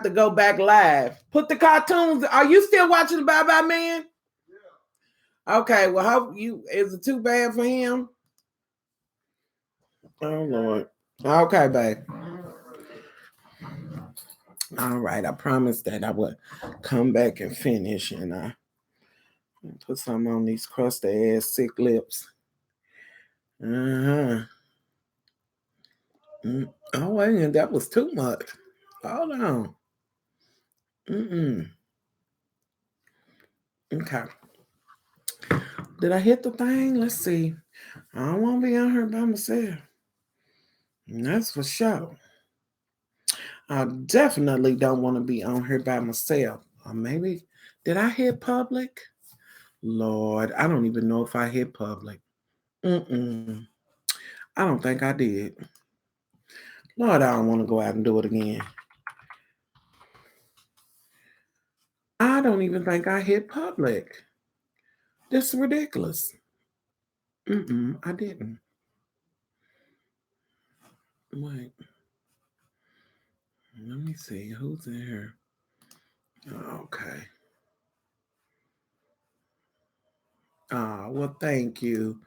to go back live. Put the cartoons. Are you still watching the Bye Bye Man? Yeah. Okay, well, hope you is it too bad for him? Oh Lord. Okay, babe. All right, I promised that I would come back and finish, and I put some on these crusty ass sick lips. Oh wait, that was too much. Hold on. Okay. Did I hit the thing? Let's see. I don't want to be on here by myself. That's for sure. I definitely don't want to be on here by myself. Or maybe, did I hit public? Lord, I don't even know if I hit public. I don't think I did. Lord, I don't want to go out and do it again. I don't even think I hit public. This is ridiculous. I didn't. Wait. Let me see. Who's in here? Okay. Well, thank you.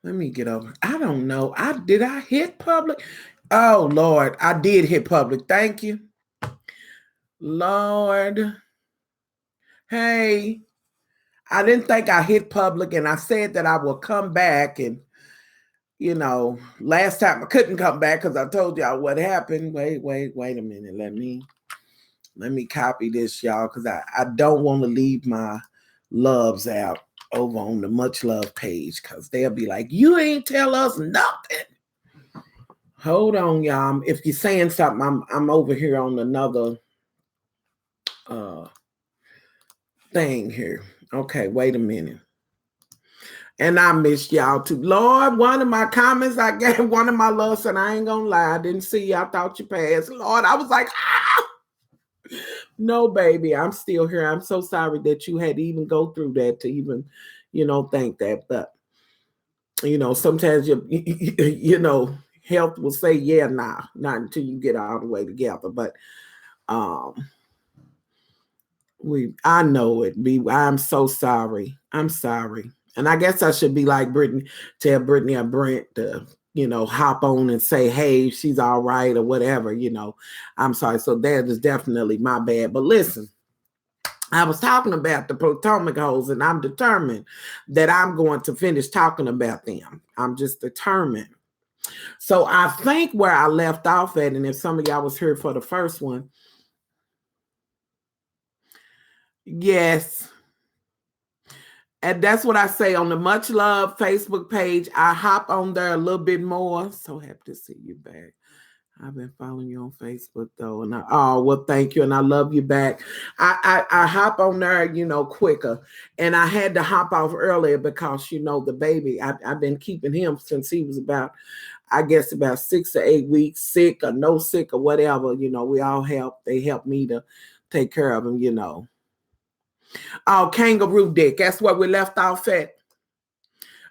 Let me get over. I don't know. Did I hit public? Oh, Lord. I did hit public. Thank you. Lord. Hey. I didn't think I hit public, and I said that I will come back, and last time I couldn't come back because I told y'all what happened. Wait a minute. Let me copy this, y'all, because I don't want to leave my loves out over on the Much Love page, because they'll be like, you ain't tell us nothing. Hold on, y'all. If you're saying something, I'm over here on another thing here. Okay, wait a minute. And I missed y'all too. Lord, one of my comments, I gave one of my loves, and I ain't gonna lie, I didn't see you. I thought you passed. Lord, I was like, no, baby, I'm still here. I'm so sorry that you had to even go through that to even, think that. But, sometimes health will say, yeah, nah, not until you get all the way together. But I know it. I'm so sorry. I'm sorry. And I guess I should be like Brittany, tell Brittany or Brent to, hop on and say, hey, she's all right or whatever, I'm sorry. So that is definitely my bad. But listen, I was talking about the Potomac hoes, and I'm determined that I'm going to finish talking about them. I'm just determined. So I think where I left off at, and if some of y'all was here for the first one, yes. And that's what I say on the Much Love Facebook page. I hop on there a little bit more. So happy to see you back. I've been following you on Facebook though. And well, thank you. And I love you back. I hop on there, quicker. And I had to hop off earlier because, the baby, I've been keeping him since he was about 6 to 8 weeks, sick or no sick or whatever. We all help. They help me to take care of him, Oh, kangaroo dick. That's where we left off at.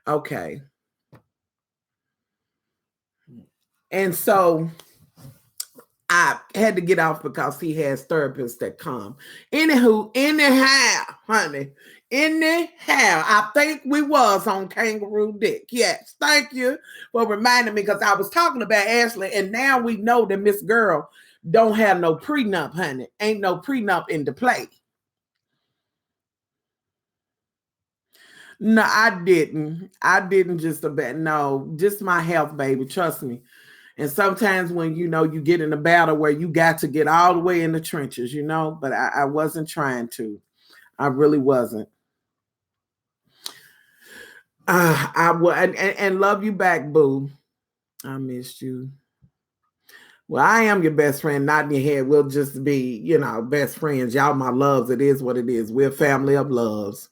Okay. And so I had to get off because he has therapists that come. Anyhow, honey. I think we was on kangaroo dick. Yes. Thank you for reminding me, because I was talking about Ashley, and now we know that Miss Girl don't have no prenup, honey. Ain't no prenup into play. No, I didn't. Just just my health, baby. Trust me. And sometimes when, you get in a battle where you got to get all the way in the trenches, but I wasn't trying to. I really wasn't. I will, and love you back, boo. I missed you. Well, I am your best friend, not in your head. We'll just be, best friends. Y'all my loves. It is what it is. We're a family of loves.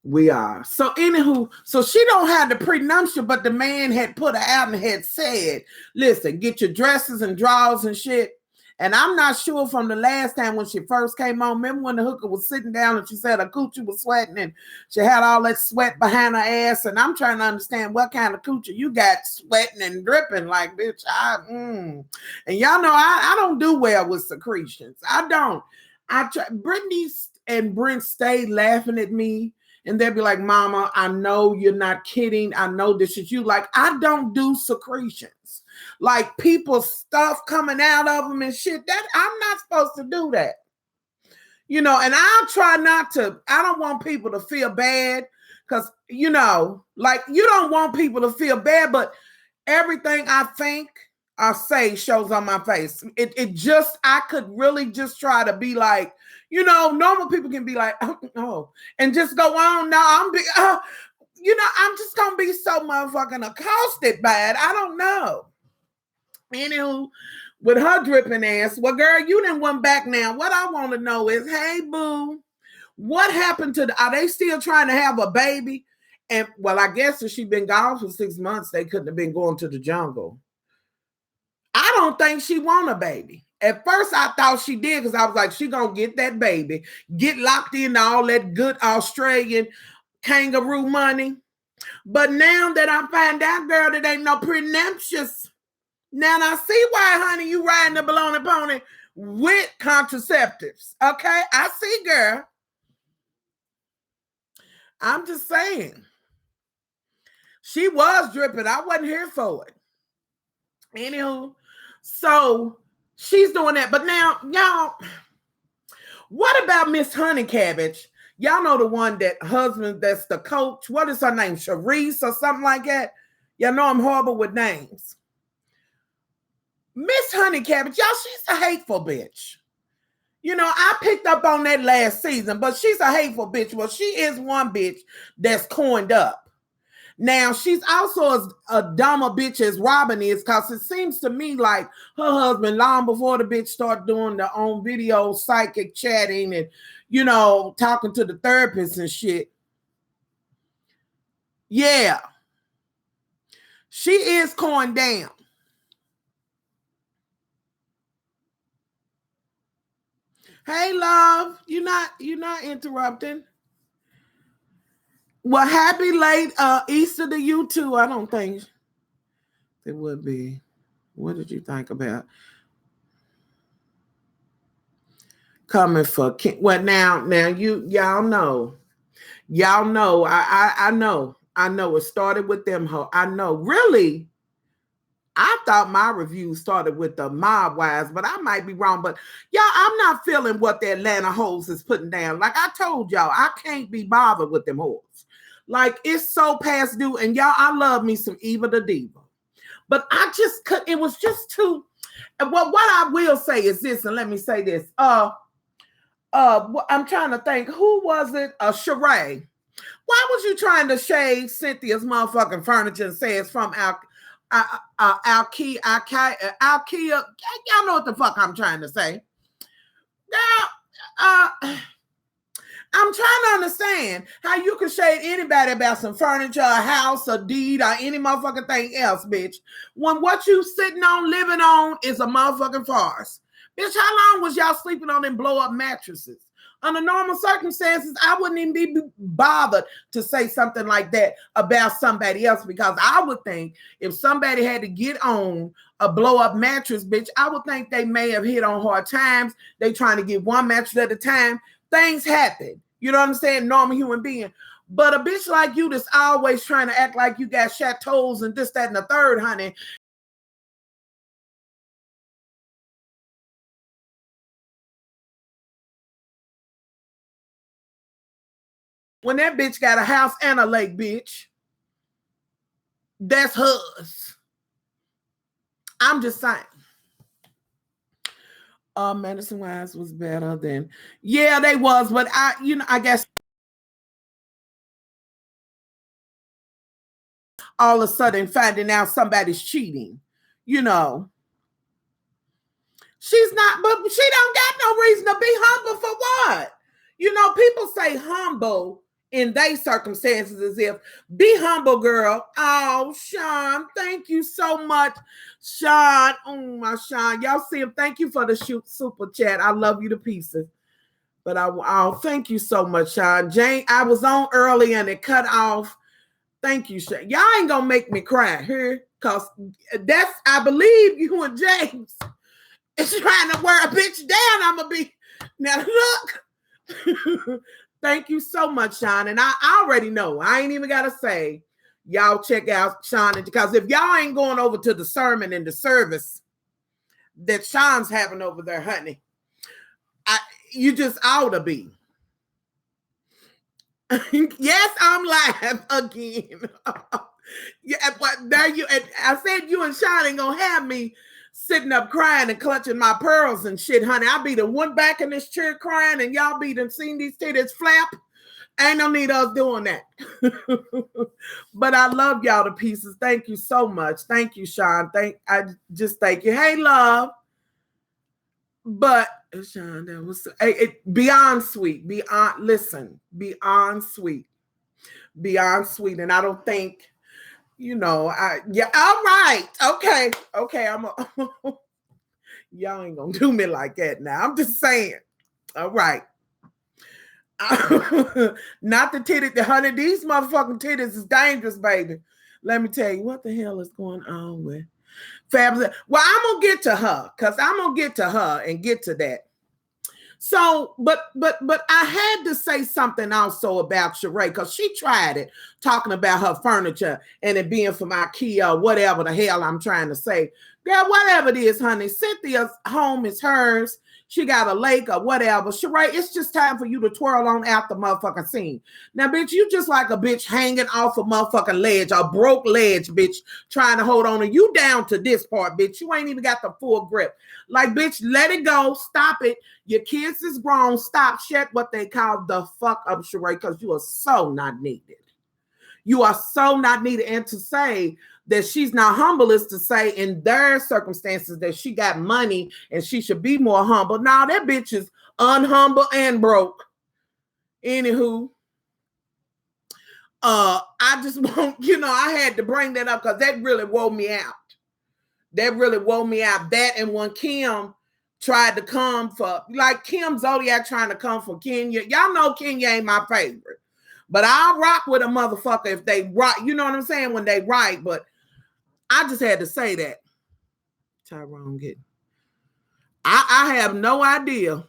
We are. So anywho, so she don't have the prenuptial, but the man had put her out and had said, listen, get your dresses and drawers and shit And I'm not sure from the last time when she first came on. Remember when the hooker was sitting down and she said her coochie was sweating and she had all that sweat behind her ass. And I'm trying to understand what kind of coochie you got sweating and dripping like, bitch. And y'all know I don't do well with secretions. I don't. Brittany and Brent stayed laughing at me. And they'll be like, Mama, I know you're not kidding. I know this is you. Like, I don't do secretions. Like, people's stuff coming out of them and shit. That I'm not supposed to do that. You know, and I'll try not to. I don't want people to feel bad because, you know, like, you don't want people to feel bad, but everything I think I say shows on my face. It just, I could really just try to be like, you know, normal people can be like, oh, and just go on. No, you know, I'm just going to be so motherfucking accosted by it. I don't know. Anywho, with her dripping ass, well, girl, you didn't went back now. What I want to know is, hey, boo, what happened to are they still trying to have a baby? And, well, I guess if she'd been gone for 6 months, they couldn't have been going to the jungle. I don't think she want a baby. At first, I thought she did because I was like, she gonna get that baby, get locked in all that good Australian kangaroo money. But now that I find out, girl, that ain't no prenuptious. Now I see why, honey, you riding the baloney pony with contraceptives. Okay, I see, girl. I'm just saying. She was dripping. I wasn't here for it. Anywho, so she's doing that. But now, y'all, what about Miss Honey Cabbage? Y'all know the one that husband that's the coach. What is her name? Sharice or something like that? Y'all know I'm horrible with names. Miss Honey Cabbage, y'all, she's a hateful bitch. You know, I picked up on that last season, but she's a hateful bitch. Well, she is one bitch that's coined up. Now, she's also a dumber bitch as Robin is, because it seems to me like her husband, long before the bitch started doing their own video, psychic chatting and, you know, talking to the therapist and shit. Yeah. She is coined down. Hey, love, you're not interrupting. Well, happy late Easter to you too. I don't think it would be. What did you think about coming for King? Well, now y'all know. I know. It started with them. I know. Really, I thought my review started with the Mob Wives, but I might be wrong. But y'all, I'm not feeling what the Atlanta hoes is putting down. Like I told y'all, I can't be bothered with them hoes. Like, it's so past due. And y'all, I love me some Eva the Diva. But I just couldn't, it was just too, well, what I will say is this, and let me say this. I'm trying to think, who was it? Sheree. Why was you trying to shade Cynthia's motherfucking furniture and say it's from Alkia? Y'all know what the fuck I'm trying to say. Now, I'm trying to understand how you can shade anybody about some furniture, a house, a deed, or any motherfucking thing else, bitch, when what you sitting on, living on is a motherfucking farce. Bitch, how long was y'all sleeping on them blow-up mattresses? Under normal circumstances, I wouldn't even be bothered to say something like that about somebody else, because I would think if somebody had to get on a blow-up mattress, bitch, I would think they may have hit on hard times. They trying to get one mattress at a time. Things happen. You know what I'm saying? Normal human being. But a bitch like you that's always trying to act like you got chateaus and this, that, and the third, honey. When that bitch got a house and a lake, bitch, that's hers. I'm just saying. Medicine Wise was better than, yeah, they was, but I guess all of a sudden finding out somebody's cheating, you know. She's not, but she don't got no reason to be humble for what? You know, people say humble in their circumstances as if, be humble, girl. Oh, Sean, thank you so much. Sean, oh my Sean. Y'all see him. Thank you for the super chat. I love you to pieces. But thank you so much, Sean. Jane, I was on early and it cut off. Thank you, Sean. Y'all ain't gonna make me cry here, because that's, I believe you and James is trying to wear a bitch down. I'm gonna be, now look. Thank you so much, Sean. And I already know. I ain't even got to say, y'all check out Sean. Because if y'all ain't going over to the sermon and the service that Sean's having over there, honey, you just ought to be. Yes, I'm live again. Yeah, but there you, and I said you and Sean ain't going to have me sitting up crying and clutching my pearls and shit, honey. I'll be the one back in this chair crying and y'all be done seen these titties flap. Ain't no need us doing that. But I love y'all to pieces. Thank you so much. Thank you, Sean. Thank you. Hey, love. But Sean, that was beyond sweet. Beyond sweet. Beyond sweet. And I don't think, all right. Okay. Y'all ain't gonna do me like that now. I'm just saying. All right. Not the titties, the honey. These motherfucking titties is dangerous, baby. Let me tell you what the hell is going on with Fabulous. Well, I'm gonna get to her, because I'm gonna get to her and get to that. So, but I had to say something also about Sheree, because she tried it, talking about her furniture and it being from IKEA, whatever the hell I'm trying to say. Girl, whatever it is, honey, Cynthia's home is hers. She got a lake or whatever. Sheree, it's just time for you to twirl on out the motherfucking scene. Now, bitch, you just like a bitch hanging off a motherfucking ledge, a broke ledge, bitch, trying to hold on. And you down to this part, bitch. You ain't even got the full grip. Like, bitch, let it go. Stop it. Your kids is grown. Stop. Shut what they call the fuck up, Sheree, because you are so not needed. You are so not needed. And to say that she's not humble is to say in their circumstances that she got money and she should be more humble. Now that bitch is unhumble and broke. Anywho, I just want, I had to bring that up because that really wore me out. That and when Kim tried to come for, like Kim Zodiac trying to come for Kenya. Y'all know Kenya ain't my favorite. But I'll rock with a motherfucker if they rock. You know what I'm saying? When they right. But I just had to say that. Tyrone get. I have no idea.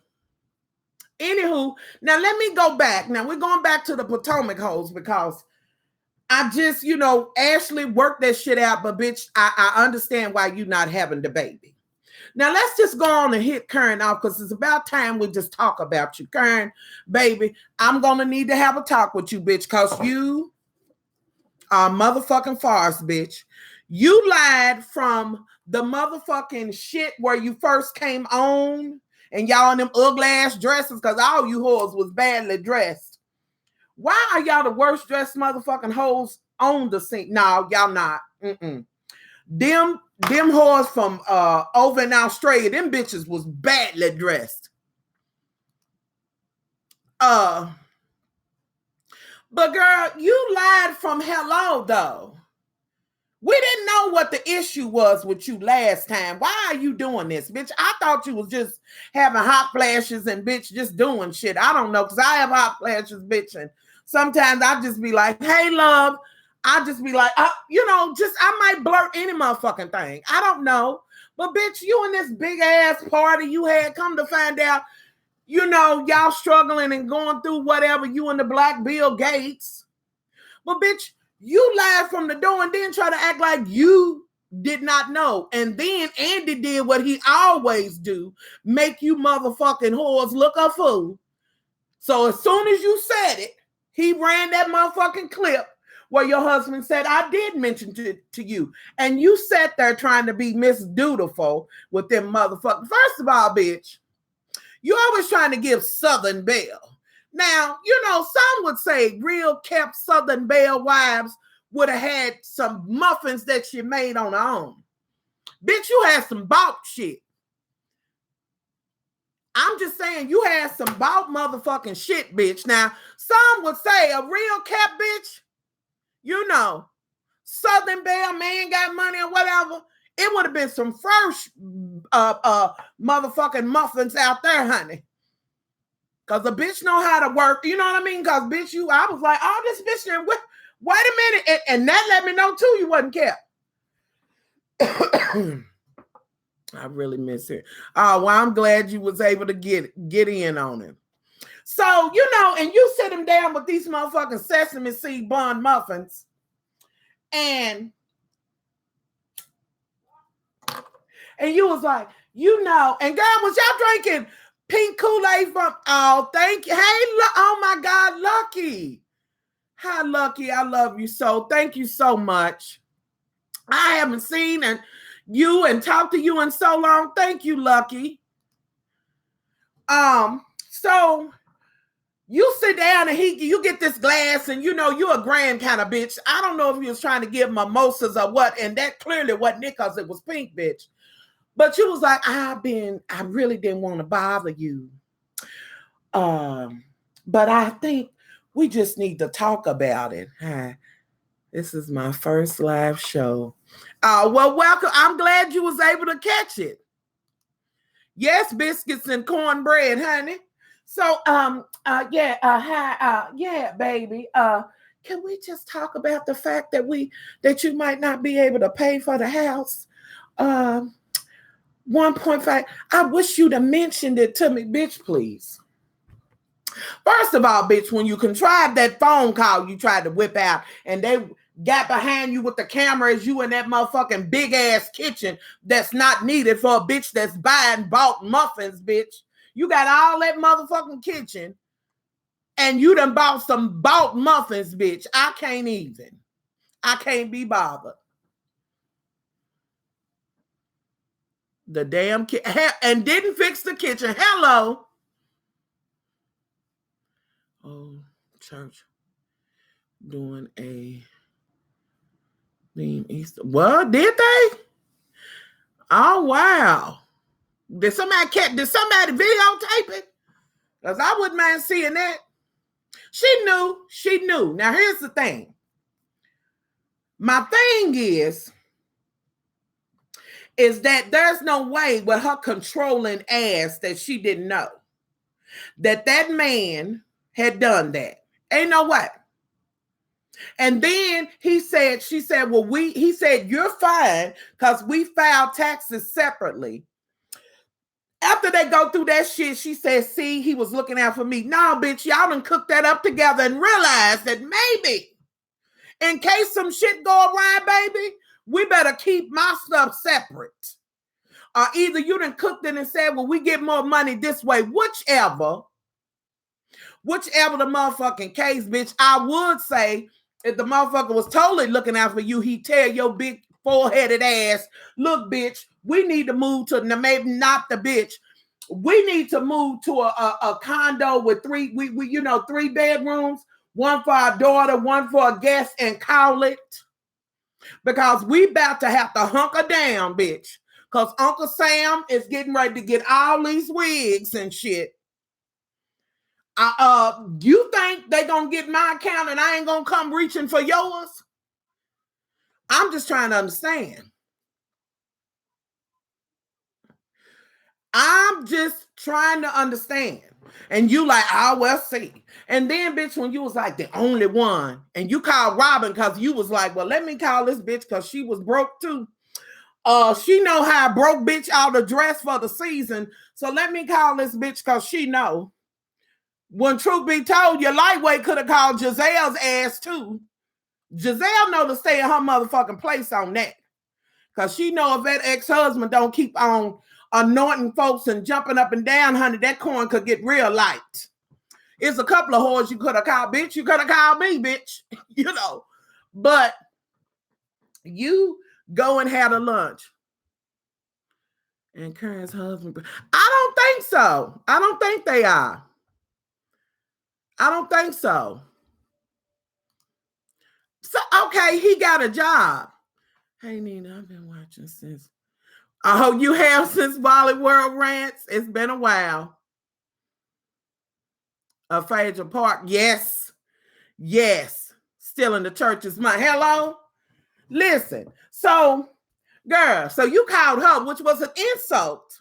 Anywho, now let me go back. Now we're going back to the Potomac hoes because I just, Ashley worked that shit out. But bitch, I understand why you not having the baby. Now let's just go on and hit Karen off because it's about time we just talk about you. Karen, baby, I'm going to need to have a talk with you, bitch, because you are motherfucking farce, bitch. You lied from the motherfucking shit where you first came on and y'all in them ugly ass dresses because all you hoes was badly dressed. Why are y'all the worst dressed motherfucking hoes on the scene? No, y'all not. Them whores from over in Australia, them bitches was badly dressed. But girl, you lied from hello though. We didn't know what the issue was with you last time. Why are you doing this, bitch? I thought you was just having hot flashes and bitch just doing shit. I don't know, because I have hot flashes, bitch, and sometimes I just be like, hey, love. I just be like, I might blurt any motherfucking thing. I don't know. But bitch, you in this big ass party you had, come to find out, y'all struggling and going through whatever, you and the Black Bill Gates. But bitch, you lied from the door and then try to act like you did not know. And then Andy did what he always do, make you motherfucking whores look a fool. So as soon as you said it, he ran that motherfucking clip where your husband said, I did mention to you. And you sat there trying to be Miss Dutiful with them motherfuckers. First of all, bitch, you always trying to give Southern Belle. Now, some would say real kept Southern Belle wives would have had some muffins that she made on her own. Bitch, you had some bought shit. I'm I'm just saying you had some bought motherfucking shit, bitch. Now, some would say a real cap bitch, you know, Southern Belle man got money or whatever. It would have been some fresh motherfucking muffins out there, honey. Cause the bitch know how to work, you know what I mean? Cause bitch, I was like, oh, this bitch, wait a minute, and that let me know too you wasn't kept. I really miss it. Oh, well, I'm glad you was able to get in on it. So, you know, and you sit him down with these motherfucking sesame seed bun muffins, and you was like, you know, and God, was y'all drinking pink Kool-Aid from, oh, thank you. Hey, oh my God, Lucky. Hi, Lucky. I love you so. Thank you so much. I haven't seen you and talked to you in so long. Thank you, Lucky. So you sit down and you get this glass and you know you're a grand kind of bitch. I don't know if you was trying to give mimosas or what, and that clearly wasn't it because it was pink, bitch. But you was like, I really didn't want to bother you. But I think we just need to talk about it. Hi. This is my first live show. Well, welcome. I'm glad you was able to catch it. Yes, biscuits and cornbread, honey. So, yeah, baby. Can we just talk about the fact that you might not be able to pay for the house? 1.5. I wish you'd have mentioned it to me, bitch, please. First of all, bitch, when you contrived that phone call you tried to whip out and they got behind you with the camera as you in that motherfucking big ass kitchen that's not needed for a bitch that's bought muffins, bitch. You got all that motherfucking kitchen and you done bought some bought muffins, bitch. I can't be bothered. The damn and didn't fix the kitchen. Hello. Oh, church doing a theme Easter. Well, did they? Oh wow. Did somebody videotape it? Because I wouldn't mind seeing that. She knew. Now here's the thing. My thing is that there's no way with her controlling ass that she didn't know that man had done that. Ain't no way. And then she said, well, he said, you're fine because we filed taxes separately. After they go through that shit, she said, see, he was looking out for me. No, bitch, y'all done cooked that up together and realized that maybe in case some shit go awry, baby, we better keep my stuff separate. Or either you done cooked it and said, well, we get more money this way, whichever the motherfucking case, bitch. I would say if the motherfucker was totally looking out for you, he'd tell your big four-headed ass, look, bitch, we need to move to, maybe not the bitch, we need to move to a condo with three bedrooms, one for our daughter, one for a guest, and call it. Because we about to have to hunker down, bitch. Because Uncle Sam is getting ready to get all these wigs and shit. You think they gonna get my account and I ain't gonna come reaching for yours? I'm just trying to understand. I'm just trying to understand. And you like, oh, well, see. And then, bitch, when you was like the only one, and you called Robin because you was like, well, let me call this bitch because she was broke too. She know how broke bitch out the dress for the season. So let me call this bitch because she know. When truth be told, your lightweight could have called Giselle's ass too. Giselle know to stay in her motherfucking place on that. Because she know if that ex-husband don't keep on anointing folks and jumping up and down, honey, that corn could get real light. It's a couple of whores you could have called, bitch. You could have called me, bitch. You know. But you go and have a lunch. And Karen's husband. I don't think so. I don't think they are. I don't think so. So, okay, he got a job. Hey, Nina, I've been watching since. Oh, you have since Bollywood Rants? It's been a while. A Phaedra Park. Yes. Yes. Still in the church's money. Hello? Listen. So, girl, so you called her, which was an insult.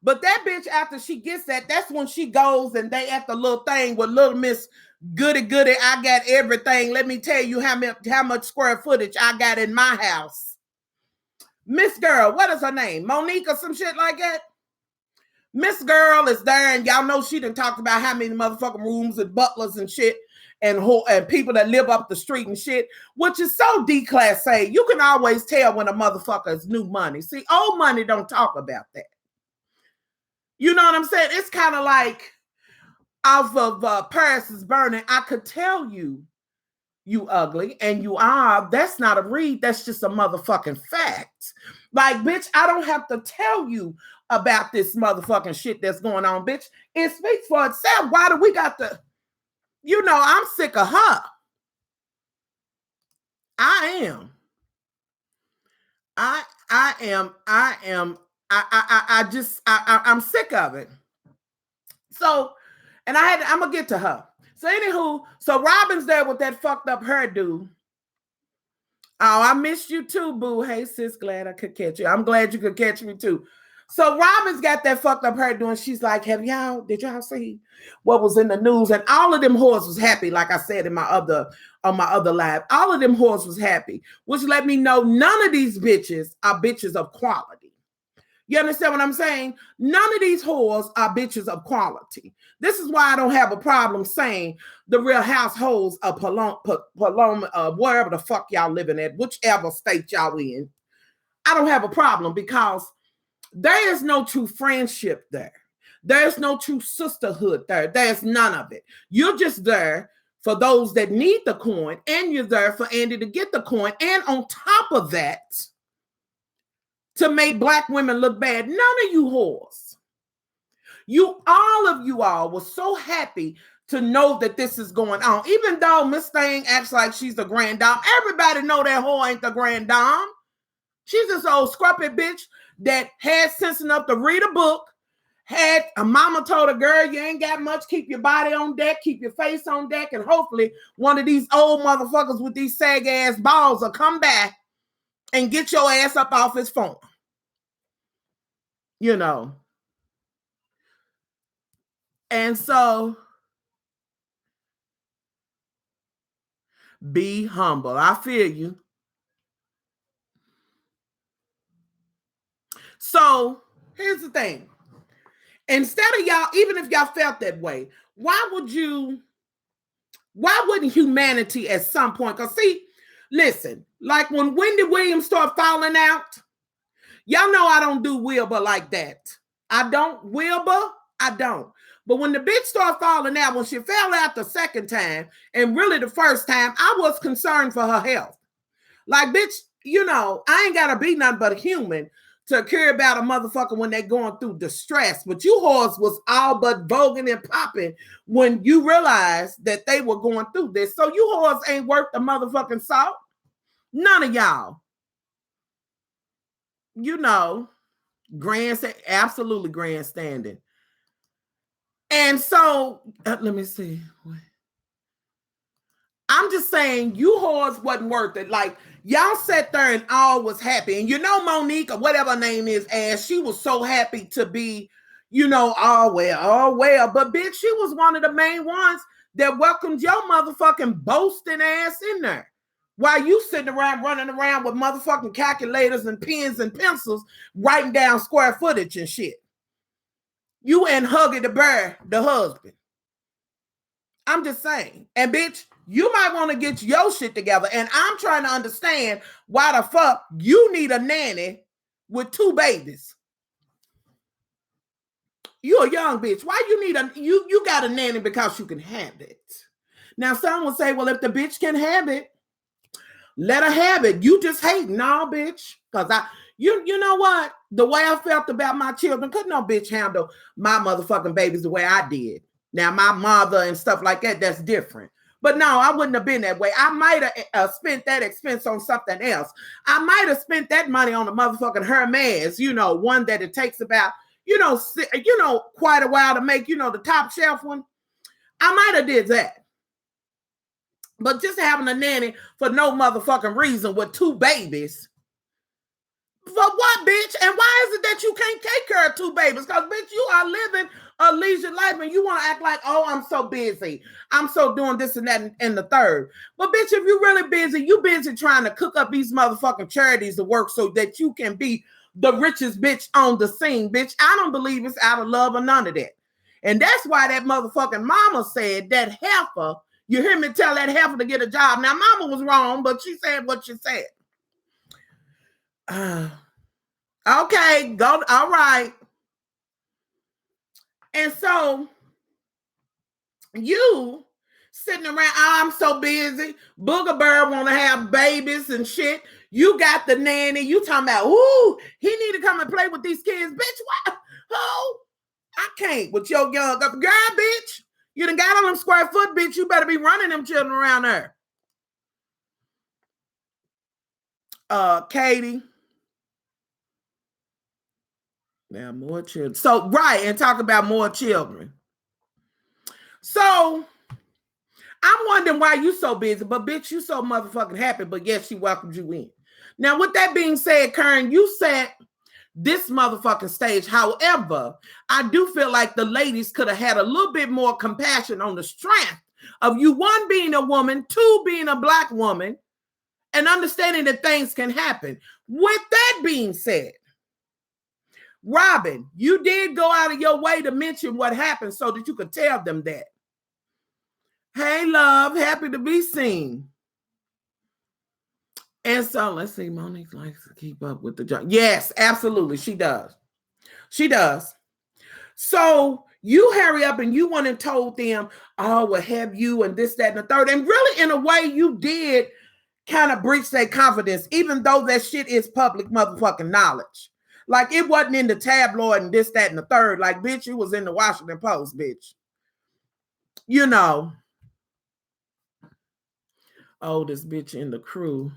But that bitch, after she gets that, that's when she goes and they at the little thing with little Miss Goody Goody. I got everything. Let me tell you how much square footage I got in my house. Miss Girl, what is her name? Monique or some shit like that? Miss Girl is there, and y'all know she done talked about how many motherfucking rooms and butlers and shit and people that live up the street and shit, which is so declassé. You can always tell when a motherfucker is new money. See, old money don't talk about that. You know what I'm saying? It's kind of like off of Paris is Burning. I could tell you, you ugly, and you are. That's not a read. That's just a motherfucking fact. Like, bitch, I don't have to tell you about this motherfucking shit that's going on, bitch. It speaks for itself. Why do we got to, I'm sick of her. I am. I'm sick of it. So, and I'm gonna get to her. So anywho, so Robin's there with that fucked up hairdo. Oh, I missed you too, boo. Hey sis, glad I could catch you. I'm glad you could catch me too. So Robin's got that fucked up hairdo, and she's like, did y'all see what was in the news? And all of them whores was happy, like I said on my other live. All of them whores was happy, which let me know none of these bitches are bitches of quality. You understand what I'm saying? None of these whores are bitches of quality. This is why I don't have a problem saying the Real Households of Paloma, wherever the fuck y'all living at, whichever state y'all in. I don't have a problem because there is no true friendship there. There's no true sisterhood there. There's none of it. You're just there for those that need the coin, and you're there for Andy to get the coin. And on top of that, to make black women look bad. None of you whores. All of you was so happy to know that this is going on. Even though Miss Thing acts like she's the grand dame, everybody know that whore ain't the grand dame. She's this old scruffy bitch that had sense enough to read a book, had a mama told a girl, you ain't got much, keep your body on deck, keep your face on deck, and hopefully one of these old motherfuckers with these sag-ass balls will come back and get your ass up off his phone. And so, be humble. I feel you. So, here's the thing. Instead of y'all, even if y'all felt that way, why wouldn't humanity at some point? Because see, listen, like when Wendy Williams started falling out, y'all know I don't do Wilbur like that. I don't. But when the bitch started falling out, when she fell out the second time, and really the first time, I was concerned for her health. Like, bitch, I ain't got to be nothing but a human to care about a motherfucker when they're going through distress. But you whores was all but voguing and popping when you realized that they were going through this. So you whores ain't worth the motherfucking salt. None of y'all. Absolutely grandstanding. And so, let me see. I'm just saying, you whores wasn't worth it. Like, y'all sat there and all was happy. And Monique, or whatever her name is, she was so happy to be, all well. But bitch, she was one of the main ones that welcomed your motherfucking boasting ass in there. While you sitting around running around with motherfucking calculators and pens and pencils, writing down square footage and shit. You and Huggy the Bear, the husband. I'm just saying. And bitch, you might want to get your shit together. And I'm trying to understand why the fuck you need a nanny with 2 babies. You're a young bitch. Why you need you got a nanny because you can have it. Now some will say, well, if the bitch can have it, let her have it. You just hate. No, bitch. Because you know what? The way I felt about my children, couldn't no bitch handle my motherfucking babies the way I did. Now, my mother and stuff like that, that's different. But no, I wouldn't have been that way. I might have spent that expense on something else. I might have spent that money on a motherfucking Hermes, one that it takes about, quite a while to make, the top shelf one. I might have did that. But just having a nanny for no motherfucking reason with 2 babies. For what, bitch? And why is it that you can't take care of 2 babies? Because, bitch, you are living a leisure life and you want to act like, oh, I'm so busy. I'm so doing this and that and the third. But, bitch, if you're really busy, you busy trying to cook up these motherfucking charities to work so that you can be the richest bitch on the scene, bitch. I don't believe it's out of love or none of that. And that's why that motherfucking mama said that heifer, you hear me tell that heifer to get a job. Now, mama was wrong, but she said what she said. Okay, go. All right. And so you sitting around, oh, I'm so busy. Booger Bird want to have babies and shit. You got the nanny. You talking about, ooh, he need to come and play with these kids. Bitch, what? Oh, I can't with your young girl, bitch. You done got on them square foot, bitch. You better be running them children around there. Katie. Now, more children. So, right, and talk about more children. So, I'm wondering why you so busy, but bitch, you so motherfucking happy, but yes, she welcomed you in. Now, with that being said, Karen, you set this motherfucking stage. However, I do feel like the ladies could have had a little bit more compassion on the strength of you, 1, being a woman, 2, being a Black woman, and understanding that things can happen. With that being said, Robin, you did go out of your way to mention what happened so that you could tell them that. Hey, love, happy to be seen. And so, let's see, Monique likes to keep up with the job. Yes, absolutely, she does. She does. So, you hurry up and you went and told them, oh, well, have you and this, that, and the third. And really, in a way, you did kind of breach their confidence, even though that shit is public motherfucking knowledge. Like, it wasn't in the tabloid and this, that, and the third. Like, bitch, it was in the Washington Post, bitch. You know. Oldest bitch in the crew.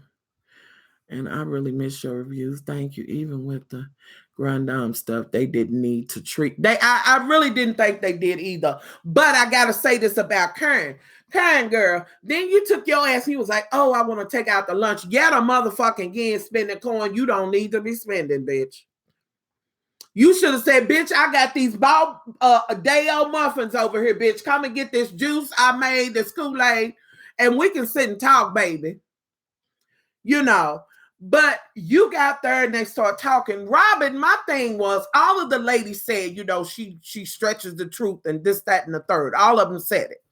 And I really miss your reviews. Thank you. Even with the Grand Dame stuff, they didn't need to treat. I really didn't think they did either. But I got to say this about Karen. Karen, girl, then you took your ass. He was like, oh, I want to take out the lunch. Get a motherfucking again spending coin you don't need to be spending, bitch. You should have said, bitch, I got these day-old muffins over here, bitch. Come and get this juice I made, this Kool-Aid, and we can sit and talk, baby. You know, but you got there and they start talking. Robin, my thing was, all of the ladies said, you know, she stretches the truth and this, that, and the third. All of them said it.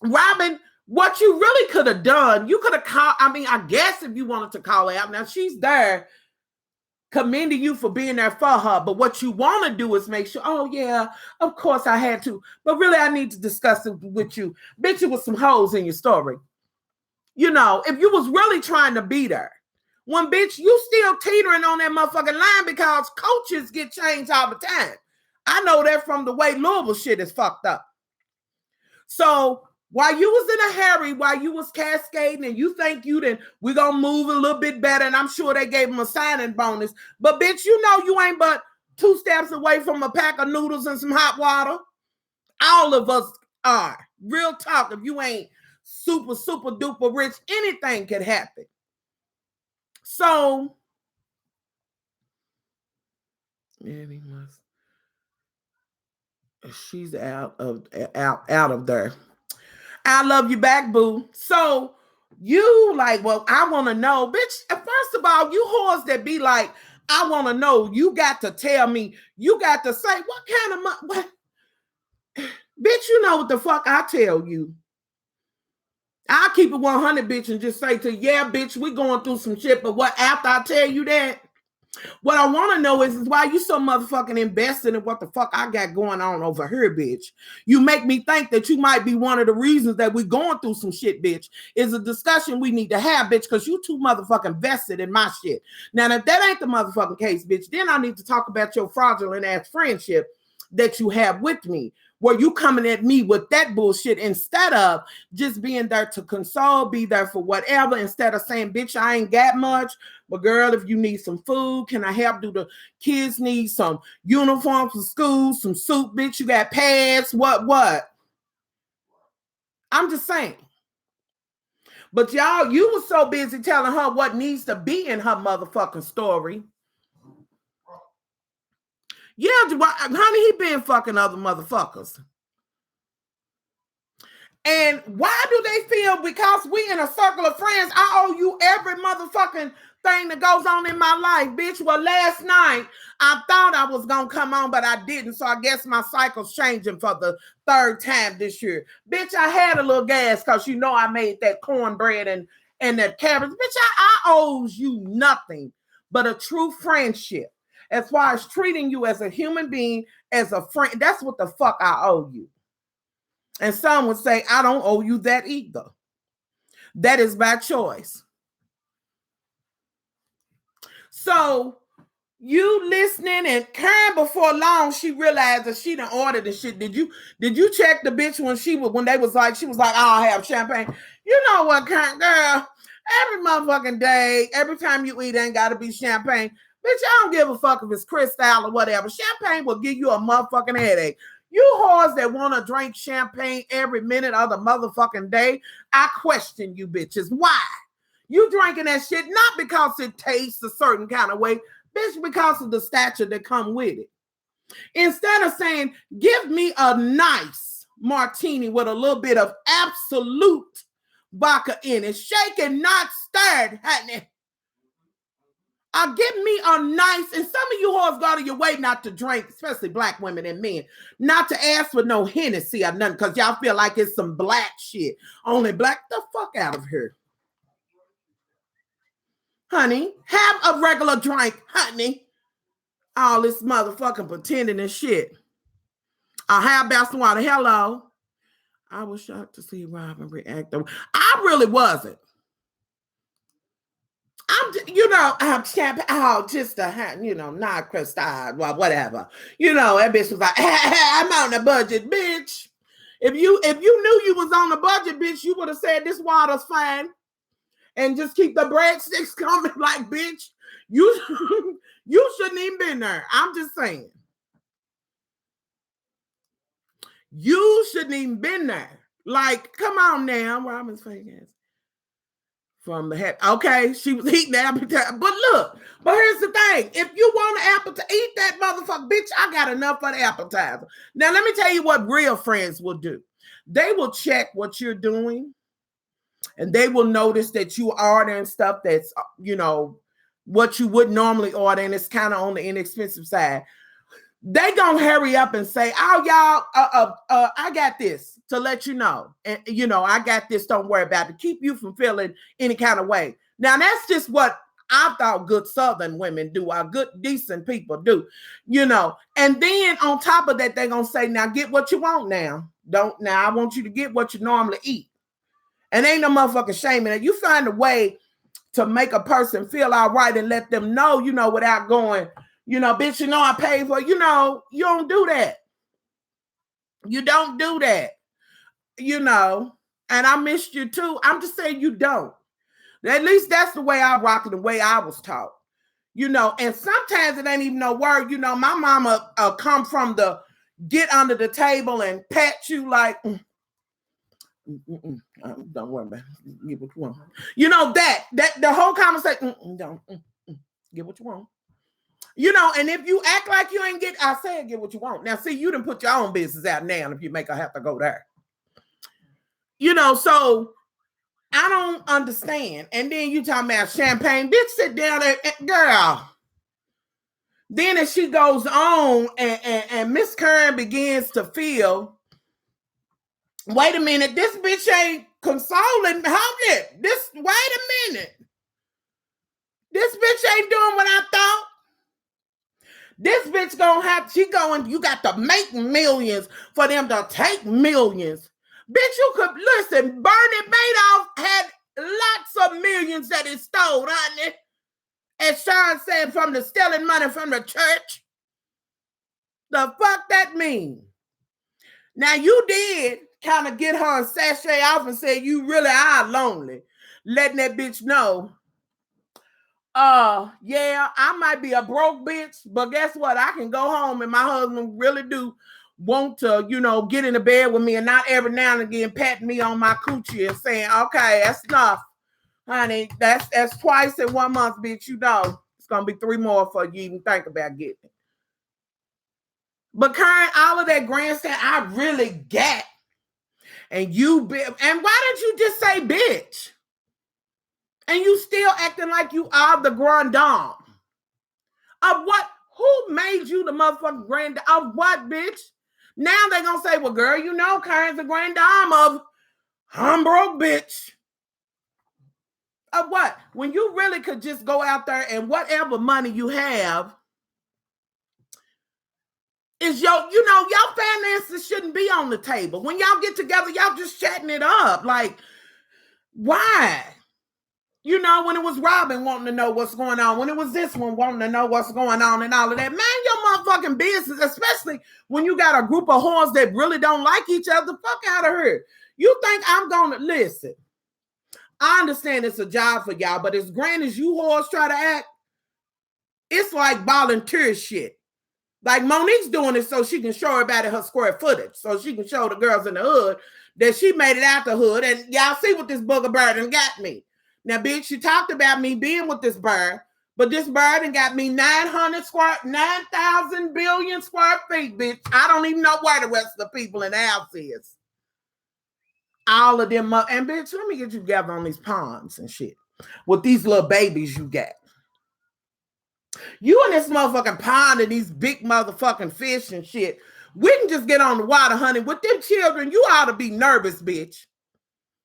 Robin, what you really could have done, you could have called, I mean, I guess if you wanted to call her out. Now, she's there commending you for being there for her, but what you want to do is make sure, oh yeah, of course I had to, but really I need to discuss it with you. Bitch, you with some holes in your story. You know, if you was really trying to be there, when bitch, you still teetering on that motherfucking line because coaches get changed all the time. I know that from the way Louisville shit is fucked up. So while you was in a hurry, while you was cascading and you think we're going to move a little bit better, and I'm sure they gave them a signing bonus, but bitch, you know you ain't but 2 steps away from a pack of noodles and some hot water. All of us are. Real talk, if you ain't super, super duper rich, anything could happen. So, she's out of there. I love you back, boo. So you like, well, I want to know, bitch. First of all, you whores that be like, I want to know. You got to tell me. You got to say what kind of what, bitch. You know what the fuck I tell you. I'll keep it 100, bitch, and just say to you, yeah, bitch, we going through some shit. But what after I tell you that? What I want to know is why you so motherfucking invested in what the fuck I got going on over here, bitch. You make me think that you might be one of the reasons that we going through some shit, bitch. Is a discussion we need to have, bitch, because you too motherfucking vested in my shit. Now, if that ain't the motherfucking case, bitch, then I need to talk about your fraudulent ass friendship that you have with me, where you coming at me with that bullshit instead of just being there to console, be there for whatever, instead of saying, bitch, I ain't got much, but girl, if you need some food, can I help? Do the kids need some uniforms for school, some soup, bitch, you got pads, what? I'm just saying. But y'all, you was so busy telling her what needs to be in her motherfucking story. Yeah, honey, he been fucking other motherfuckers. And why do they feel because we in a circle of friends, I owe you every motherfucking thing that goes on in my life, bitch? Well, last night, I thought I was going to come on, but I didn't. So I guess my cycle's changing for the third time this year. Bitch, I had a little gas because you know I made that cornbread and that cabbage. Bitch, I owes you nothing but a true friendship. As far as treating you as a human being, as a friend, that's what the fuck I owe you. And some would say, I don't owe you that either. That is by choice. So you listening, and Karen before long, she realized that she done ordered the shit. Did you check the bitch when they was like, she was like, I'll have champagne. You know what, Karen, girl, every motherfucking day, every time you eat, ain't gotta be champagne. Bitch, I don't give a fuck if it's Cristal or whatever. Champagne will give you a motherfucking headache. You whores that want to drink champagne every minute of the motherfucking day, I question you bitches. Why? You drinking that shit not because it tastes a certain kind of way, bitch, because of the stature that come with it. Instead of saying, give me a nice martini with a little bit of absolute vodka in it, shaken, not stirred, honey. Give me a nice, and some of you whores go to your way not to drink, especially black women and men, not to ask for no Hennessy or nothing, because y'all feel like it's some black shit. Only black, the fuck out of here. Honey, have a regular drink, honey. All this motherfucking pretending and shit. I have Boston water. Hello. I was shocked to see Robin react. I really wasn't. I'm just not Cristal, well, whatever. That bitch was like, I'm on a budget, bitch. If you knew you was on a budget, bitch, you would have said this water's fine. And just keep the breadsticks coming, like, bitch. You shouldn't even been there. I'm just saying. You shouldn't even been there. Like, come on now, Robin's fake ass. From the head. Okay, she was eating the appetizer. But here's the thing. If you want an appetizer, eat that motherfucker, bitch. I got enough for the appetizer. Now, let me tell you what real friends will do. They will check what you're doing. And they will notice that you ordering stuff that's, what you would normally order. And it's kind of on the inexpensive side. They gonna hurry up and say, oh, y'all, I got this to let you know. And, I got this, don't worry about it. Keep you from feeling any kind of way. Now, that's just what I thought good Southern women do, or good, decent people do, And then on top of that, they're gonna say, now get what you want now. I want you to get what you normally eat. And ain't no motherfucking shame in it. You find a way to make a person feel all right and let them know, without going, bitch, I paid for, you don't do that. You don't do that, and I missed you too. I'm just saying you don't. At least that's the way I rock it, the way I was taught, and sometimes it ain't even no word. My mama come from the get under the table and pat you like, don't worry about it. Get what you want. That the whole conversation, don't get what you want. And if you act like you ain't I said get what you want. Now, see, you done put your own business out now if you make her have to go there. So I don't understand. And then you talking about champagne. Bitch, sit down there, girl. Then as she goes on and Miss Karen begins to feel, wait a minute, this bitch ain't consoling. Hold it. Wait a minute. This bitch ain't doing what I thought. This bitch you got to make millions for them to take millions. Bitch, you could, listen, Bernie Madoff had lots of millions that he stole, honey. As Sean said, from the stealing money from the church. The fuck that mean? Now, you did kind of get her and sashay off and say, you really are lonely. Letting that bitch know, yeah, I might be a broke bitch, but guess what? I can go home and my husband really do want to, you know, get in the bed with me and not every now and again patting me on my coochie and saying, okay, that's enough, honey. That's twice in 1 month, bitch. You know, it's going to be 3 more before you even think about getting it. But Karen, all of that grandstand, I really get. And and why did you just say bitch? And you still acting like you are the grand dame. Of what? Who made you the motherfucking grand dame? Of what, bitch? Now they're going to say, well, girl, you know Karen's the grand dame of I'm broke, bitch. Of what? When you really could just go out there and whatever money you have is your finances shouldn't be on the table. When y'all get together, y'all just chatting it up. Like, why? You know, when it was Robin wanting to know what's going on, when it was this one wanting to know what's going on and all of that, man, your motherfucking business, especially when you got a group of whores that really don't like each other, fuck out of here. You think I'm going to listen? I understand it's a job for y'all, but as grand as you whores try to act, it's like volunteer shit. Like Monique's doing it so she can show everybody her square footage, so she can show the girls in the hood that she made it out the hood, and y'all see what this booger bird done got me. Now, bitch, you talked about me being with this bird, but this bird done got me 9,000 billion square feet, bitch. I don't even know where the rest of the people in the house is. All of them, and bitch, let me get you together on these ponds and shit with these little babies you got. You in this motherfucking pond and these big motherfucking fish and shit. We can just get on the water, honey. With them children, you ought to be nervous, bitch.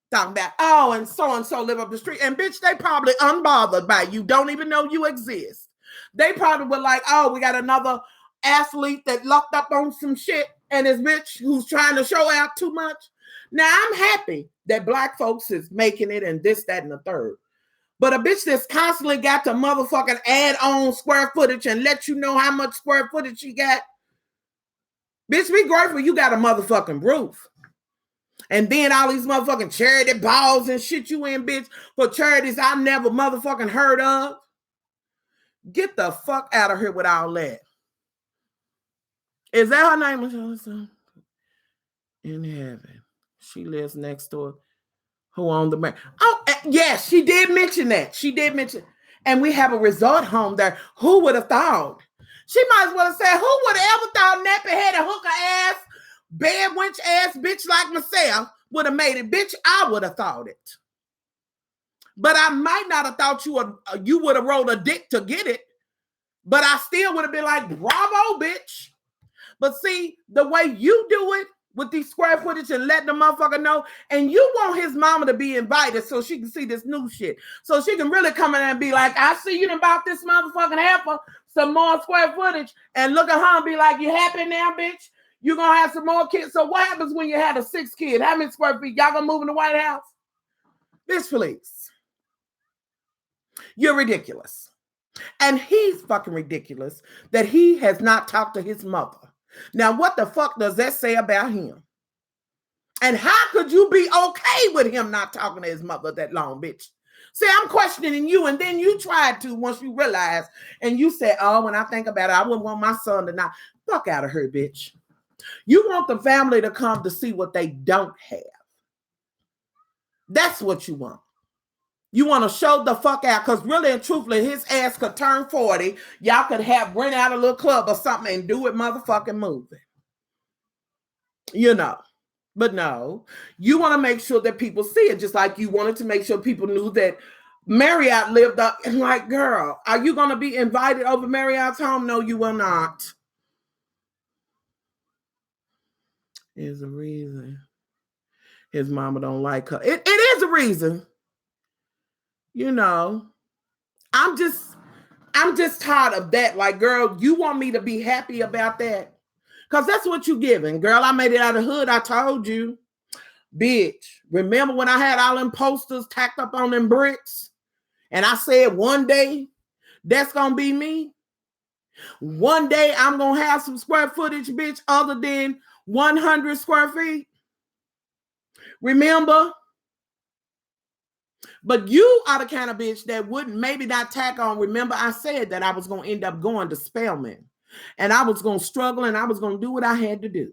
Talking about, oh, and so live up the street. And bitch, they probably unbothered by you. Don't even know you exist. They probably were like, oh, we got another athlete that locked up on some shit and this bitch who's trying to show out too much. Now, I'm happy that Black folks is making it and this, that, and the third. But a bitch that's constantly got to motherfucking add on square footage and let you know how much square footage she got. Bitch, be grateful you got a motherfucking roof. And then all these motherfucking charity balls and shit you in, bitch, for charities I never motherfucking heard of. Get the fuck out of here with all that. Is that her name? In heaven. She lives next door. Who owned the bank? Oh, yes, she did mention that. She did mention. And we have a resort home there. Who would have thought? She might as well have said, who would have ever thought nappy head and hooker ass, bed wench ass bitch like myself would have made it? Bitch, I would have thought it. But I might not have thought you would have rolled a dick to get it. But I still would have been like, bravo, bitch. But see, the way you do it with these square footage and let the motherfucker know, and you want his mama to be invited so she can see this new shit. So she can really come in and be like, I see you about this motherfucking heifer, some more square footage, and look at her and be like, you happy now, bitch? You gonna have some more kids? So what happens when you have a 6th kid? How many square feet? Y'all gonna move in the White House? Bitch, please. You're ridiculous. And he's fucking ridiculous that he has not talked to his mother. Now, what the fuck does that say about him? And how could you be okay with him not talking to his mother that long, bitch? See, I'm questioning you, and then you tried to once you realized, and you said, oh, when I think about it, I wouldn't want my son to not. Fuck out of her, bitch. You want the family to come to see what they don't have. That's what you want. You want to show the fuck out, because really and truthfully, his ass could turn 40. Y'all could rent out a little club or something and do it motherfucking moving. You know. But no, you want to make sure that people see it, just like you wanted to make sure people knew that Marriott lived up. And like, girl, are you going to be invited over Marriott's home? No, you will not. There's a reason his mama don't like her. It is a reason. You know, I'm just tired of that. Like, girl, you want me to be happy about that? Because that's what you giving. Girl, I made it out of the hood. I told you. Bitch, remember when I had all them posters tacked up on them bricks? And I said, one day, that's going to be me. One day, I'm going to have some square footage, bitch, other than 100 square feet. Remember? But you are the kind of bitch that wouldn't maybe not tack on. Remember, I said that I was going to end up going to Spelman. And I was going to struggle and I was going to do what I had to do.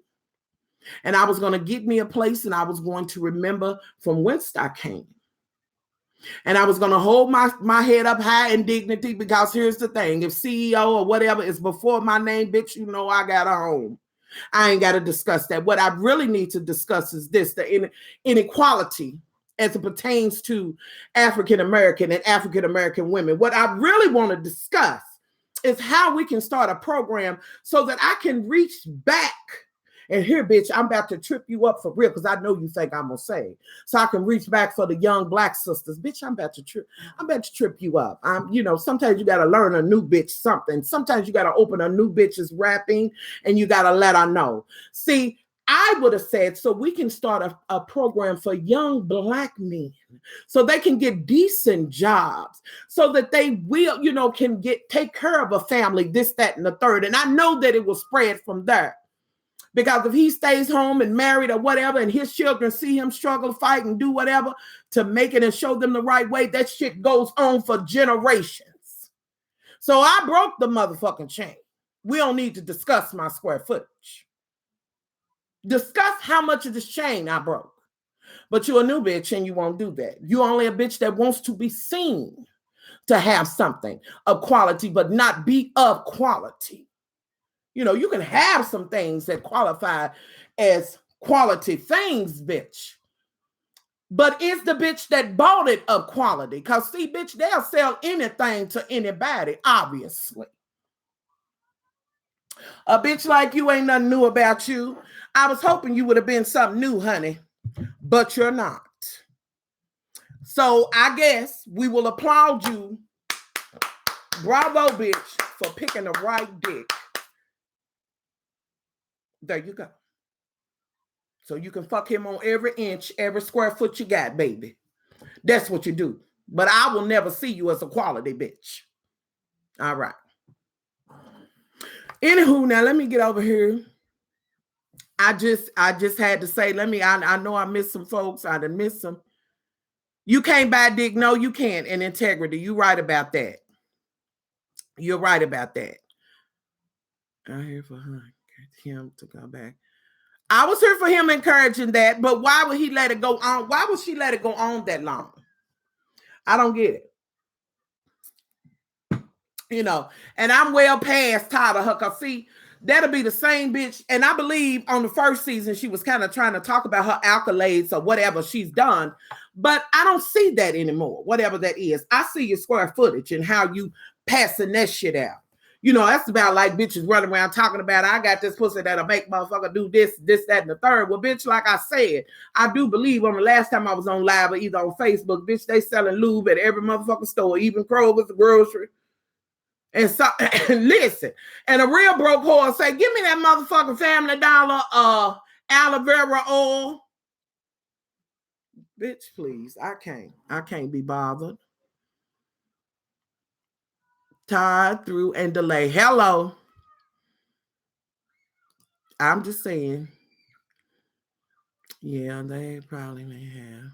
And I was going to get me a place, and I was going to remember from whence I came. And I was going to hold my head up high in dignity, because here's the thing. If CEO or whatever is before my name, bitch, you know I got a home. I ain't got to discuss that. What I really need to discuss is this, the inequality as it pertains to African-American and African-American women. What I really want to discuss is how we can start a program so that I can reach back. And here, bitch, I'm about to trip you up for real, because I know you think I'm gonna say. So I can reach back for the young Black sisters. Bitch, I'm about to trip you up. Sometimes you gotta learn a new bitch something. Sometimes you gotta open a new bitch's wrapping, and you gotta let her know. See, I would have said, so we can start a program for young Black men, so they can get decent jobs, so that they will, can take care of a family, this, that, and the third. And I know that it will spread from there. Because if he stays home and married or whatever, and his children see him struggle, fight, and do whatever to make it and show them the right way, that shit goes on for generations. So I broke the motherfucking chain. We don't need to discuss my square footage. Discuss how much of this chain I broke. But you're a new bitch and you won't do that. You're only a bitch that wants to be seen to have something of quality, but not be of quality. You can have some things that qualify as quality things, bitch. But it's the bitch that bought it of quality. Because, see, bitch, they'll sell anything to anybody, obviously. A bitch like you ain't nothing new about you. I was hoping you would have been something new, honey. But you're not. So I guess we will applaud you. Bravo, bitch, for picking the right dick. There you go. So you can fuck him on every inch, every square foot you got, baby. That's what you do. But I will never see you as a quality bitch. All right. Anywho, now let me get over here. I just had to say, I know I missed some folks. I done missed some. You can't buy dick. No, you can't. In integrity. You're right about that. You're right about that. I'm here for him to come back. I was here for him encouraging that, but why would he let it go on? Why would she let it go on that long? I don't get it. And I'm well past tired of her. Because, see, that'll be the same bitch. And I believe on the first season, she was kind of trying to talk about her accolades or whatever she's done. But I don't see that anymore, whatever that is. I see your square footage and how you passing that shit out. That's about like bitches running around talking about, I got this pussy that'll make motherfucker do this, that, and the third. Well, bitch, like I said, I do believe on the last time I was on live or either on Facebook, bitch, they selling lube at every motherfucking store, even Kroger's, the grocery. And so, listen, and a real broke whore say, give me that motherfucking Family Dollar aloe vera oil. Bitch, please, I can't be bothered. Tired, through, and delay. Hello. I'm just saying. Yeah, they probably may have.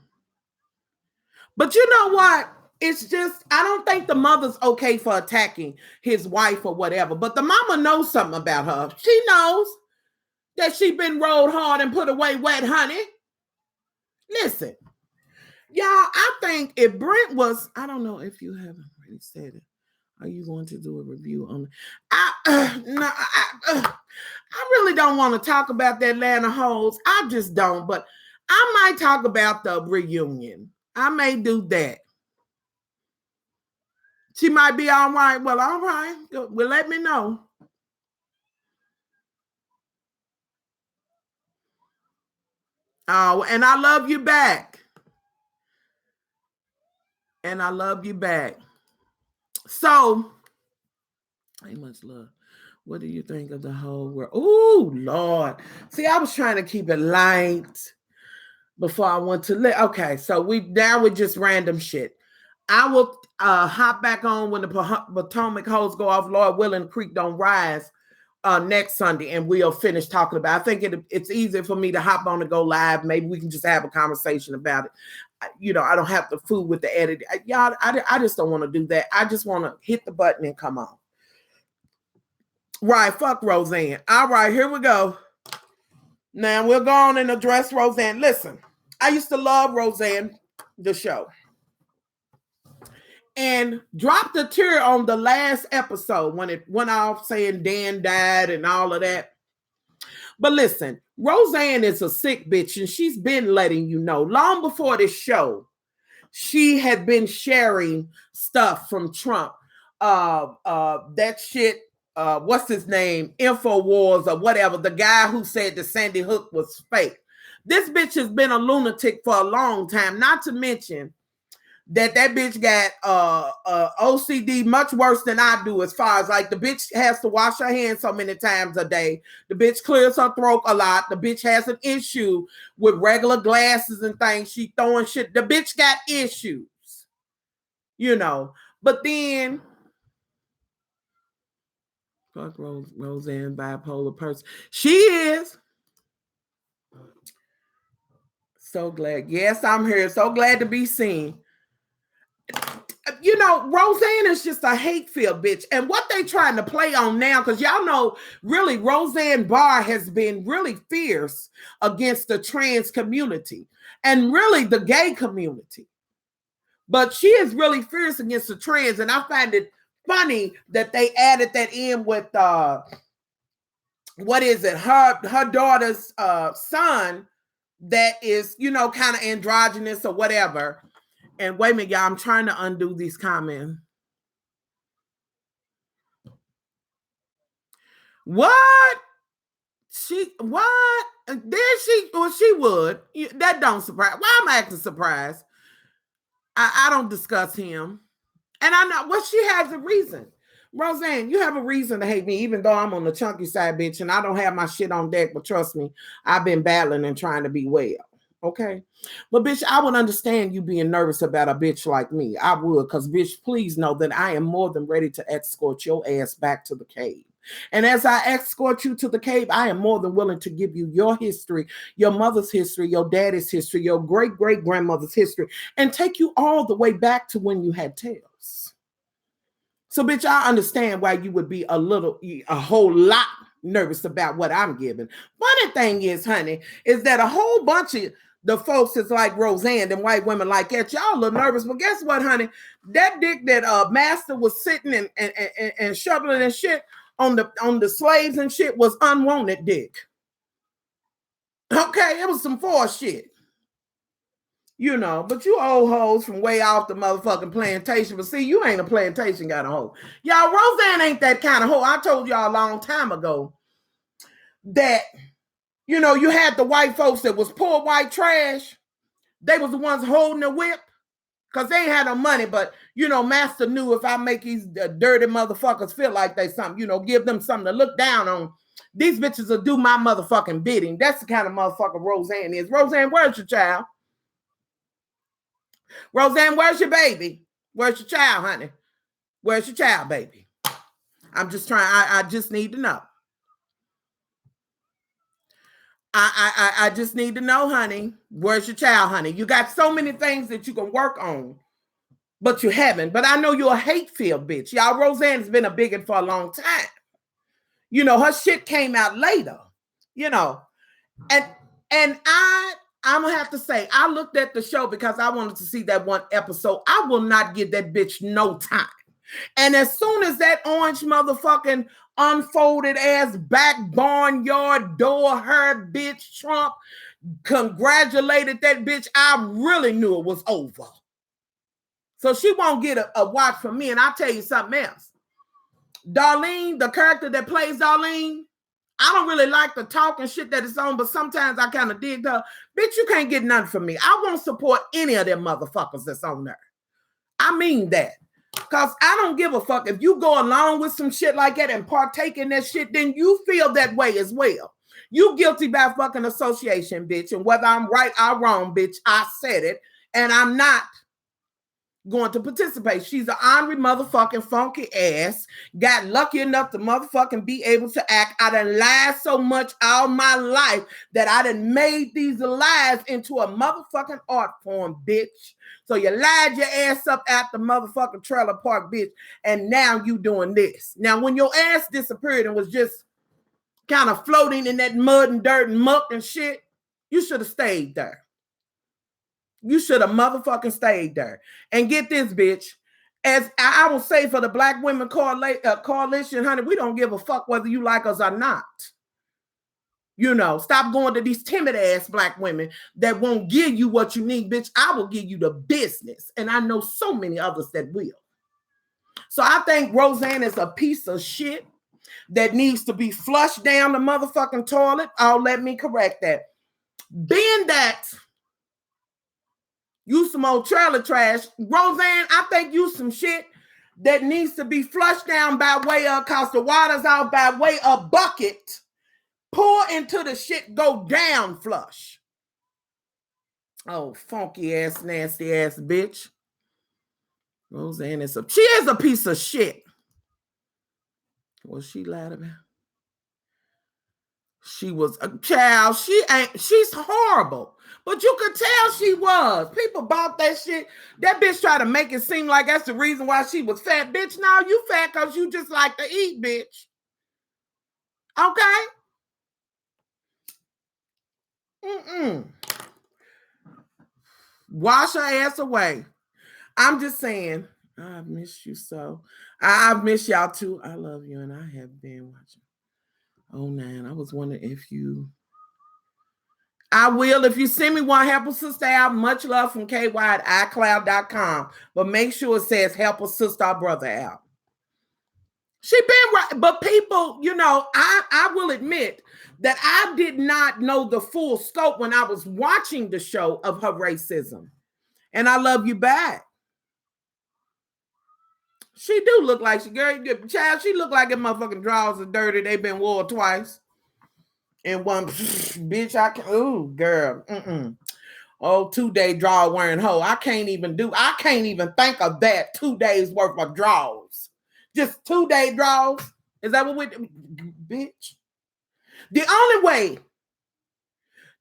But you know what? It's just, I don't think the mother's okay for attacking his wife or whatever. But the mama knows something about her. She knows that she been rolled hard and put away wet, honey. Listen, y'all, I think if Brent was, I don't know if you haven't already said it. Are you going to do a review on it? I really don't want to talk about the Atlanta hoes. I just don't. But I might talk about the reunion. I may do that. She might be all right. Well, all right. Well, let me know. Oh, and I love you back. And I love you back. So, ain't much love. What do you think of the whole world? Oh, Lord. See, I was trying to keep it light before I went to okay, so now we're just random shit. I will hop back on when the Potomac hoes go off, Lord willing, Creek don't rise next Sunday, and we'll finish talking about it. I think it's easier for me to hop on and go live. Maybe we can just have a conversation about it. I don't have to fool with the edit. Y'all, I just don't want to do that. I just want to hit the button and come on. Right, fuck Roseanne. All right, here we go. Now we'll go on and address Roseanne. Listen, I used to love Roseanne, the show. And dropped a tear on the last episode when it went off saying Dan died and all of that. But listen, Roseanne is a sick bitch, and she's been letting you know long before this show. She had been sharing stuff from Trump. That shit, what's his name? InfoWars or whatever. The guy who said that Sandy Hook was fake. This bitch has been a lunatic for a long time. Not to mention that bitch got OCD much worse than I do, as far as like the bitch has to wash her hands so many times a day. The bitch clears her throat a lot. The bitch has an issue with regular glasses and things. She throwing shit. The bitch got issues, you know. But then, fuck Roseanne, bipolar person. She is. So glad. Yes, I'm here. So glad to be seen. You know, Roseanne is just a hate-filled bitch. And what they trying to play on now, because y'all know, really, Roseanne Barr has been really fierce against the trans community and really the gay community. But she is really fierce against the trans. And I find it funny that they added that in with, what is it? Her daughter's son that is, you know, kind of androgynous or whatever. And wait a minute, y'all, I'm trying to undo these comments. What? What? Did she? Well, she would. That don't surprise. Why am I acting surprised? I don't discuss him. And I know, well, she has a reason. Roseanne, you have a reason to hate me, even though I'm on the chunky side, bitch, and I don't have my shit on deck, but trust me, I've been battling and trying to be well. Okay, but bitch, I would understand you being nervous about a bitch like me. I would, because bitch, please know that I am more than ready to escort your ass back to the cave. And as I escort you to the cave, I am more than willing to give you your history, your mother's history, your daddy's history, your great-great-grandmother's history, and take you all the way back to when you had tails. So bitch, I understand why you would be a whole lot nervous about what I'm giving. Funny thing is, honey, is that a whole bunch of the folks that's like Roseanne and white women like that, y'all a little nervous. But guess what, honey? That dick that Master was sitting and shoveling and shit on the slaves and shit was unwanted dick. Okay, it was some forced shit. You know, but you old hoes from way off the motherfucking plantation. But see, you ain't a plantation got a hoe. Y'all, Roseanne ain't that kind of hoe. I told y'all a long time ago that, you know, you had the white folks that was poor white trash. They was the ones holding the whip because they ain't had no money. But, you know, Master knew if I make these dirty motherfuckers feel like they something, you know, give them something to look down on, these bitches will do my motherfucking bidding. That's the kind of motherfucker Roseanne is. Roseanne, where's your child? Roseanne, where's your baby? Where's your child, honey? Where's your child, baby? I'm just trying. I just need to know. I just need to know, honey. Where's your child, honey? You got so many things that you can work on, but you haven't. But I know you're a hate-filled bitch. Y'all, Roseanne's been a bigot for a long time. You know, her shit came out later, you know. And I'm going to have to say, I looked at the show because I wanted to see that one episode. I will not give that bitch no time. And as soon as that orange motherfucking unfolded ass back barnyard door her bitch Trump congratulated that bitch, I really knew it was over. So she won't get a watch from me. And I'll tell you something else. Darlene, the character that plays Darlene, I don't really like the talk and shit that it's on, but sometimes I kind of dig her. Bitch, you can't get nothing from me. I won't support any of them motherfuckers that's on there. I mean that. Because I don't give a fuck. If you go along with some shit like that and partake in that shit, then you feel that way as well. You guilty by fucking association, bitch. And whether I'm right or wrong, bitch, I said it. And I'm not going to participate. She's an ornery motherfucking funky ass. Got lucky enough to motherfucking be able to act. I done lied so much all my life that I done made these lies into a motherfucking art form, bitch. So you lied your ass up at the motherfucking trailer park, bitch. And now you doing this. Now, when your ass disappeared and was just kind of floating in that mud and dirt and muck and shit, you should have stayed there. You should have motherfucking stayed there. And get this, bitch. As I will say for the Black Women Coalition, honey, we don't give a fuck whether you like us or not. You know, stop going to these timid ass Black women that won't give you what you need, bitch. I will give you the business. And I know so many others that will. So I think Roseanne is a piece of shit that needs to be flushed down the motherfucking toilet. Oh, let me correct that. Being that you some old trailer trash, Roseanne, I think you some shit that needs to be flushed down by way of, cause the water's out by way of bucket. Pour into the shit, go down flush. Oh, funky ass, nasty ass bitch. Roseanne is she is a piece of shit. Was she lied about? She was a child. She's horrible. But you could tell she was. People bought that shit. That bitch tried to make it seem like that's the reason why she was fat. Bitch, now you fat because you just like to eat, bitch. Okay? Wash her ass away. I'm just saying, I miss you so. I've missed y'all too. I love you, and I have been watching. Oh, man, I was wondering if you... I will. If you send me one Help a Sister out, much love from KY at iCloud.com. But make sure it says Help a Sister or Brother out. She been right. But people, you know, I will admit that I did not know the full scope when I was watching the show of her racism. And I love you back. She do look like she, girl, child, she look like her motherfucking drawers are dirty. They've been worn twice. And one, bitch, I can, ooh, girl. Oh, 2-day draw wearing hoe. I can't even think of that 2 days worth of draws. Just 2-day draws. Is that what we do? Bitch? The only way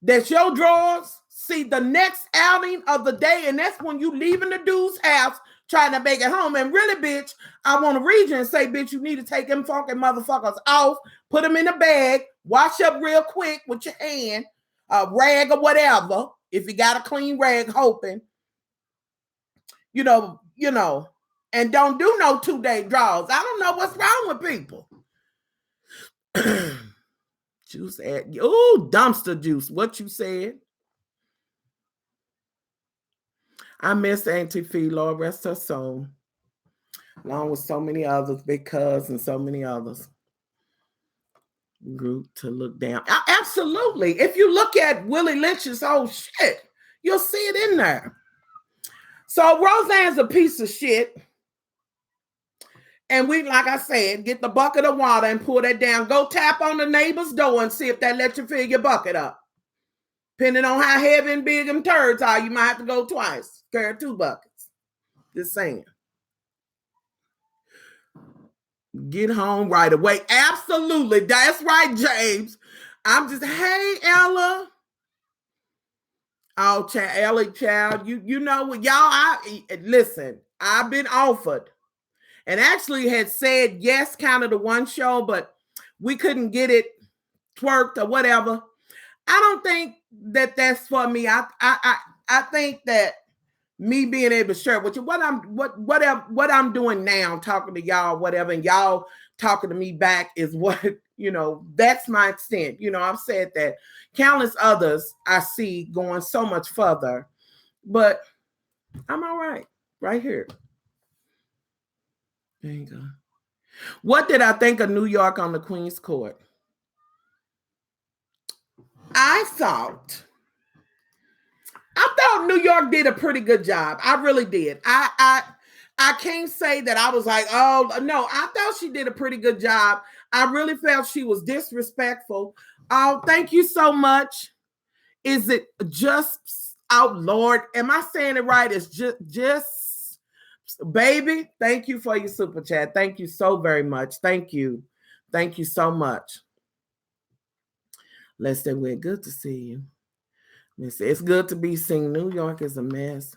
that your drawers see the next outing of the day, and that's when you leaving the dude's house trying to make it home. And really, bitch, I want to read you and say, bitch, you need to take them fucking motherfuckers off, put them in a bag, wash up real quick with your hand, a rag or whatever. If you got a clean rag, hoping, you know, and don't do no 2-day draws. I don't know what's wrong with people. Juice at oh, dumpster juice. What you said? I miss Auntie Fee, Lord rest her soul, along with so many others, Big Cuz and so many others. Group to look down. Absolutely. If you look at Willie Lynch's whole shit, you'll see it in there. So Roseanne's a piece of shit. And we, like I said, get the bucket of water and pour that down. Go tap on the neighbor's door and see if that lets you fill your bucket up. Depending on how heavy and big them turds are, you might have to go twice. Carry 2 buckets. Just saying. Get home right away. Absolutely. That's right, James. I'm just, hey, Ella. Oh, Ellie, child. You know what, y'all, listen, I've been offered and actually had said yes kind of to one show, but we couldn't get it twerked or whatever. I don't think that that's for me. I think that me being able to share with you what I'm doing now, talking to y'all, whatever, and y'all talking to me back is what, you know, that's my extent. You know, I've said that countless others I see going so much further, but I'm all right here. There you go. What did I think of New York on the Queen's Court? I thought New York did a pretty good job. I really did. I can't say that I was like, oh, no, I thought she did a pretty good job. I really felt she was disrespectful. Oh, thank you so much. Is it just, oh, Lord, am I saying it right? It's just, baby, thank you for your super chat. Thank you so very much. Thank you. Thank you so much. Let's say we're good to see you. It's good to be seen. New York is a mess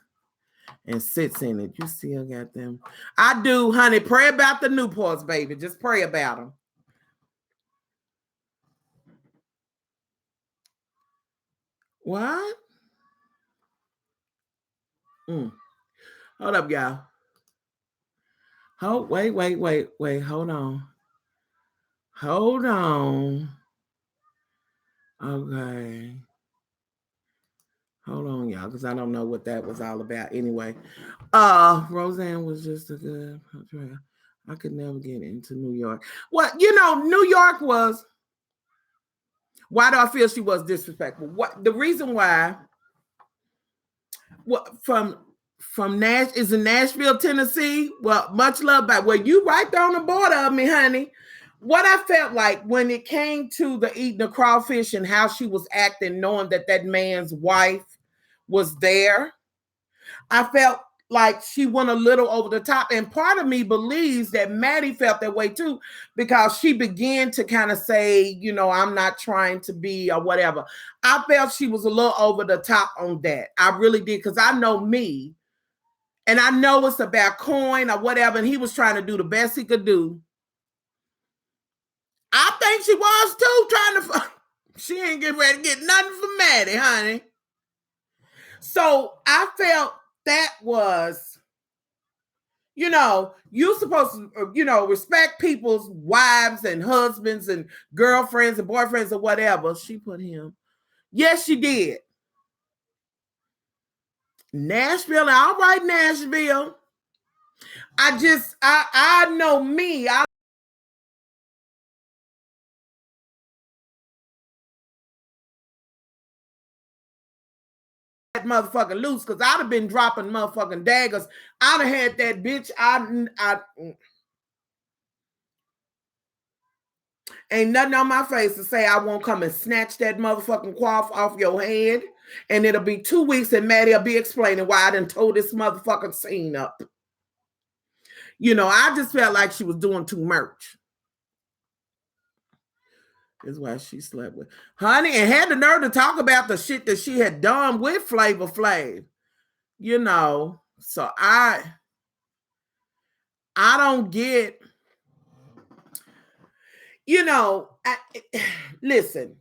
and sits in it. You still got them. I do, honey. Pray about the Newports, baby. Just pray about them. What? Hold up, y'all. Wait. Hold on. Okay. Hold on, y'all, because I don't know what that was all about. Anyway, Roseanne was just a good portrayal. I could never get into New York. Well, New York was. Why do I feel she was disrespectful? What the reason why? What from is in Nashville, Tennessee? Well, much love back. Well, you right there on the border of me, honey. What I felt like when it came to the eating the crawfish and how she was acting, knowing that man's wife was there, I felt like she went a little over the top. And part of me believes that Maddie felt that way too, because she began to kind of say, I'm not trying to be or whatever. I felt she was a little over the top on that. I really did, because I know me, and I know it's about coin or whatever, and he was trying to do the best he could do. I think she was too, trying to. She ain't getting ready to get nothing from Maddie, honey. So I felt that was, you're supposed to, respect people's wives and husbands and girlfriends and boyfriends or whatever. She put him. Yes, she did. Nashville, all right, Nashville. I know me. Motherfucking loose, because I'd have been dropping motherfucking daggers. I'd have had that bitch. Ain't nothing on my face to say I won't come and snatch that motherfucking quaff off your head, and it'll be 2 weeks and Maddie will be explaining why I done tore this motherfucking scene up. I just felt like she was doing too much. Is why she slept with honey, and had the nerve to talk about the shit that she had done with Flavor Flav. So I don't get, listen,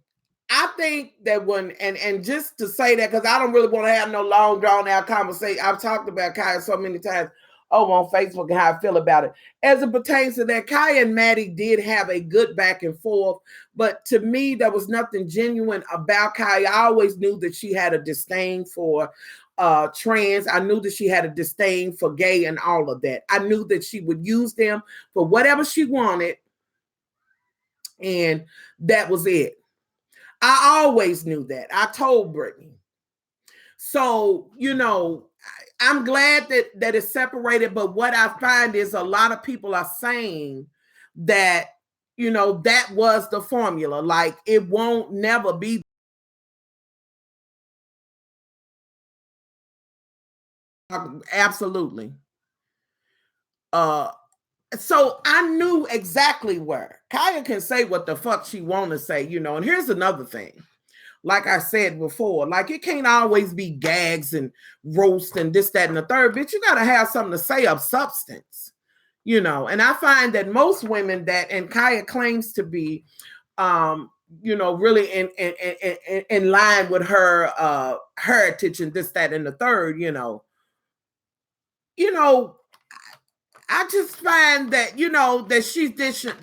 I think that when, and just to say that, because I don't really want to have no long drawn out conversation. I've talked about Kaya so many times over on Facebook and how I feel about it. As it pertains to that, Kaya and Maddie did have a good back and forth, but to me, there was nothing genuine about Kaya. I always knew that she had a disdain for trans. I knew that she had a disdain for gay and all of that. I knew that she would use them for whatever she wanted, and that was it. I always knew that. I told Brittany. So, I'm glad that it's separated, but what I find is a lot of people are saying that, that was the formula. Like, it won't never be. Absolutely. So I knew exactly where. Kaya can say what the fuck she want to say, and here's another thing. Like I said before, like, it can't always be gags and roast and this, that, and the third. Bitch, you got to have something to say of substance, and I find that most women that, and Kaya claims to be, really in line with her heritage and this, that, and the third, I just find that, that she's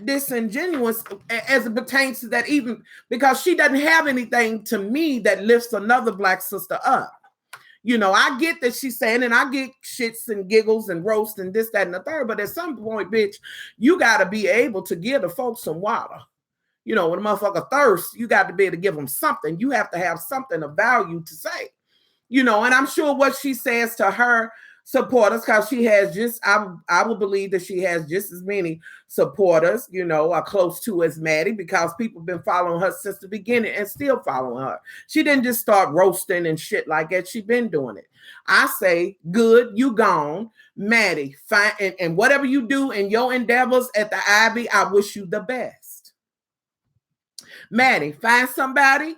disingenuous as it pertains to that, even because she doesn't have anything to me that lifts another Black sister up. I get that she's saying, and I get shits and giggles and roast and this, that, and the third, but at some point, bitch, you got to be able to give the folks some water. When a motherfucker thirsts, you got to be able to give them something. You have to have something of value to say. And I'm sure what she says to her supporters, because she has just, I would believe that she has just as many supporters, are close to as Maddie, because people have been following her since the beginning and still following her. She didn't just start roasting and shit like that. She's been doing it. I say, good, you gone. Maddie, fine, and whatever you do in your endeavors at the Ivy, I wish you the best. Maddie, find somebody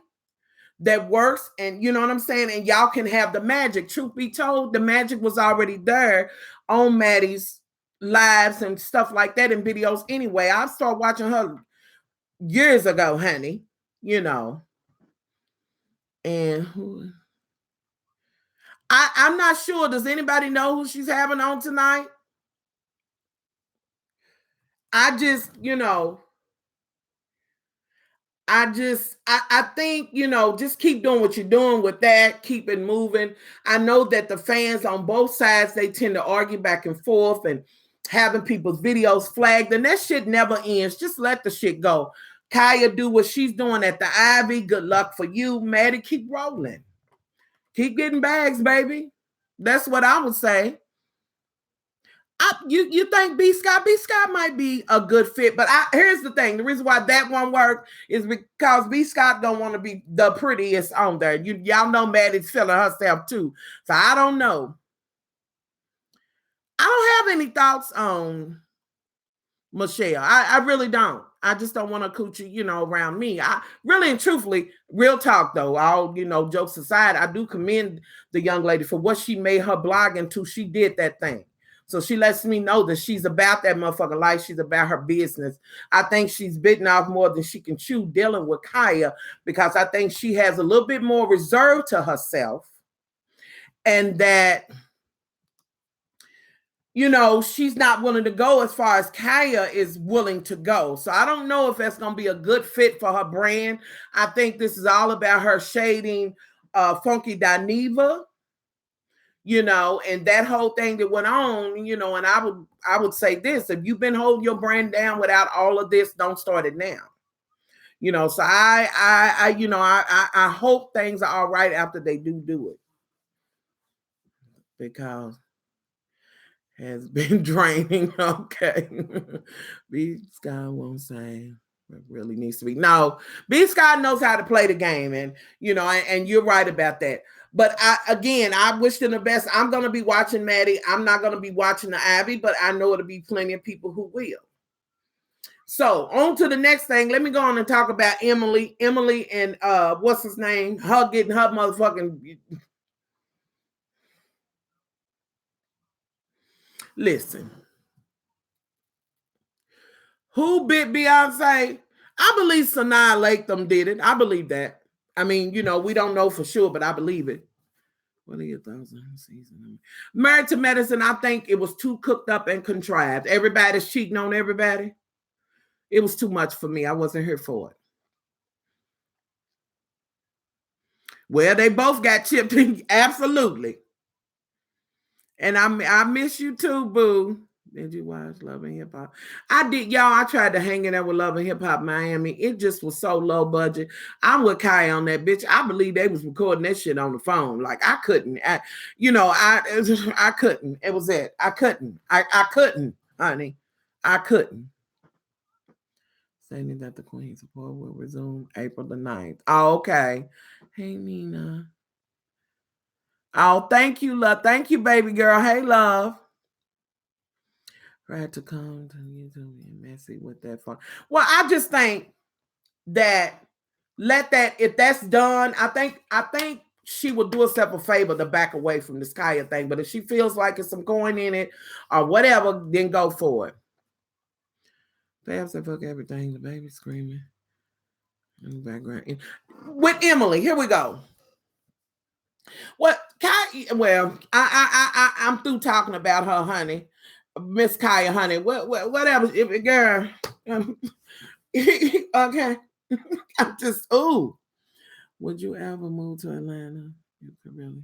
that works, and you know what I'm saying, and y'all can have the magic. Truth be told, the magic was already there on Maddie's lives and stuff like that in videos anyway. I started watching her years ago, honey, And I'm not sure. Does anybody know who she's having on tonight? I just, I think, just keep doing what you're doing with that. Keep it moving. I know that the fans on both sides, they tend to argue back and forth and having people's videos flagged, and that shit never ends. Just let the shit go. Kaya do what she's doing at the Ivy. Good luck for you. Maddie, keep rolling. Keep getting bags, baby. That's what I would say. You think B. Scott might be a good fit, but here's the thing. The reason why that won't work is because B. Scott don't want to be the prettiest on there. Y'all know Maddie's feeling herself too. So I don't know. I don't have any thoughts on Michelle. I really don't. I just don't want a coochie, around me. I really and truthfully, real talk though, all, jokes aside, I do commend the young lady for what she made her blog into. She did that thing. So she lets me know that she's about that motherfucking life. She's about her business. I think she's bitten off more than she can chew dealing with Kaya, because I think she has a little bit more reserve to herself, and that, she's not willing to go as far as Kaya is willing to go. So I don't know if that's going to be a good fit for her brand. I think this is all about her shading Funky Dineva, and that whole thing that went on, and I would say this: if you've been holding your brand down without all of this, don't start it now. So I hope things are all right after they do it, because has been draining. Okay. B. Scott won't say it really needs to be. No, B. Scott knows how to play the game, and and you're right about that. But I wish them the best. I'm gonna be watching Maddie. I'm not gonna be watching the Abby, but I know it'll be plenty of people who will. So on to the next thing. Let me go on and talk about Emily. Emily and what's his name? Her getting her motherfucking. Listen. Who bit Beyonce? I believe Sanaa Lathan did it. I believe that. I mean, we don't know for sure, but I believe it. What are your thoughts on the season? Married to Medicine, I think it was too cooked up and contrived. Everybody's cheating on everybody. It was too much for me. I wasn't here for it. Well, they both got chipped in. Absolutely. And I miss you too, boo. Did you watch Love and Hip Hop? I did, y'all. I tried to hang in there with Love and Hip Hop Miami. It just was so low budget. I'm with Kai on that, bitch. I believe they was recording that shit on the phone. Like I couldn't. I couldn't. It was it. I couldn't. I couldn't, honey. I couldn't. Saying that the Queen support will resume April the 9th. Oh, okay. Hey, Nina. Oh, thank you, love. Thank you, baby girl. Hey, love. Tried to come to YouTube and messy with that phone. Well, I just think that if that's done, I think she would do herself a favor to back away from this Kaya thing. But if she feels like it's some coin in it or whatever, then go for it. Fab said, fuck everything. The baby screaming in the background. With Emily, here we go. What well, I'm through talking about her, honey. Miss Kaya, honey. Whatever, girl. Okay. I'm just, ooh. Would you ever move to Atlanta? You could really.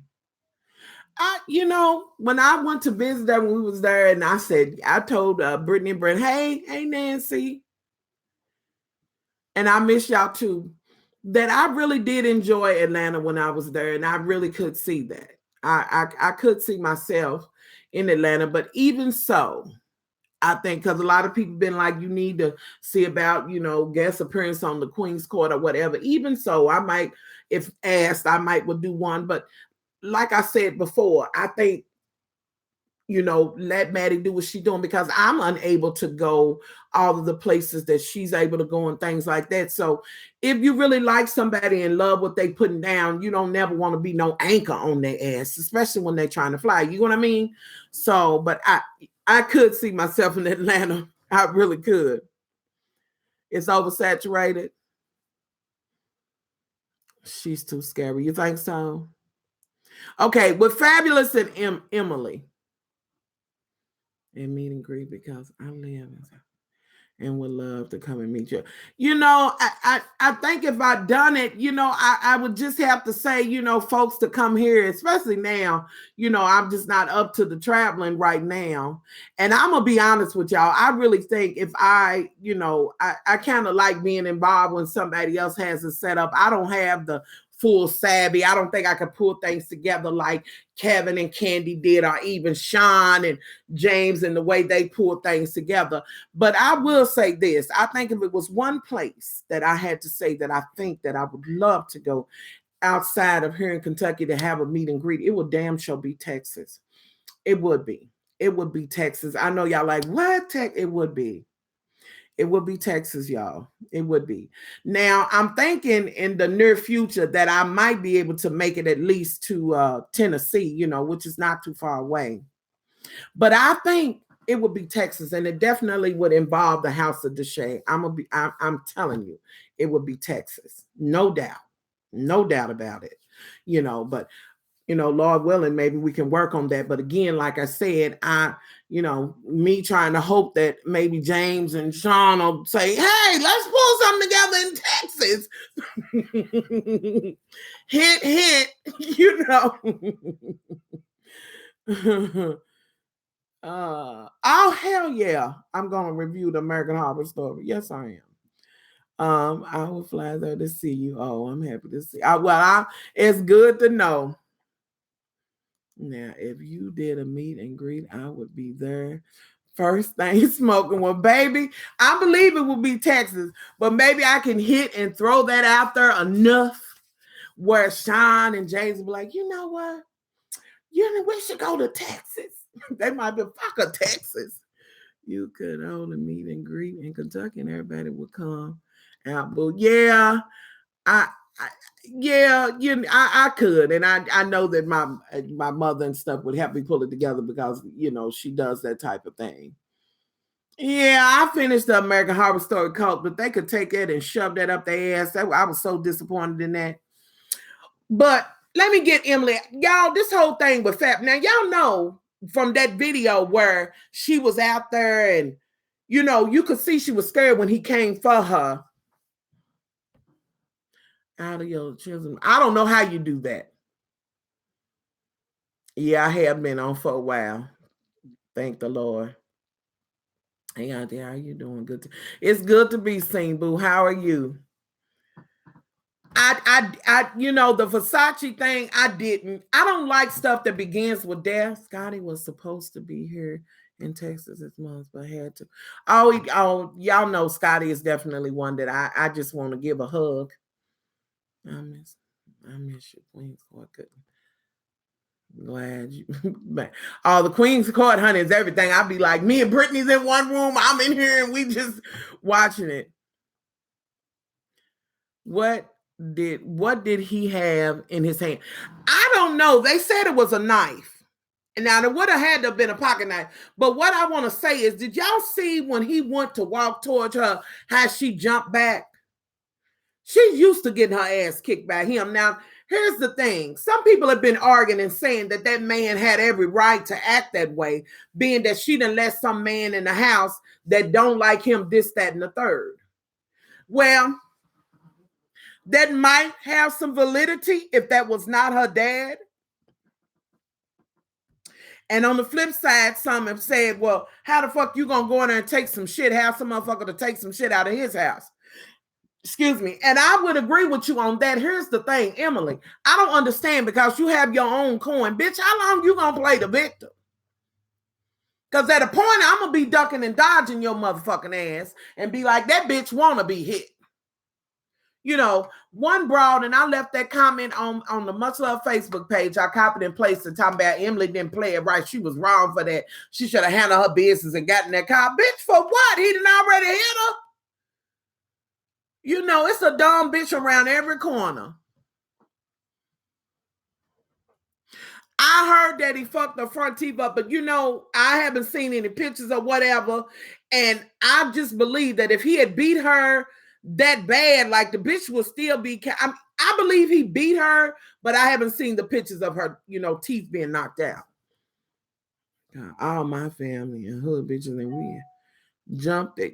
When I went to visit her when we was there, and I told Brittany and Brent, hey Nancy, and I miss y'all too, that I really did enjoy Atlanta when I was there, and I really could see that. I could see myself in Atlanta, but even so, I think because a lot of people been like, you need to see about, guest appearance on the Queen's Court or whatever. Even so, I might, if asked, I might would do one. But like I said before, I think, let Maddie do what she's doing, because I'm unable to go all of the places that she's able to go and things like that. So if you really like somebody and love what they putting down, you don't never want to be no anchor on their ass, especially when they're trying to fly. You know what I mean? So, but I could see myself in Atlanta. I really could. It's oversaturated. She's too scary. You think so? Okay, with Fabulous and Emily. And meet and greet because I live and would love to come and meet you. You know, I think if I'd done it, you know, I would just have to say, you know, folks to come here, especially now, you know, I'm just not up to the traveling right now. And I'm going to be honest with y'all. I really think if I, you know, I kind of like being involved when somebody else has it set up. I don't have the full savvy. I don't think I could pull things together like Kevin and Candy did, or even Sean and James and the way they pull things together. But I will say this. I think if it was one place that I had to say that I think that I would love to go outside of here in Kentucky to have a meet and greet, it would damn sure be Texas. It would be. It would be Texas. I know y'all like, what? It would be. It would be Texas, y'all. It would be. Now, I'm thinking in the near future that I might be able to make it at least to Tennessee, you know, which is not too far away. But I think it would be Texas, and it definitely would involve the House of Deshay. I'm telling you, it would be Texas. No doubt. No doubt about it. You know, but you know, Lord willing, maybe we can work on that. But again, like I said, you know, me trying to hope that maybe James and Sean will say, hey, let's pull something together in Texas. Hint, hint, you know. Oh, hell yeah. I'm going to review the American Horror Story. Yes, I am. I will fly there to see you. Oh, I'm happy to see. It's good to know. Now, if you did a meet and greet, I would be there. First thing smoking. Well, baby, I believe it will be Texas, but maybe I can hit and throw that out there enough where Sean and James will be like, you know what? We should go to Texas. They might be fuck Texas. You could hold a meet and greet in Kentucky and everybody would come out. But yeah, I could, and I know that my mother and stuff would help me pull it together because you know she does that type of thing. Yeah, I finished the American Horror Story cult, but they could take it and shove that up their ass. I was so disappointed in that. But let me get Emily, y'all. This whole thing with Fab. Now y'all know from that video where she was out there, and you know you could see she was scared when he came for her. Out of your children. I don't know how you do that. Yeah, I have been on for a while. Thank the Lord. Hey out there, how you doing? Good. It's good to be seen, boo. How are you? You know, the Versace thing, I don't like stuff that begins with death. Scotty was supposed to be here in Texas this month, but had to. Oh, y'all know Scotty is definitely one that I just want to give a hug. I miss you, Queen's Court. Glad you. All the Queen's Court, honey, is everything. I'll be like, me and Brittany's in one room. I'm in here, and we just watching it. What did he have in his hand? I don't know. They said it was a knife. And now there would have had to have been a pocket knife. But what I want to say is, did y'all see when he went to walk towards her, how she jumped back? She's used to getting her ass kicked by him. Now, here's the thing. Some people have been arguing and saying that that man had every right to act that way, being that she done let some man in the house that don't like him, this, that, and the third. Well, that might have some validity if that was not her dad. And on the flip side, some have said, well, how the fuck you gonna go in there and take some shit, have some motherfucker to take some shit out of his house? Excuse me. And I would agree with you on that. Here's the thing, Emily. I don't understand because you have your own coin. Bitch, how long you gonna play the victim? Because at a point, I'm gonna be ducking and dodging your motherfucking ass and be like, that bitch wanna be hit. You know, one broad, and I left that comment on the Much Love Facebook page. I copied and pasted and talking about Emily didn't play it right. She was wrong for that. She should have handled her business and gotten that car. Bitch, for what? He didn't already hit her. You know, it's a dumb bitch around every corner. I heard that he fucked the front teeth up, but you know, I haven't seen any pictures or whatever. And I just believe that if he had beat her that bad, like the bitch would still be. I I believe he beat her, but I haven't seen the pictures of her, teeth being knocked out. God, all my family and hood bitches and we jumped it.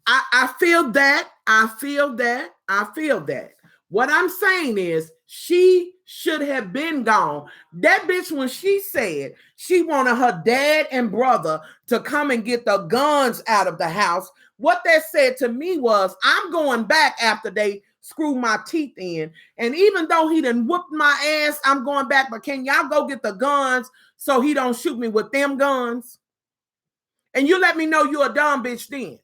I feel that. I feel that. What I'm saying is she should have been gone. That bitch, when she said she wanted her dad and brother to come and get the guns out of the house, what that said to me was, I'm going back after they screw my teeth in. And even though he done whooped my ass, I'm going back. But can y'all go get the guns so he don't shoot me with them guns? And you let me know you're a dumb bitch then.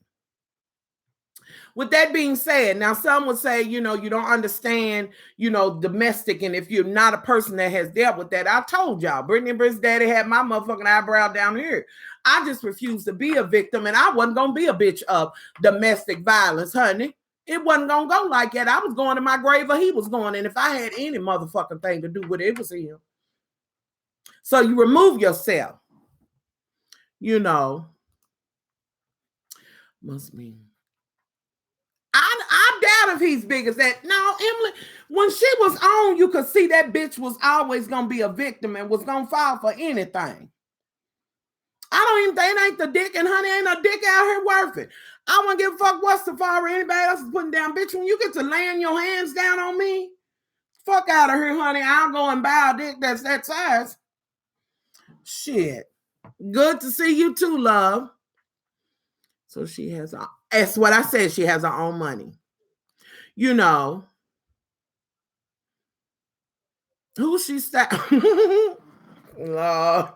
With that being said, now some would say, you don't understand, domestic. And if you're not a person that has dealt with that, I told y'all, Brittany and Britt's daddy had my motherfucking eyebrow down here. I just refused to be a victim, and I wasn't going to be a bitch of domestic violence, honey. It wasn't going to go like that. I was going to my grave or he was going. And if I had any motherfucking thing to do with it, it was him. So you remove yourself, must be. I doubt if he's big as that. No, Emily, when she was on, you could see that bitch was always going to be a victim and was going to fall for anything. I don't even think it ain't the dick, and honey, ain't no dick out here worth it. I won't give a fuck what Safari or anybody else is putting down. Bitch, when you get to laying your hands down on me, fuck out of here, honey. I'll go and buy a dick that's that size. Shit. Good to see you too, love. So she has, that's what I said, she has her own money. Who she Lord.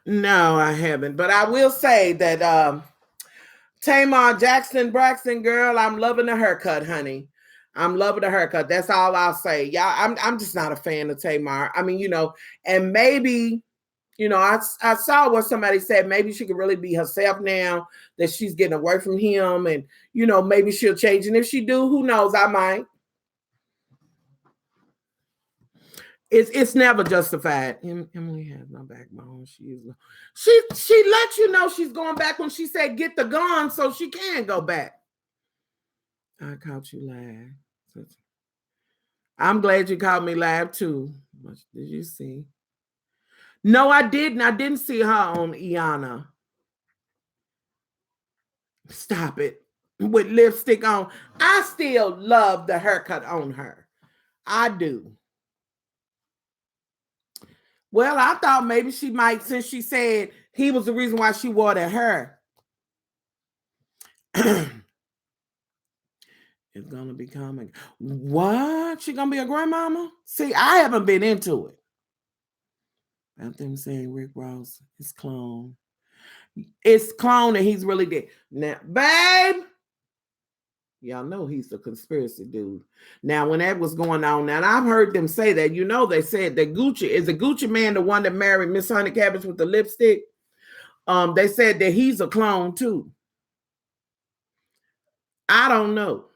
No, I haven't. But I will say that Tamar Jackson Braxton, girl, I'm loving the haircut, honey. I'm loving the haircut. That's all I'll say. Y'all, I'm just not a fan of Tamar. I mean, and maybe, I saw what somebody said. Maybe she could really be herself now that she's getting away from him, and maybe she'll change. And if she do, who knows? I might. It's never justified. Emily has no backbone. She let you know she's going back when she said get the gun so she can go back. I caught you live. I'm glad you caught me live too. What did you see? No, I didn't. I didn't see her on Iana. Stop it. With lipstick on. I still love the haircut on her. I do. Well, I thought maybe she might, since she said he was the reason why she wore that hair. It's going to be coming. What? She going to be a grandmama? See, I haven't been into it. I'm them saying Rick Ross is clone. It's clone and he's really dead. Now, babe, y'all know he's the conspiracy dude. Now, when that was going on, now I've heard them say that, they said that Gucci, is the Gucci man the one that married Miss Honey Cabbage with the lipstick? They said that he's a clone too. I don't know.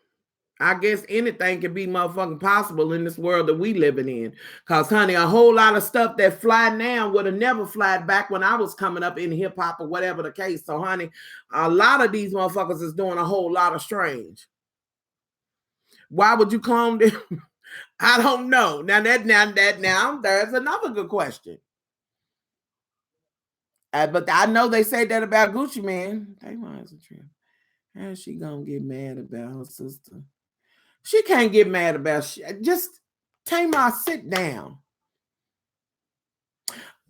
I guess anything can be motherfucking possible in this world that we living in. Because, honey, a whole lot of stuff that fly now would have never flied back when I was coming up in hip hop or whatever the case. So, honey, a lot of these motherfuckers is doing a whole lot of strange. Why would you clone them? I don't know. Now there's another good question. But I know they say that about Gucci Man. Tamar is a trip. How is she gonna get mad about her sister? She can't get mad about shit. Just Tamar, sit down.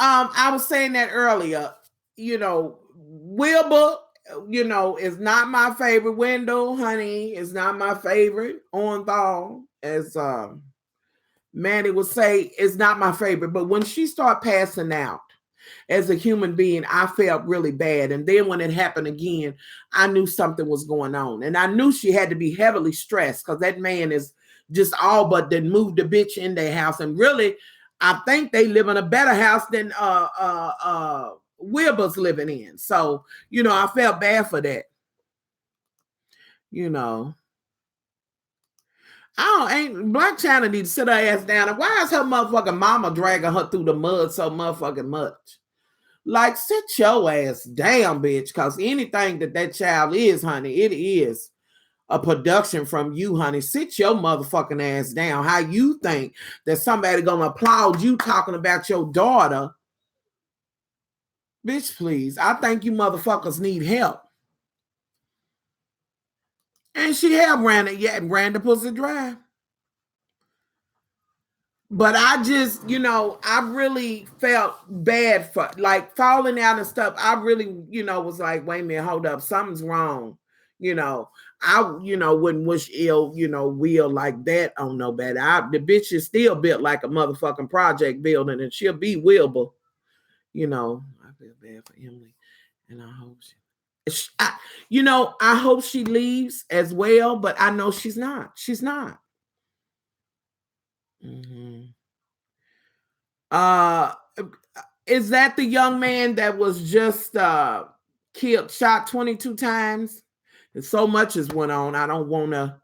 I was saying that earlier. Wilbur, is not my favorite. Wendell, honey, is not my favorite. Orenthal, as Manny would say, is not my favorite. But when she started passing out as a human being, I felt really bad. And then when it happened again, I knew something was going on. And I knew she had to be heavily stressed because that man is just all but then moved the bitch in their house. And really, I think they live in a better house than Wilbur's living in. So, I felt bad for that. Black China need to sit her ass down. And why is her motherfucking mama dragging her through the mud so motherfucking much? Like, sit your ass down, bitch, because anything that child is, honey, it is a production from you, honey. Sit your motherfucking ass down. How you think that somebody gonna applaud you talking about your daughter? Bitch, please. I think you motherfuckers need help. And she have ran the pussy dry. But I just, I really felt bad for like falling out and stuff. I really, was like, wait a minute, hold up, something's wrong. I, wouldn't wish ill, will like that on nobody. The bitch is still built like a motherfucking project building, and she'll be willable. I feel bad for Emily, and I hope I hope she leaves as well, but I know she's not. She's not. Mm-hmm. Is that the young man that was just killed, shot 22 times? And so much has went on. I don't want to,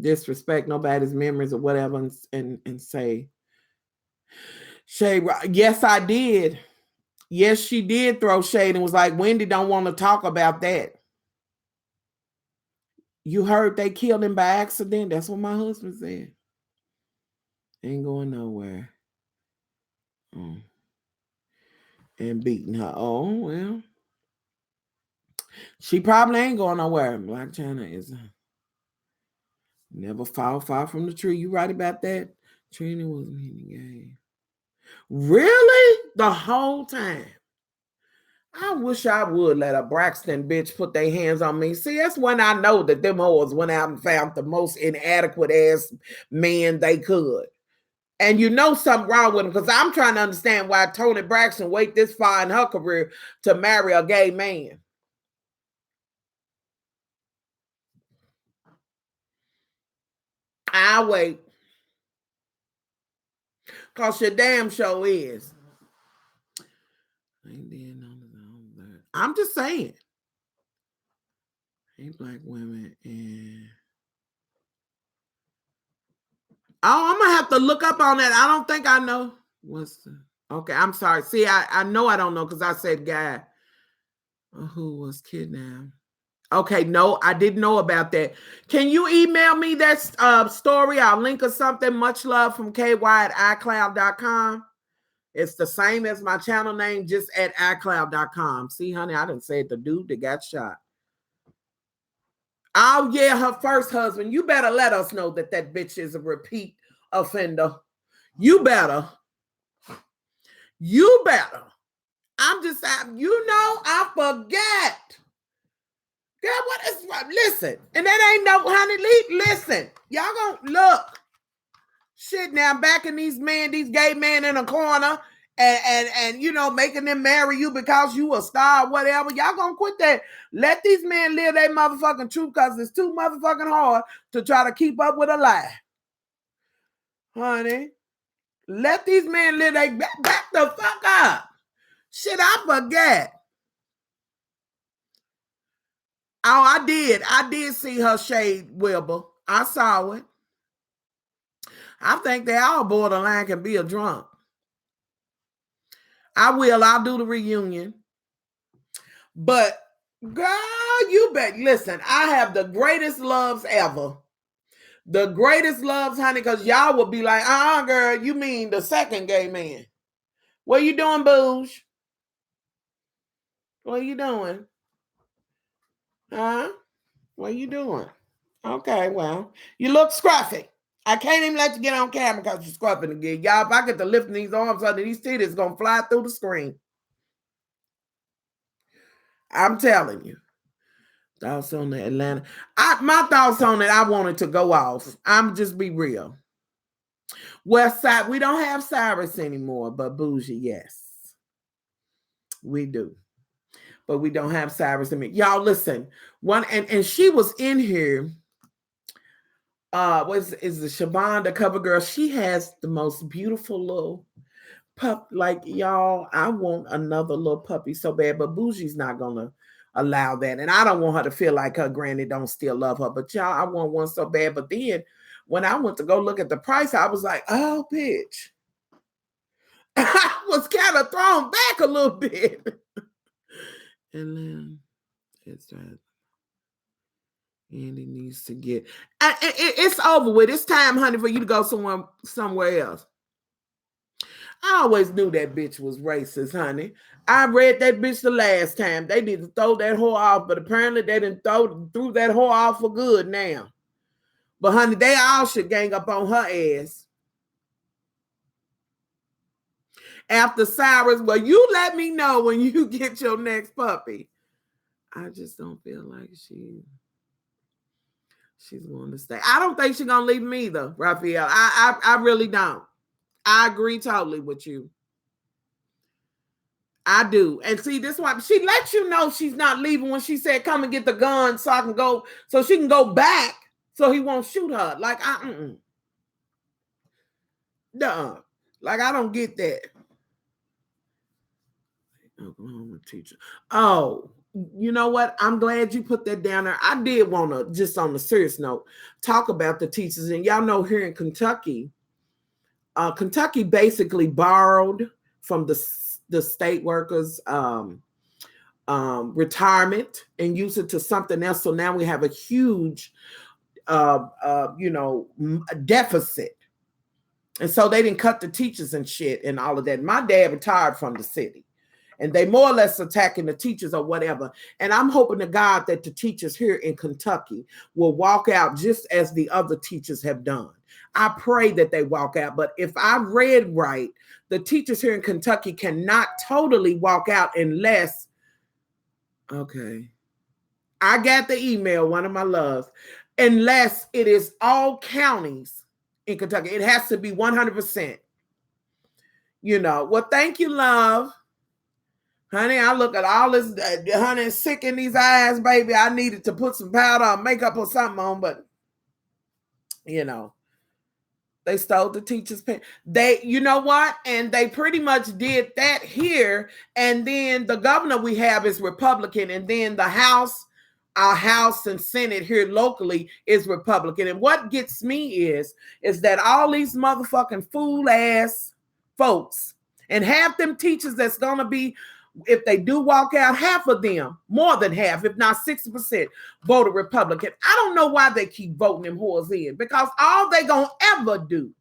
disrespect nobody's memories or whatever and say, shade. Yes, I did. Yes, she did throw shade and was like, Wendy don't want to talk about that. You heard they killed him by accident? That's what my husband said. Ain't going nowhere. And beating her. Oh, well. She probably ain't going nowhere. Black China is never fall far from the tree. You right about that? Trina wasn't in the game. Really? The whole time? I wish I would let a Braxton bitch put their hands on me. See, that's when I know that them hoes went out and found the most inadequate ass man they could. And you know something wrong with him, because I'm trying to understand why Toni Braxton wait this far in her career to marry a gay man. I'll wait. Because your damn show is. I'm just saying. Ain't black women and I'm gonna have to look up on that. I don't think I know. Okay, I'm sorry. See, I know I don't know because I said guy who was kidnapped. Okay, no, I didn't know about that. Can you email me that story? I'll link or something. Much love from KY@iCloud.com. It's the same as my channel name, just at iCloud.com. See, honey, I didn't say it. The dude that got shot. Oh, yeah, her first husband. You better let us know that bitch is a repeat offender. You better. I'm just, I forget. Girl, what is, listen, and that ain't no, honey, listen. Y'all gonna look. Shit, now I'm backing these gay men in a corner and making them marry you because you a star or whatever. Y'all gonna quit that. Let these men live their motherfucking truth, because it's too motherfucking hard to try to keep up with a lie. Honey, let these men live their back the fuck up. Shit, I forget. Oh, I did see her shade Wilbur. I saw it. I think they all borderline can be a drunk. I'll do the reunion. But girl, you bet. Listen, I have the greatest loves ever. The greatest loves, honey, because y'all will be like, girl, you mean the second gay man. What you doing, Booge? What you doing? Huh? What you doing? Okay, well, you look scruffy. I can't even let you get on camera because you're scruffing again. Y'all, if I get to lifting these arms under these titties, it's going to fly through the screen. I'm telling you. Thoughts on the Atlanta. My thoughts on it, I wanted to go off. I'm just be real. West Side, we don't have Cyrus anymore, but Bougie, yes. We do. But we don't have Cyrus anymore. Y'all listen. And she was in here. Is the Siobhan, the cover girl? She has the most beautiful little pup. Like, y'all, I want another little puppy so bad, but Bougie's not gonna allow that. And I don't want her to feel like her granny don't still love her. But y'all, I want one so bad. But then when I went to go look at the price, I was like, oh, bitch. I was kind of thrown back a little bit. And then it's that. And it needs to get. It's over with. It's time, honey, for you to go somewhere else. I always knew that bitch was racist, honey. I read that bitch the last time. They need to throw that whore off, but apparently they didn't threw that whore off for good now. But honey, they all should gang up on her ass. After Cyrus, well, you let me know when you get your next puppy. I just don't feel like she's going to stay. I don't think she's going to leave me either, Raphael. I really don't. I agree totally with you. I do. And see, this one, she lets you know she's not leaving when she said, come and get the gun so I can go, so she can go back so he won't shoot her. Like, Duh. Like, I don't get that. Oklahoma teacher. Oh, you know what? I'm glad you put that down there. I did want to, just on a serious note, talk about the teachers. And y'all know here in Kentucky, Kentucky basically borrowed from the state workers' retirement and used it to something else. So now we have a huge, deficit. And so they didn't cut the teachers and shit and all of that. My dad retired from the city. And they more or less attacking the teachers or whatever. And I'm hoping to God that the teachers here in Kentucky will walk out just as the other teachers have done. I pray that they walk out. But if I read right, the teachers here in Kentucky cannot totally walk out unless, okay, I got the email, one of my loves, unless it is all counties in Kentucky. It has to be 100%. Well, thank you, love. Honey, I look at all this, honey, sick in these eyes, baby. I needed to put some powder or makeup or something on, but, they stole the teacher's pen. You know what? And they pretty much did that here. And then the governor we have is Republican. And then the House, our House and Senate here locally is Republican. And what gets me is that all these motherfucking fool ass folks and half them teachers that's going to be, if they do walk out, half of them, more than half, if not 60%, voted Republican. I don't know why they keep voting them whores in, because all they gonna ever do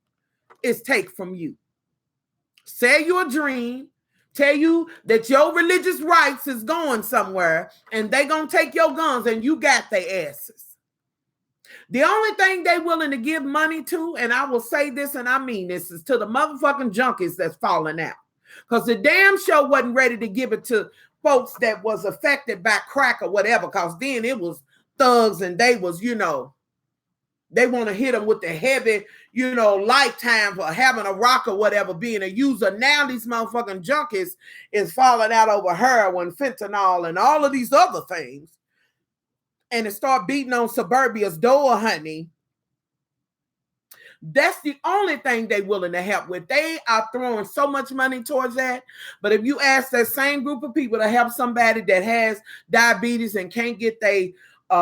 is take from you. Sell you a dream, tell you that your religious rights is going somewhere, and they gonna take your guns and you got their asses. The only thing they willing to give money to, and I will say this and I mean this, is to the motherfucking junkies that's falling out. Because the damn show wasn't ready to give it to folks that was affected by crack or whatever, because then it was thugs and they was, they want to hit them with the heavy, lifetime for having a rock or whatever, being a user. Now these motherfucking junkies is falling out over heroin, fentanyl, and all of these other things. And it start beating on suburbia's door, honey. That's the only thing they willing to help with. They are throwing so much money towards that. But if you ask that same group of people to help somebody that has diabetes and can't get their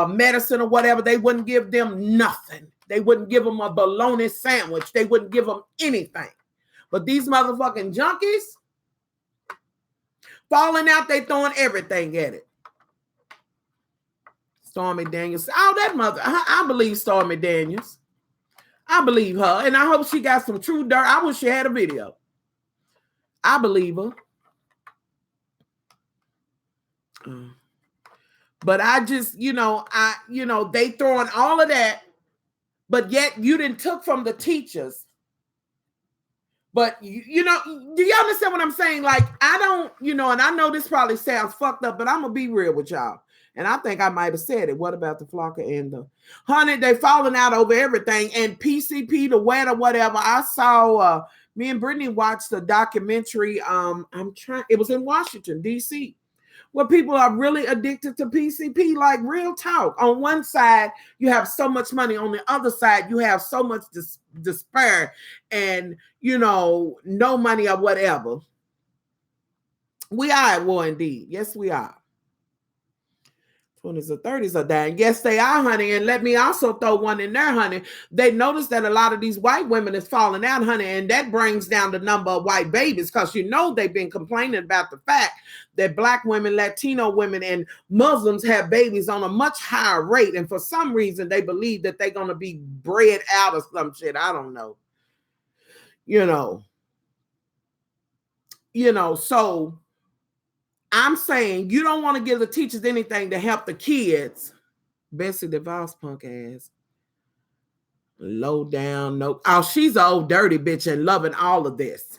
medicine or whatever, they wouldn't give them nothing. They wouldn't give them a bologna sandwich. They wouldn't give them anything. But these motherfucking junkies falling out, they throwing everything at it. Stormy Daniels. Oh, that mother. I believe Stormy Daniels. I believe her, and I hope she got some true dirt. I wish she had a video. I believe her. But I just, they throwing all of that, but yet you didn't took from the teachers. But, do you understand what I'm saying? Like, I don't, and I know this probably sounds fucked up, but I'm going to be real with y'all. And I think I might have said it. What about the Flocker and the honey? They falling out over everything. And PCP, the wet or whatever. I saw me and Brittany watched the documentary. It was in Washington, D.C., where people are really addicted to PCP, like real talk. On one side, you have so much money. On the other side, you have so much despair and, no money or whatever. We are at war indeed. Yes, we are. 20s or 30s are dying. Yes, they are, honey. And let me also throw one in there, honey. They notice that a lot of these white women is falling out, honey, and that brings down the number of white babies because you know they've been complaining about the fact that Black women, Latino women, and Muslims have babies on a much higher rate. And for some reason, they believe that they're going to be bred out of some shit. I don't know. So I'm saying you don't want to give the teachers anything to help the kids. Bessie DeVos punk ass. Low down, no. Oh, she's an old dirty bitch and loving all of this.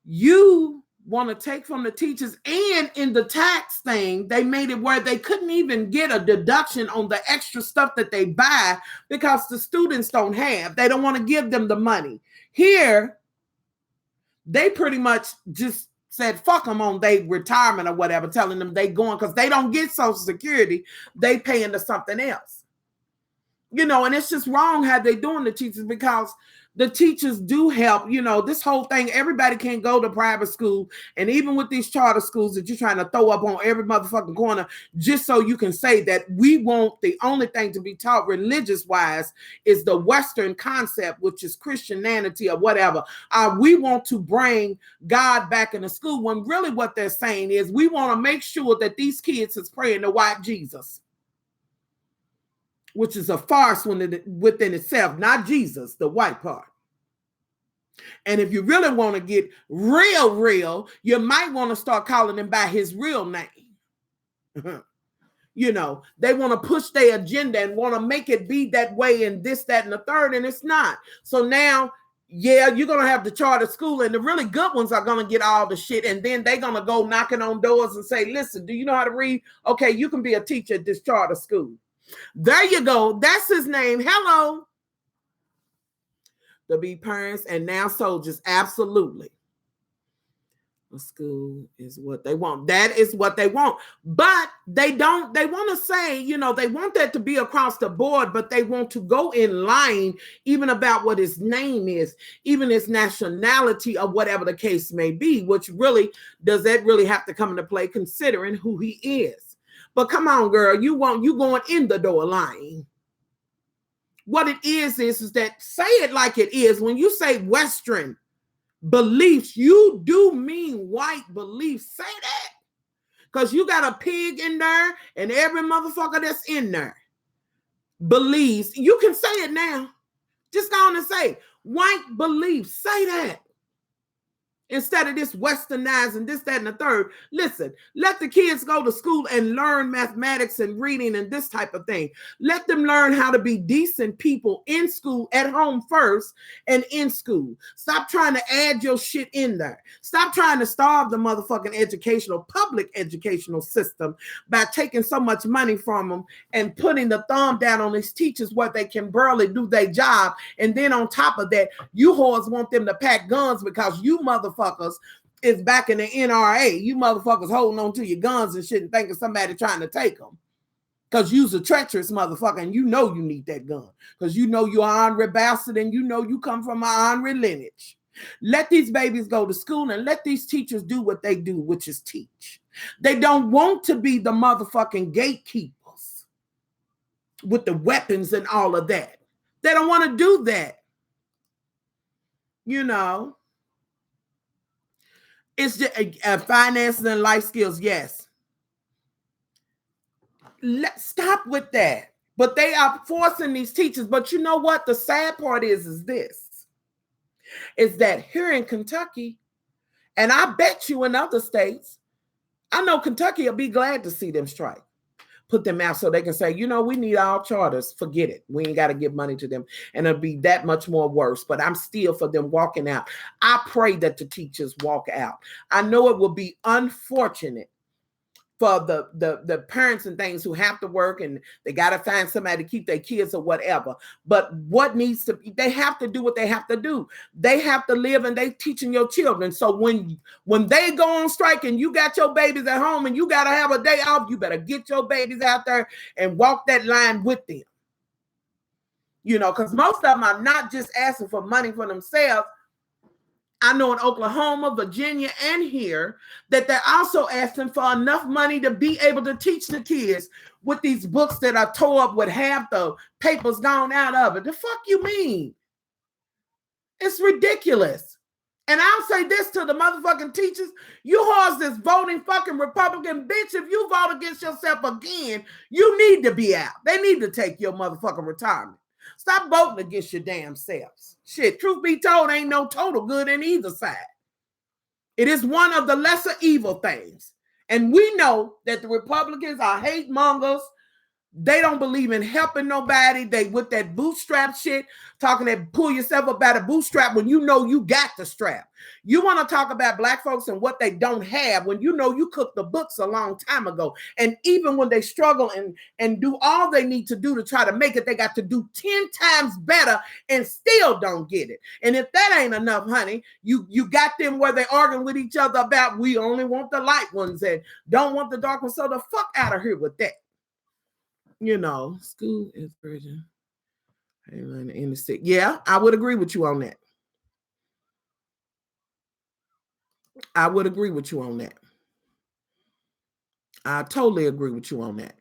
You want to take from the teachers, and in the tax thing, they made it where they couldn't even get a deduction on the extra stuff that they buy because the students don't have. They don't want to give them the money. Here, they pretty much just said fuck them on their retirement or whatever, telling them they going because they don't get Social Security, they paying to something else. And it's just wrong how they doing the teachers because the teachers do help. This whole thing, everybody can't go to private school. And even with these charter schools that you're trying to throw up on every motherfucking corner, just so you can say that we want the only thing to be taught religious wise is the Western concept, which is Christianity or whatever. We want to bring God back into school when really what they're saying is we want to make sure that these kids is praying to white Jesus, which is a farce within itself, not Jesus, the white part. And if you really want to get real, you might want to start calling him by his real name. They want to push their agenda and want to make it be that way and this, that, and the third, and it's not. So now, yeah, you're going to have the charter school, and the really good ones are going to get all the shit, and then they're going to go knocking on doors and say, listen, do you know how to read? Okay, you can be a teacher at this charter school. There you go. That's his name. Hello. To be parents and now soldiers. Absolutely. The school is what they want. That is what they want. But they want to say, they want that to be across the board, but they want to go in line even about what his name is, even his nationality or whatever the case may be, which really, does that really have to come into play considering who he is? But come on, girl, you going in the door lying. What it is that say it like it is. When you say Western beliefs, you do mean white beliefs. Say that. Because you got a pig in there and every motherfucker that's in there believes. You can say it now. Just go on and say white beliefs. Say that. Instead of this westernizing, this, that, and the third. Listen, let the kids go to school and learn mathematics and reading and this type of thing. Let them learn how to be decent people in school, at home first, and in school. Stop trying to add your shit in there. Stop trying to starve the motherfucking public educational system by taking so much money from them and putting the thumb down on these teachers where they can barely do their job. And then on top of that, you whores want them to pack guns because you motherfuckers is back in the NRA. You motherfuckers holding on to your guns and shit and thinking somebody trying to take them. Because you's a treacherous motherfucker and you know you need that gun. Because you know you're an honorary bastard and you know you come from an honorary lineage. Let these babies go to school and let these teachers do what they do, which is teach. They don't want to be the motherfucking gatekeepers with the weapons and all of that. They don't want to do that. It's just finances and life skills, yes. Let's stop with that. But they are forcing these teachers. But you know what? The sad part is this. Is that here in Kentucky, and I bet you in other states, I know Kentucky will be glad to see them strike. Put them out so they can say, we need all charters. Forget it. We ain't got to give money to them. And it'll be that much more worse. But I'm still for them walking out. I pray that the teachers walk out. I know it will be unfortunate for the parents and things who have to work and they got to find somebody to keep their kids or whatever. But they have to do what they have to do. They have to live and they teaching your children. So when they go on strike and you got your babies at home and you got to have a day off, you better get your babies out there and walk that line with them. Because most of them are not just asking for money for themselves. I know in Oklahoma, Virginia, and here, that they're also asking for enough money to be able to teach the kids with these books that are tore up with half the papers gone out of it. The fuck you mean? It's ridiculous. And I'll say this to the motherfucking teachers: you hoes this voting fucking Republican bitch, if you vote against yourself again, you need to be out. They need to take your motherfucking retirement. Stop voting against your damn selves. Shit, truth be told, ain't no total good in either side. It is one of the lesser evil things. And we know that the Republicans are hate mongers. They don't believe in helping nobody. They with that bootstrap shit, talking that pull yourself up by the bootstrap when you know you got the strap. You want to talk about black folks and what they don't have when you know you cooked the books a long time ago. And even when they struggle and do all they need to do to try to make it, they got to do 10 times better and still don't get it. And if that ain't enough, honey, you got them where they arguing with each other about we only want the light ones and don't want the dark ones. So the fuck out of here with that. You know, school is virgin. Yeah, I would agree with you on that. I would agree with you on that. I totally agree with you on that.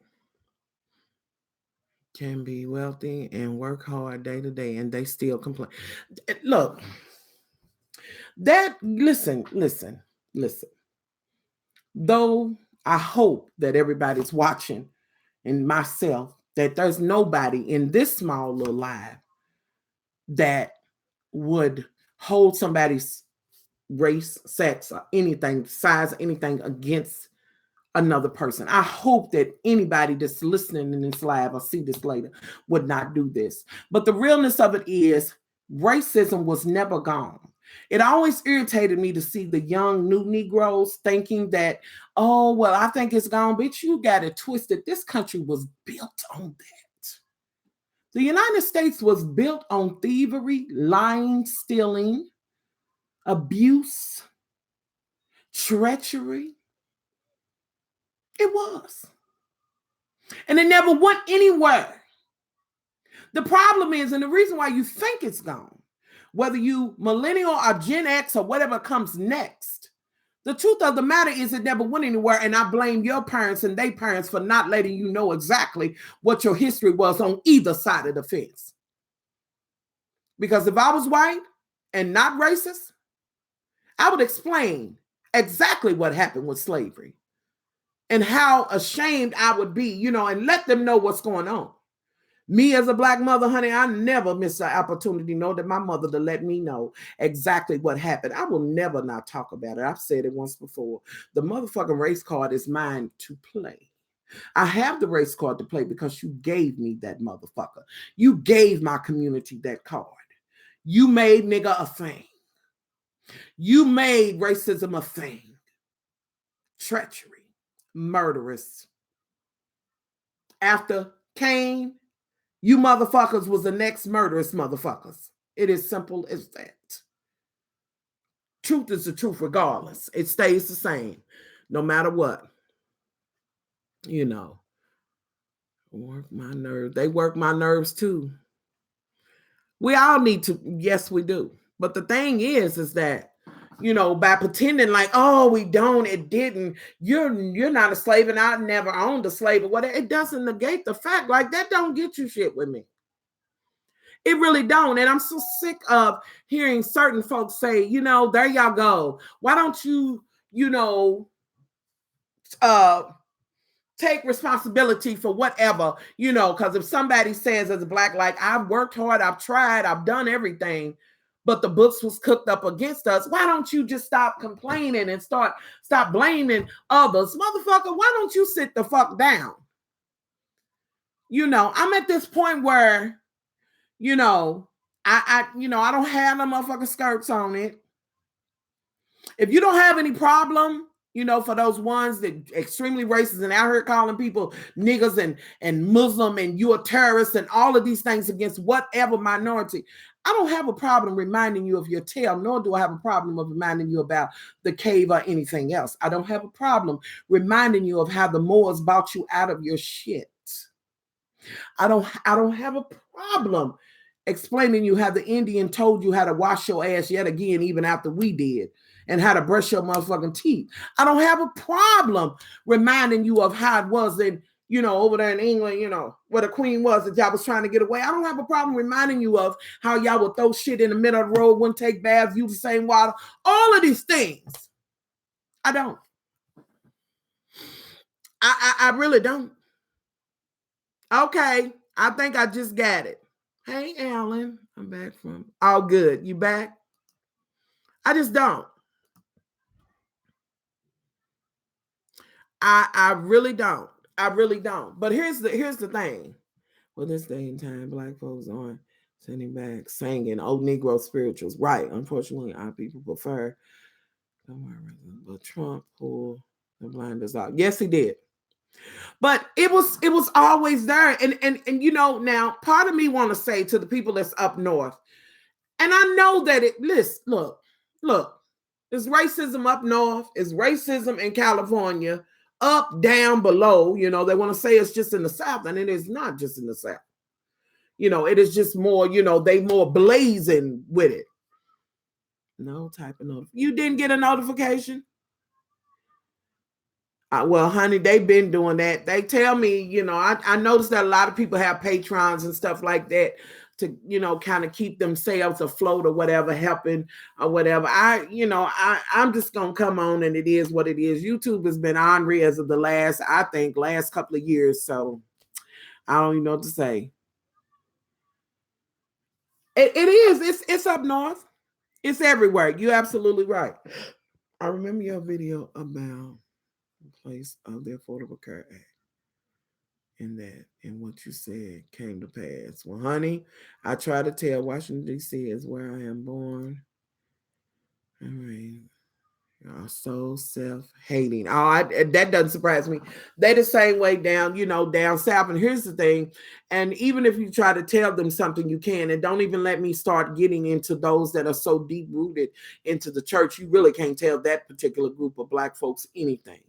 Can be wealthy and work hard day to day and they still complain. Look, that, listen. Though I hope that everybody's watching and myself, that there's nobody in this small little live that would hold somebody's race, sex, or anything, size, anything against another person. I hope that anybody that's listening in this live or see this later would not do this. But the realness of it is racism was never gone. It always irritated me to see the young new Negroes thinking that, oh, well, I think it's gone. Bitch, you got it twisted. This country was built on that. The United States was built on thievery, lying, stealing, abuse, treachery. It was. And it never went anywhere. The problem is, and the reason why you think it's gone, whether you millennial or Gen X or whatever comes next, the truth of the matter is it never went anywhere. And I blame your parents and their parents for not letting you know exactly what your history was on either side of the fence. Because if I was white and not racist, I would explain exactly what happened with slavery and how ashamed I would be, you know, and let them know what's going on. Me as a black mother, honey, I never miss an opportunity, know that my mother to let me know exactly what happened. I will never not talk about it. I've said it once before. The motherfucking race card is mine to play. I have the race card to play because you gave me that motherfucker. You gave my community that card. You made nigga a thing. You made racism a thing. Treachery. Murderous. After Cain, you motherfuckers was the next murderous motherfuckers. It is simple as that. Truth is the truth regardless. It stays the same no matter what. You know, work my nerves. They work my nerves too. We all need to, yes, we do. But the thing is that, you know, by pretending like, oh, we don't, it didn't, you're not a slave and I never owned a slave or whatever, it doesn't negate the fact. Like, that don't get you shit with me. It really don't. And I'm so sick of hearing certain folks say, you know, there y'all go. Why don't you, you know, take responsibility for whatever, you know, because if somebody says as a black, like, I've worked hard, I've tried, I've done everything, but the books was cooked up against us. Why don't you just stop complaining and stop blaming others? Motherfucker, why don't you sit the fuck down? You know, I'm at this point where, you know, I don't have no motherfucking skirts on it. If you don't have any problem, you know, for those ones that extremely racist and out here calling people niggas and Muslim and you a terrorist and all of these things against whatever minority, I don't have a problem reminding you of your tail, nor do I have a problem of reminding you about the cave or anything else. I don't have a problem reminding you of how the Moors bought you out of your shit. I don't have a problem explaining you how the Indian told you how to wash your ass yet again, even after we did, and how to brush your motherfucking teeth. I don't have a problem reminding you of how it was in, over there in England, where the queen was that y'all was trying to get away. I don't have a problem reminding you of how y'all would throw shit in the middle of the road, wouldn't take baths, use the same water, all of these things. I don't. I really don't. Okay, I think I just got it. Hey, Alan, I'm back from. All good. You back? I just don't. I really don't. I really don't. But here's the thing. Well, this day and time, Black folks aren't sending back singing old Negro spirituals. Right. Unfortunately, our people prefer. But Trump pulled the blinders out. Yes, he did. But it was always there. And now part of me want to say to the people that's up north, and I know that look, there's racism up north, it's racism in California, up, down, below. They want to say it's just in the South, and it is not just in the South. It is just more, they more blazing with it. No type of notification. You didn't get a notification? Well, honey, they've been doing that. They tell me, I noticed that a lot of people have patrons and stuff like that to, kind of keep themselves afloat or whatever, helping or whatever. I'm just going to come on, and it is what it is. YouTube has been ornery as of the last couple of years. So I don't even know what to say. It is. It's up north. It's everywhere. You're absolutely right. I remember your video about place of the Affordable Care Act and what you said came to pass. Well, honey, I try to tell Washington, D.C. is where I am born. All right. Y'all so self-hating. That doesn't surprise me. They the same way down, down south. And here's the thing. And even if you try to tell them something, you can. And don't even let me start getting into those that are so deep-rooted into the church. You really can't tell that particular group of Black folks anything.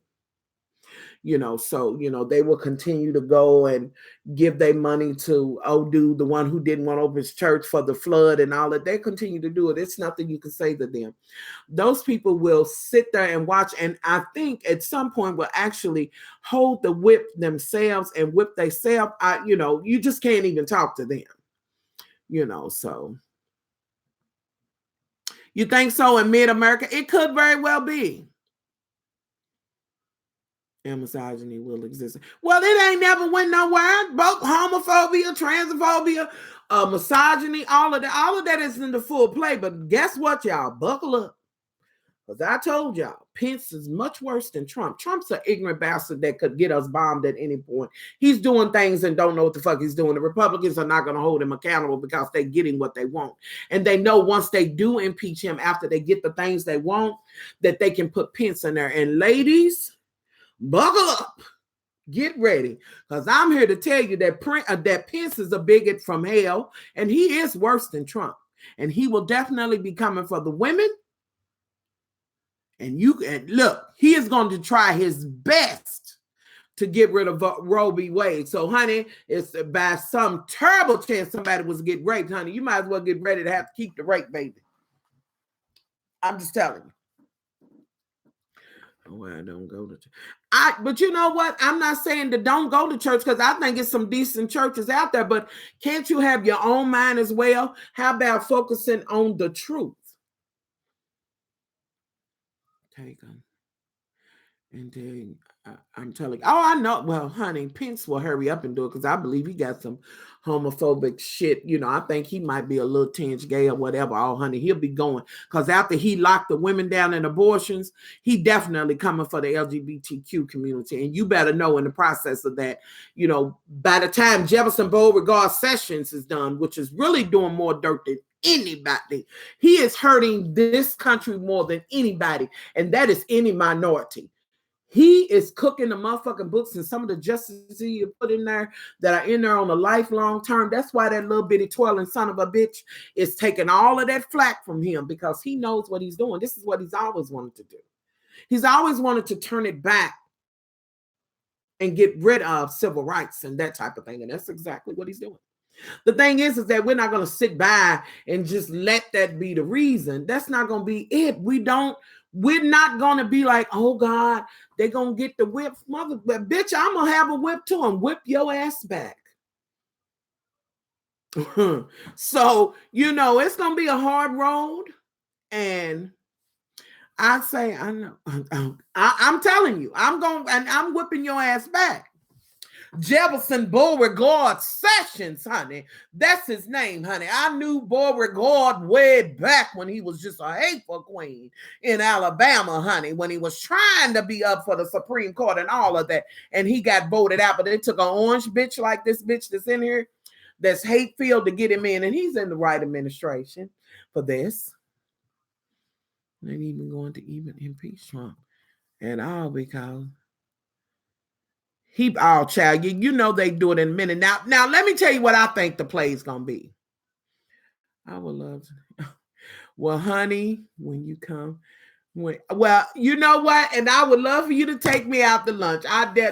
So they will continue to go and give their money to dude, the one who didn't want to open his church for the flood and all that. They continue to do it. It's nothing you can say to them. Those people will sit there and watch, and I think at some point will actually hold the whip themselves and whip themselves. You just can't even talk to them. So you think so in mid-America? It could very well be. And misogyny will exist. Well, it ain't never went nowhere. Both homophobia, transphobia, misogyny, all of that is in the full play. But guess what, y'all? Buckle up. Because I told y'all, Pence is much worse than Trump. Trump's an ignorant bastard that could get us bombed at any point. He's doing things and don't know what the fuck he's doing. The Republicans are not going to hold him accountable because they're getting what they want. And they know once they do impeach him, after they get the things they want, that they can put Pence in there. And ladies, buckle up, get ready, because I'm here to tell you that Pence is a bigot from hell, and he is worse than Trump, and he will definitely be coming for the women. And look, he is going to try his best to get rid of Roe v. Wade. So, honey, it's by some terrible chance somebody was getting raped, honey. You might as well get ready to have to keep the rape, baby. I'm just telling you. Oh, I don't go to church. But you know what? I'm not saying that don't go to church, because I think it's some decent churches out there. But can't you have your own mind as well? How about focusing on the truth? Take them. And then I'm telling you, I know. Well, honey, Pence will hurry up and do it, because I believe he got some homophobic shit. I think he might be a little tinge gay or whatever. Oh, honey, he'll be going, because after he locked the women down in abortions, he definitely coming for the LGBTQ community. And you better know in the process of that, by the time Jefferson Beauregard Sessions is done, which is really doing more dirt than anybody, he is hurting this country more than anybody, and that is any minority. He is cooking the motherfucking books, and some of the justices you put in there that are in there on a lifelong term. That's why that little bitty twirling son of a bitch is taking all of that flack from him, because he knows what he's doing. This is what he's always wanted to do. He's always wanted to turn it back and get rid of civil rights and that type of thing. And that's exactly what he's doing. The thing is that we're not going to sit by and just let that be the reason. That's not going to be it. We're not going to be like, oh God, they're going to get the whip. Mother, but bitch, I'm going to have a whip too and whip your ass back. So, it's going to be a hard road. And I say, I know, I'm telling you, I'm whipping your ass back. Jefferson Beauregard Sessions, honey. That's his name, honey. I knew Beauregard way back when he was just a hateful queen in Alabama, honey, when he was trying to be up for the Supreme Court and all of that. And he got voted out, but they took an orange bitch like this bitch that's in here, that's hate-filled, to get him in. And he's in the right administration for this. They ain't even going to even impeach Trump at all because child, they do it in a minute. Now let me tell you what I think the play is gonna be. I would love to. Well, honey, when you come, you know what? And I would love for you to take me out to lunch.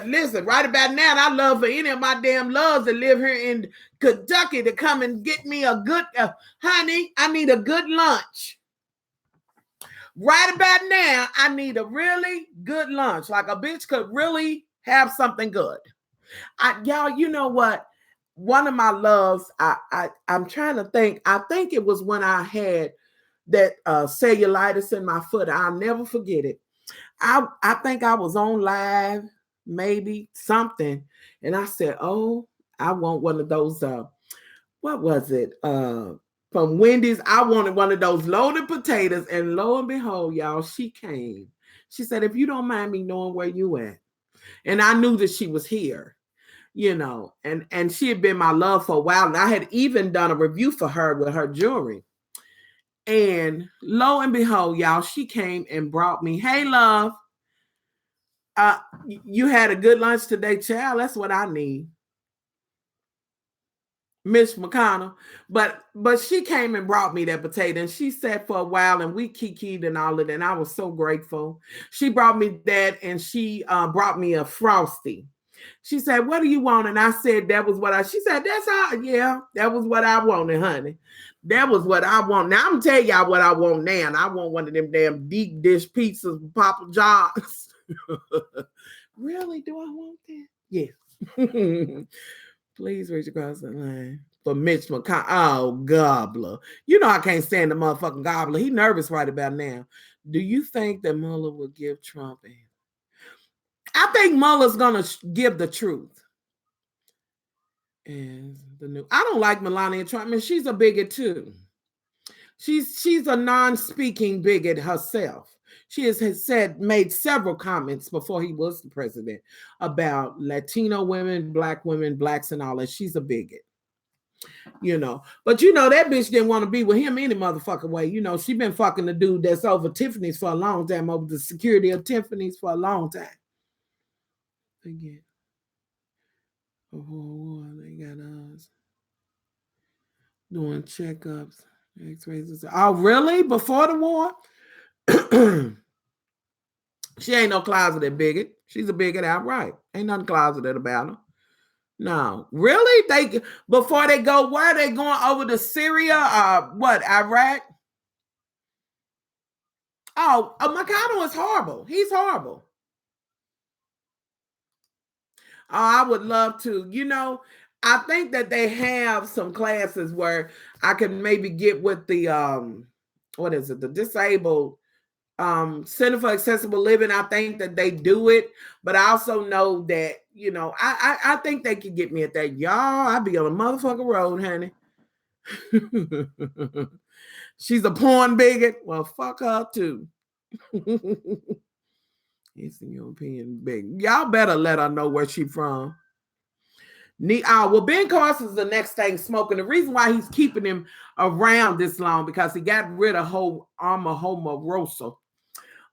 Listen, right about now, I love for any of my damn loves that live here in Kentucky to come and get me a good, honey, I need a good lunch. Right about now, I need a really good lunch. Like a bitch could really have something good. Y'all, you know what? One of my loves, I'm trying to think. I think it was when I had that cellulitis in my foot. I'll never forget it. I think I was on live, maybe something, and I said, "Oh, I want one of those. What was it? From Wendy's. I wanted one of those loaded potatoes." And lo and behold, y'all, she came. She said, "If you don't mind me knowing where you at," and I knew that she was here. And she had been my love for a while. And I had even done a review for her with her jewelry. And lo and behold, y'all, she came and brought me, "Hey, love, you had a good lunch today, child. That's what I need." Miss McConnell. But she came and brought me that potato, and she sat for a while and we kikied and all of that. And I was so grateful. She brought me that, and she brought me a Frosty. She said, "What do you want?" And I said, she said, "Yeah, that was what I wanted, honey. That was what I want." Now I'm gonna tell y'all what I want now. And I want one of them damn deep dish pizzas from Papa John's. Really? Do I want that? Yes. Please reach across the line for Mitch McConnell. Oh, gobbler. I can't stand the motherfucking gobbler. He nervous right about now. Do you think that Mueller will give Trump a... I think Mueller's gonna give the truth. And I don't like Melania Trump. I mean, she's a bigot too. She's a non-speaking bigot herself. She has made several comments before he was the president about Latino women, black women, blacks, and all that. She's a bigot. But that bitch didn't want to be with him any motherfucking way. She been fucking the dude that's over Tiffany's for a long time, over the security of Tiffany's for a long time. Again. Oh, they got us doing checkups, X-rays. Oh, really? Before the war? She ain't no closeted bigot. She's a bigot outright. Ain't nothing closeted about her. No. Really? Before they go, where are they going? Over to Syria? Iraq? Oh, McConnell is horrible. He's horrible. Oh, I would love to. I think that they have some classes where I can maybe get with the the disabled Center for Accessible Living. I think that they do it, but I also know that I think they could get me at that. Y'all, I be on a motherfucking road, honey. She's a porn bigot. Well, fuck her too. Eastern European bigot. Y'all better let her know where she from. Well, Ben Carson's the next thing smoking. The reason why he's keeping him around this long because he got rid of Omarosa.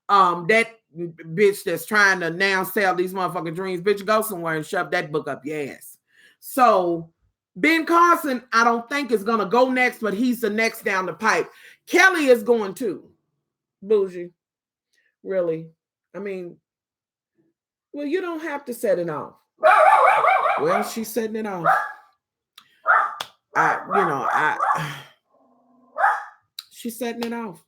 That bitch that's trying to now sell these motherfucking dreams. Bitch, go somewhere and shove that book up your ass. So Ben Carson, I don't think is gonna go next, but he's the next down the pipe. Kelly is going too. Bougie. Really? I mean, well, you don't have to set it off. Well, she's setting it off. she's setting it off.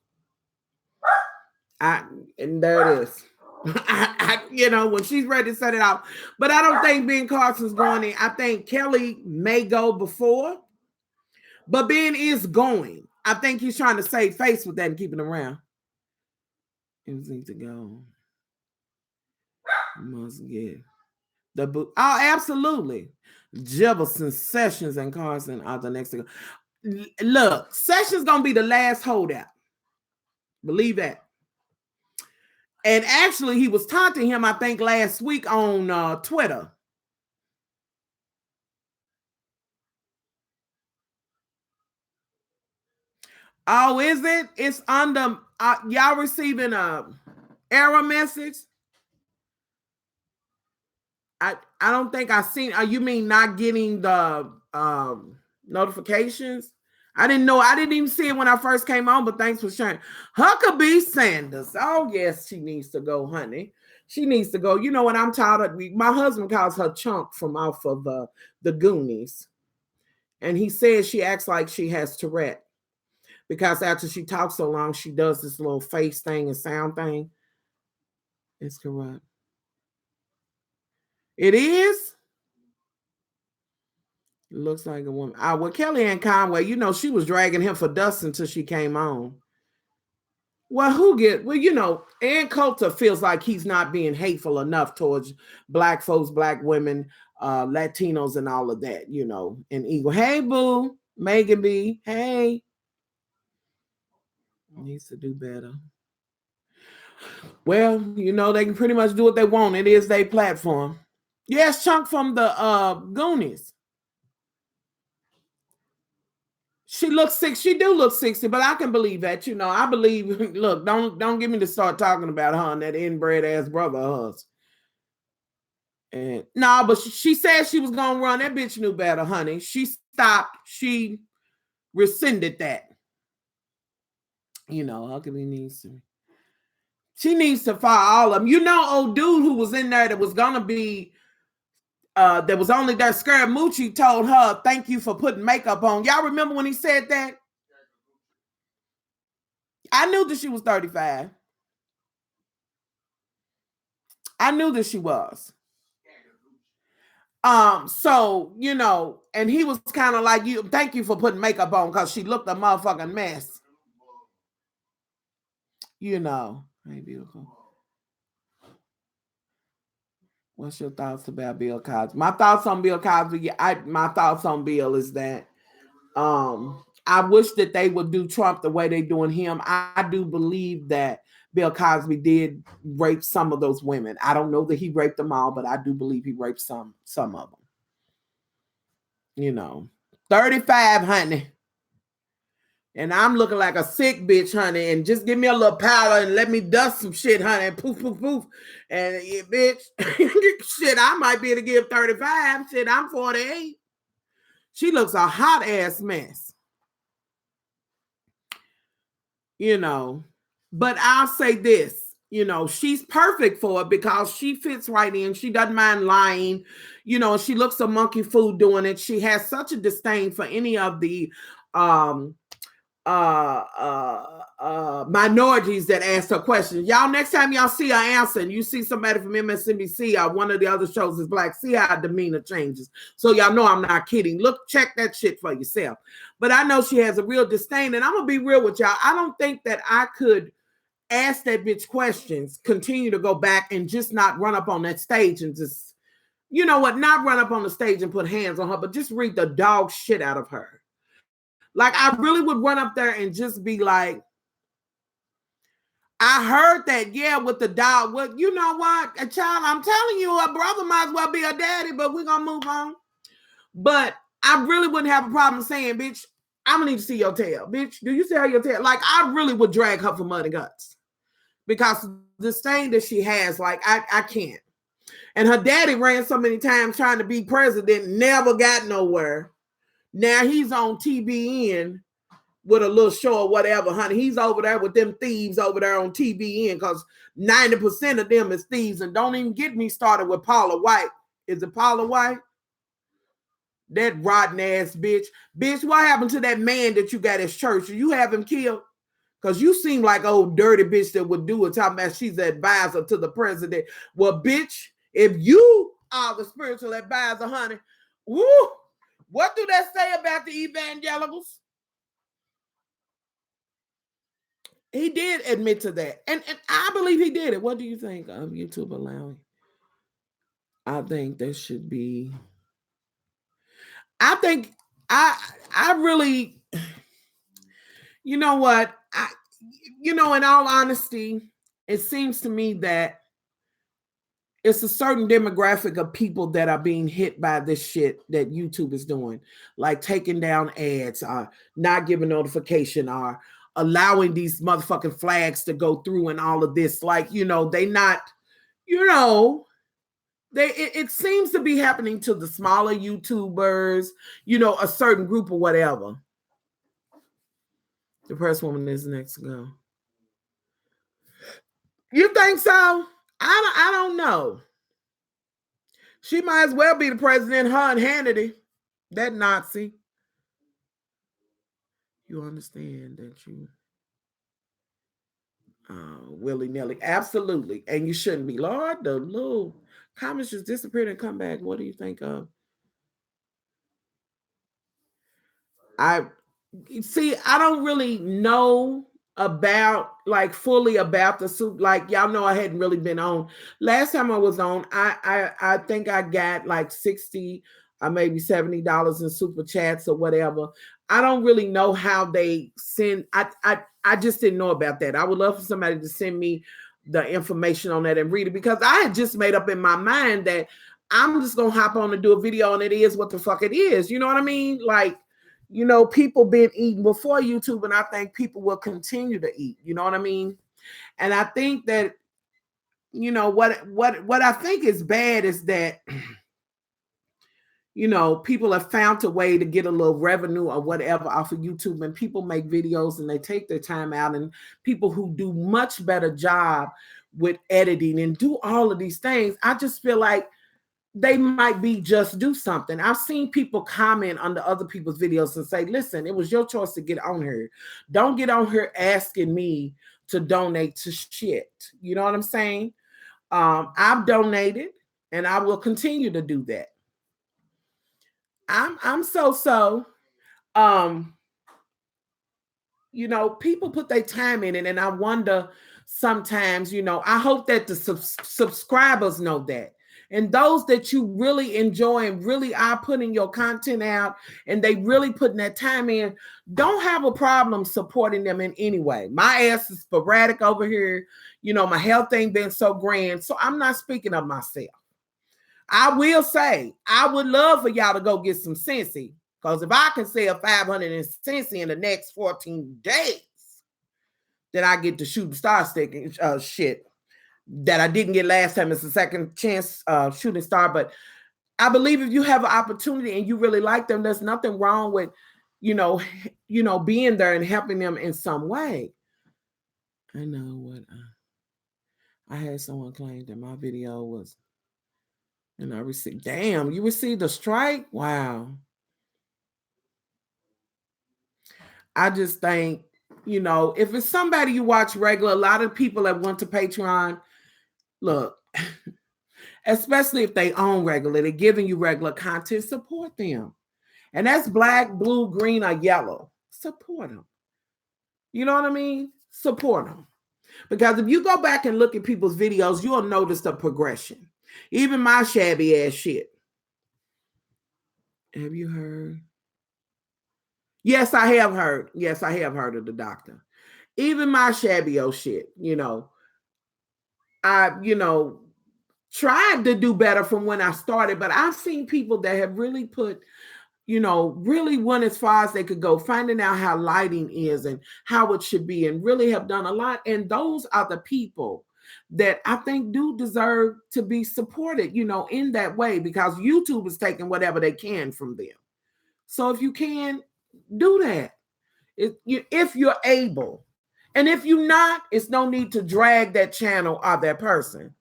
And there it is. When she's ready to set it off. But I don't think Ben Carson's going in. I think Kelly may go before, but Ben is going. I think he's trying to save face with that and keep it around. He needs to go. Must get the boot. Oh, absolutely. Jefferson, Sessions, and Carson are the next to go. Look, Sessions gonna be the last holdout. Believe that. And actually, he was taunting him, I think, last week on Twitter. Oh, is it? It's under y'all receiving a error message. I don't think I seen. You mean not getting the notifications? I didn't know. I didn't even see it when I first came on. But thanks for sharing. Huckabee Sanders. Oh yes, she needs to go, honey. She needs to go. You know what? I'm tired of. My husband calls her Chunk from off of the Goonies, and he says she acts like she has Tourette. Because after she talks so long, she does this little face thing and sound thing. It's corrupt. It is? It looks like a woman. Well, Kellyanne Conway, she was dragging him for dust until she came on. Well, Ann Coulter feels like he's not being hateful enough towards Black folks, Black women, Latinos, and all of that, and Eagle. Hey, boo. Megan B. Hey. Needs to do better. Well, they can pretty much do what they want. It is their platform. Yes, Chunk from the Goonies. She looks 60. She do look 60, but I can believe that. I believe. Look, don't get me to start talking about her and that inbred ass brother of hers. And no, but she said she was gonna run. That bitch knew better, honey. She stopped. She rescinded that. Huckabee needs to. She needs to fire all of them. Old dude who was in there that was gonna be. That was only there. Scaramucci told her, "Thank you for putting makeup on." Y'all remember when he said that? I knew that she was 35. I knew that she was. So, and he was kind of like, thank you for putting makeup on because she looked a motherfucking mess. Hey, beautiful. What's your thoughts about Bill Cosby? My thoughts on Bill Cosby, my thoughts on Bill is that I wish that they would do Trump the way they're doing him. I do believe that Bill Cosby did rape some of those women. I don't know that he raped them all, but I do believe he raped some of them. 35, honey. And I'm looking like a sick bitch, honey, and just give me a little powder and let me dust some shit, honey, and poof, poof, poof. And bitch, shit, I might be able to give 35. Shit, I'm 48. She looks a hot ass mess. But I'll say this, she's perfect for it because she fits right in. She doesn't mind lying, she looks a monkey fool doing it. She has such a disdain for any of the minorities that ask her questions. Y'all, next time y'all see her answer and you see somebody from MSNBC or one of the other shows is Black, see how demeanor changes. So y'all know I'm not kidding. Look, check that shit for yourself. But I know she has a real disdain, and I'm gonna be real with y'all. I don't think that I could ask that bitch questions, continue to go back and just not run up on that stage and just, not run up on the stage and put hands on her, but just read the dog shit out of her. Like, I really would run up there and just be like, I heard that, yeah, with the dog. Well, you know what, a child, I'm telling you, a brother might as well be a daddy, but we're going to move on. But I really wouldn't have a problem saying, bitch, I'm going to need to see your tail. Bitch, do you see your tail? Like, I really would drag her for mud and guts. Because the stain that she has, like, I can't. And her daddy ran so many times trying to be president, never got nowhere. Now he's on TBN with a little show or whatever, honey. He's over there with them thieves over there on TBN because 90% of them is thieves. And don't even get me started with Paula White. Is it Paula White? That rotten ass bitch. Bitch, what happened to that man that you got at church? You have him killed? Because you seem like old dirty bitch that would do it, talking about she's an advisor to the president. Well, bitch, if you are the spiritual advisor, honey, woo, what do that say about the evangelicals? He did admit to that. And I believe he did it. What do you think of YouTube allowing? I think there should be. I think I really, you know what? In all honesty, it seems to me that it's a certain demographic of people that are being hit by this shit that YouTube is doing, like taking down ads, or not giving notification, or allowing these motherfucking flags to go through and all of this. Like, they not, it seems to be happening to the smaller YouTubers, a certain group or whatever. The press woman is next to go. You think so? I don't know. She might as well be the president, her and Hannity, that Nazi. You understand that you willy-nilly. Absolutely. And you shouldn't be. Lord, the little comments just disappeared and come back. What do you think of? I don't really know about, like, fully about the soup. Like, y'all know I hadn't really been on. Last time I was on, I think I got like $60 or maybe $70 in super chats or whatever. I don't really know how they send. I just didn't know about that. I would love for somebody to send me the information on that and read it, because I had just made up in my mind that I'm just gonna hop on and do a video and it is what the fuck it is. You know what I mean? Like, people been eating before YouTube, and I think people will continue to eat. You know what I mean? And I think that, what I think is bad is that, people have found a way to get a little revenue or whatever off of YouTube, and people make videos and they take their time out, and people who do much better job with editing and do all of these things, I just feel like they might be just do something. I've seen people comment under other people's videos and say, listen, it was your choice to get on here. Don't get on here asking me to donate to shit. You know what I'm saying? I've donated and I will continue to do that. I'm so people put their time in it, and I wonder sometimes, I hope that the subscribers know that. And those that you really enjoy and really are putting your content out and they really putting that time in, don't have a problem supporting them in any way. My ass is sporadic over here. My health ain't been so grand. So I'm not speaking of myself. I will say, I would love for y'all to go get some SCENTSY, because if I can sell 500 in SCENTSY in the next 14 days, then I get the shooting star stick shit that I didn't get last time. It's a second chance shooting star. But I believe if you have an opportunity and you really like them, there's nothing wrong with, being there and helping them in some way. I know what I had someone claim that my video was, and I received, damn, you received a strike? Wow. I just think, if it's somebody you watch regular, a lot of people that went to Patreon, look, especially if they own regular, they're giving you regular content, support them. And that's black, blue, green, or yellow. Support them. You know what I mean? Support them. Because if you go back and look at people's videos, you'll notice the progression. Even my shabby ass shit. Have you heard? Yes, I have heard. Yes, I have heard of the doctor. Even my shabby old shit, I, tried to do better from when I started, but I've seen people that have really put, really went as far as they could go, finding out how lighting is and how it should be, and really have done a lot. And those are the people that I think do deserve to be supported, in that way, because YouTube is taking whatever they can from them. So if you can, do that. If you're able. And if you're not, it's no need to drag that channel or that person.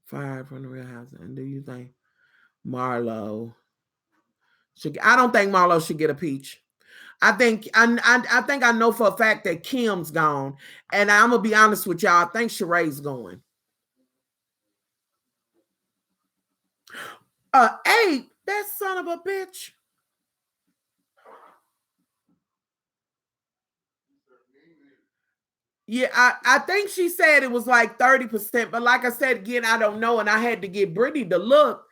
fired from the Real House? And do you think Marlo should? I don't think Marlo should get a peach. I think I know for a fact that Kim's gone, and I'm gonna be honest with y'all. I think Sheree's going. Hey, that son of a bitch. Yeah, I think she said it was like 30%, but like I said again, I don't know, and I had to get Brittany to look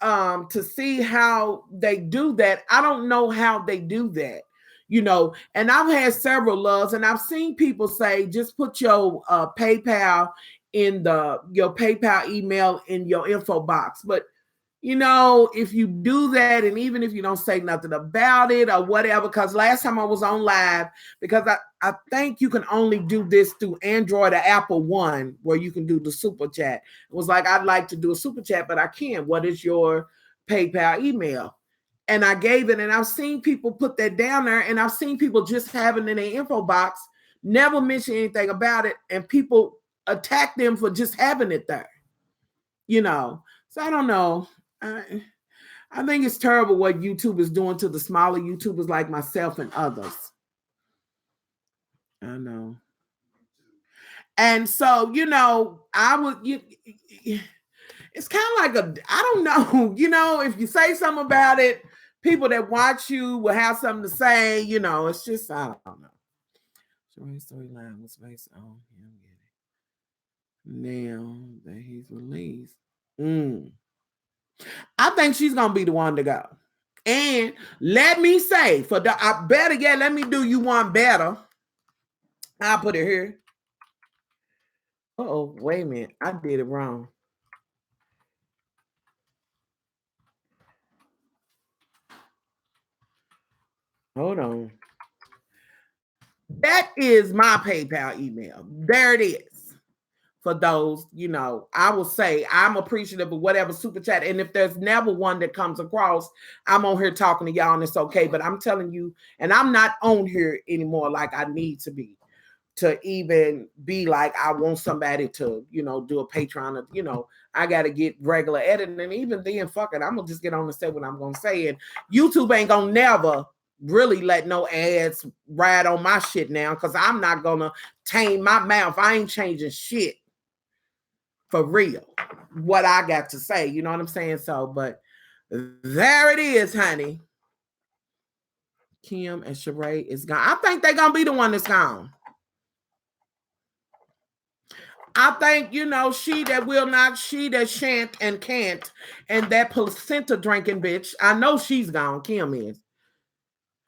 to see how they do that. I don't know how they do that, and I've had several loves, and I've seen people say just put your PayPal in your PayPal email in your info box. But if you do that, and even if you don't say nothing about it or whatever, because last time I was on live, because I think you can only do this through Android or Apple One, where you can do the super chat. It was like, I'd like to do a super chat, but I can't. What is your PayPal email? And I gave it, and I've seen people put that down there, and I've seen people just have it in their info box, never mention anything about it, and people attack them for just having it there. So I don't know. I think it's terrible what YouTube is doing to the smaller YouTubers like myself and others. I know. And so, I would, it's kind of like I don't know, if you say something about it, people that watch you will have something to say, it's just, I don't know. Storyline was based on him now that he's released. I think she's gonna be the one to go. And let me say, let me do you one better. I'll put it here. Oh, wait a minute. I did it wrong. Hold on. That is my PayPal email. There it is. For those, I will say I'm appreciative of whatever super chat. And if there's never one that comes across, I'm on here talking to y'all and it's okay. But I'm telling you, and I'm not on here anymore like I need to be, to even be like, I want somebody to, do a Patreon, I got to get regular editing. And even then, fuck it, I'm going to just get on and say what I'm going to say. And YouTube ain't going to never really let no ads ride on my shit now, because I'm not going to tame my mouth. I ain't changing shit. For real, what I got to say, you know what I'm saying? So, but there it is, honey. Kim and Sheree is gone. I think they're gonna be the one that's gone. I think, she that will not, she that shan't and can't, and that placenta drinking bitch, I know she's gone. Kim is.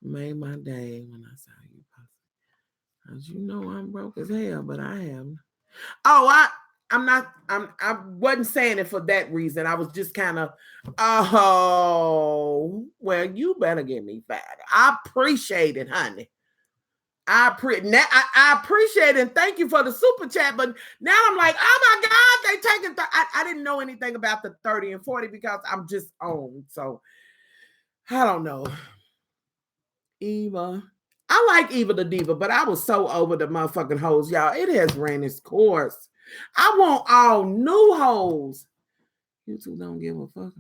Made my day when I saw you. As you know, I'm broke as hell, but I am. Oh, I wasn't saying it for that reason. I was just kind of, well, you better get me fat. I appreciate it, honey. I appreciate it, and thank you for the super chat. But now I'm like, oh my God, they taking. I didn't know anything about the 30 and 40 because I'm just on. So I don't know. Eva. I like Eva the Diva, but I was so over the motherfucking hoes, y'all. It has ran its course. I want all new hoes. YouTube don't give a fuck.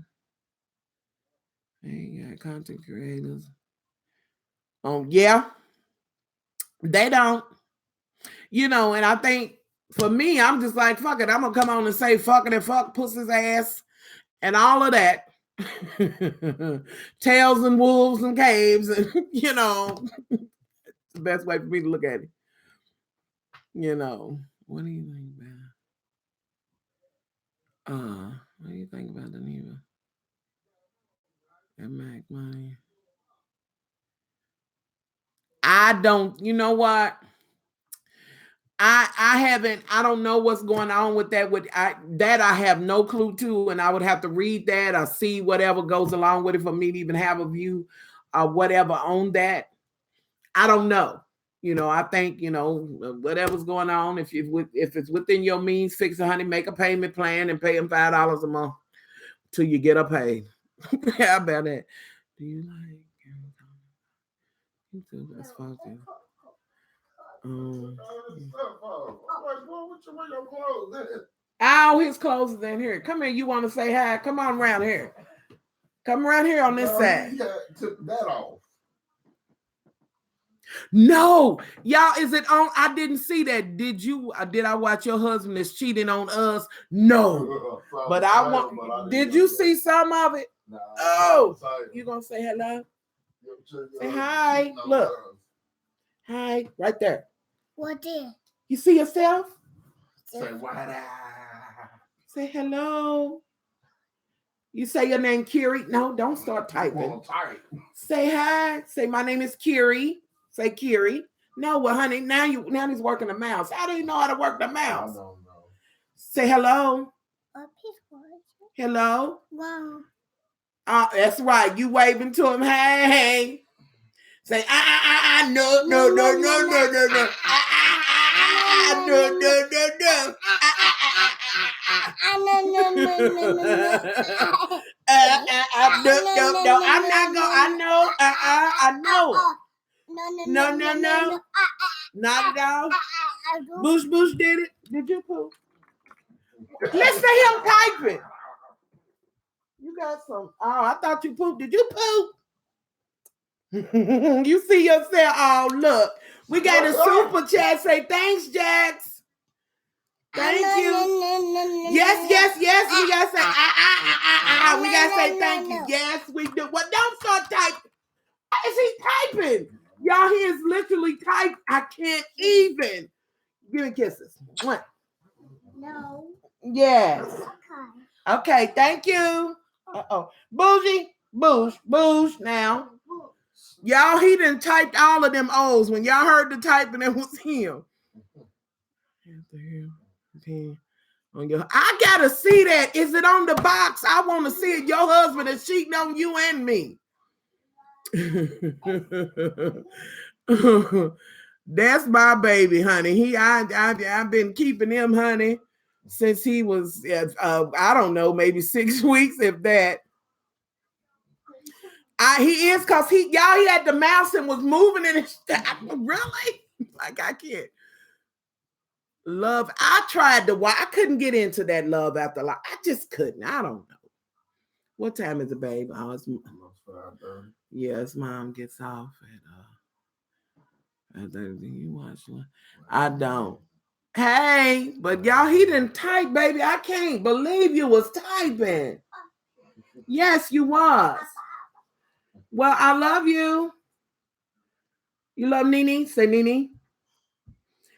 They ain't got content creators. Yeah. They don't. And I think for me, I'm just like, fuck it. I'm gonna come on and say fuck it and fuck pussy's ass and all of that. Tails and wolves and caves, and it's the best way for me to look at it. What do you think about? What do you think about the Neva? And Mac money. I don't. You know what? I haven't. I don't know what's going on with that. I have no clue to, and I would have to read that or see whatever goes along with it for me to even have a view or whatever on that. I don't know. I think whatever's going on. If it's within your means, fix it, honey. Make a payment plan and pay them $5 a month till you get a pay. How about that? Do you like YouTube? That's fucking. All his clothes is in here. Come here. You want to say hi? Come on around here. Come around here on this side. He took that off. No, y'all, is it on? I didn't see that. Did you? Did I watch your husband is cheating on us? No, but I want. Did you see some of it? Nah, oh, you gonna say hello? Say hi. Look, hi, right there. What did? You see yourself? Say what? Say hello. You say your name, Kiri. No, don't start typing. Say hi. Say my name is Kiri. Say Kiri. No, well, honey, now he's working the mouse. How do you know how to work the mouse? I don't know. Say hello. Hello. Wow. That's right. You waving to him. Hey. Say no. No. No. I'm not going. I know. I know it. No. Not at all. Bush did it. Did you poop? Let's say him typing. You got some. Oh, I thought you pooped. Did you poop? You see yourself. Oh, look. We got a super chat. Say thanks, Jax. Thank you. Yes. We gotta say we gotta say thank you. Yes, we do. Well, don't start typing. Is he typing? Y'all, he is literally typing. I can't even. Give me kisses. No. Yes. Okay, thank you. Bougie. Boosh now. Y'all, he done typed all of them O's. When y'all heard the typing, it was him. I gotta see that. Is it on the box? I want to see it. Your husband is cheating on you and me. That's my baby, honey. I've been keeping him, honey, since he was I don't know, maybe 6 weeks, if that. He is, because he had the mouse and was moving in his really? Like, I can't. Love. I tried to watch. I couldn't get into that Love After Life. I just couldn't. I don't know. What time is it, babe? Oh, it's 5:30. Yes, mom gets off at you watch one. I don't. Hey, but y'all, he didn't type, baby. I can't believe you was typing. Yes, you was. Well, I love you. You love Nene? Say Nene.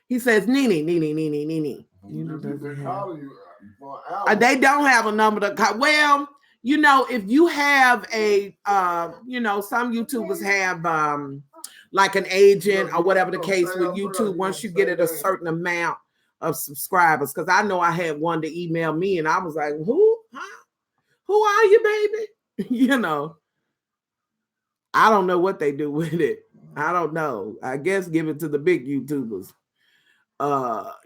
He says Nene. They don't have a number to call. Well, you know, if you have a, you know, some YouTubers have like an agent or whatever the case with YouTube. Once you get at a certain amount of subscribers, because I know I had one to email me, and I was like, who? Huh? Who are you, baby? You know, I don't know what they do with it. I don't know. I guess give it to the big YouTubers.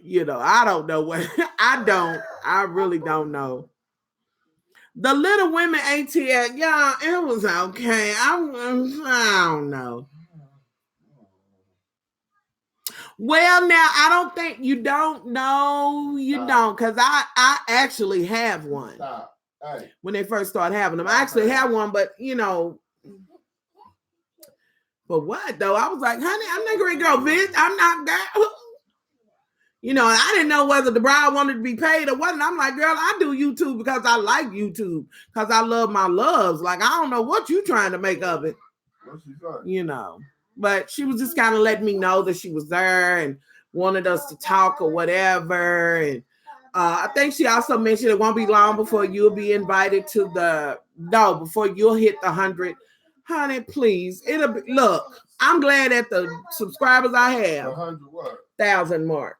You know, I don't know what I really don't know. The Little Women ATL, yeah, it was okay. I don't know. Well, now I don't think you don't know. You don't, because I actually have one. Hey. When they first started having them, I actually had one, but you know. But what though? I was like, honey, I'm not gonna go visit. I'm not that. You know, and I didn't know whether the bride wanted to be paid or wasn't. I'm like, girl, I do YouTube because I like YouTube, because I love my loves. Like, I don't know what you trying to make of it. You know, but she was just kind of letting me know that she was there and wanted us to talk or whatever. And I think she also mentioned it won't be long before you'll be invited to before you'll hit the 100. Honey, please. Look, I'm glad at the subscribers I have. 1,000 mark.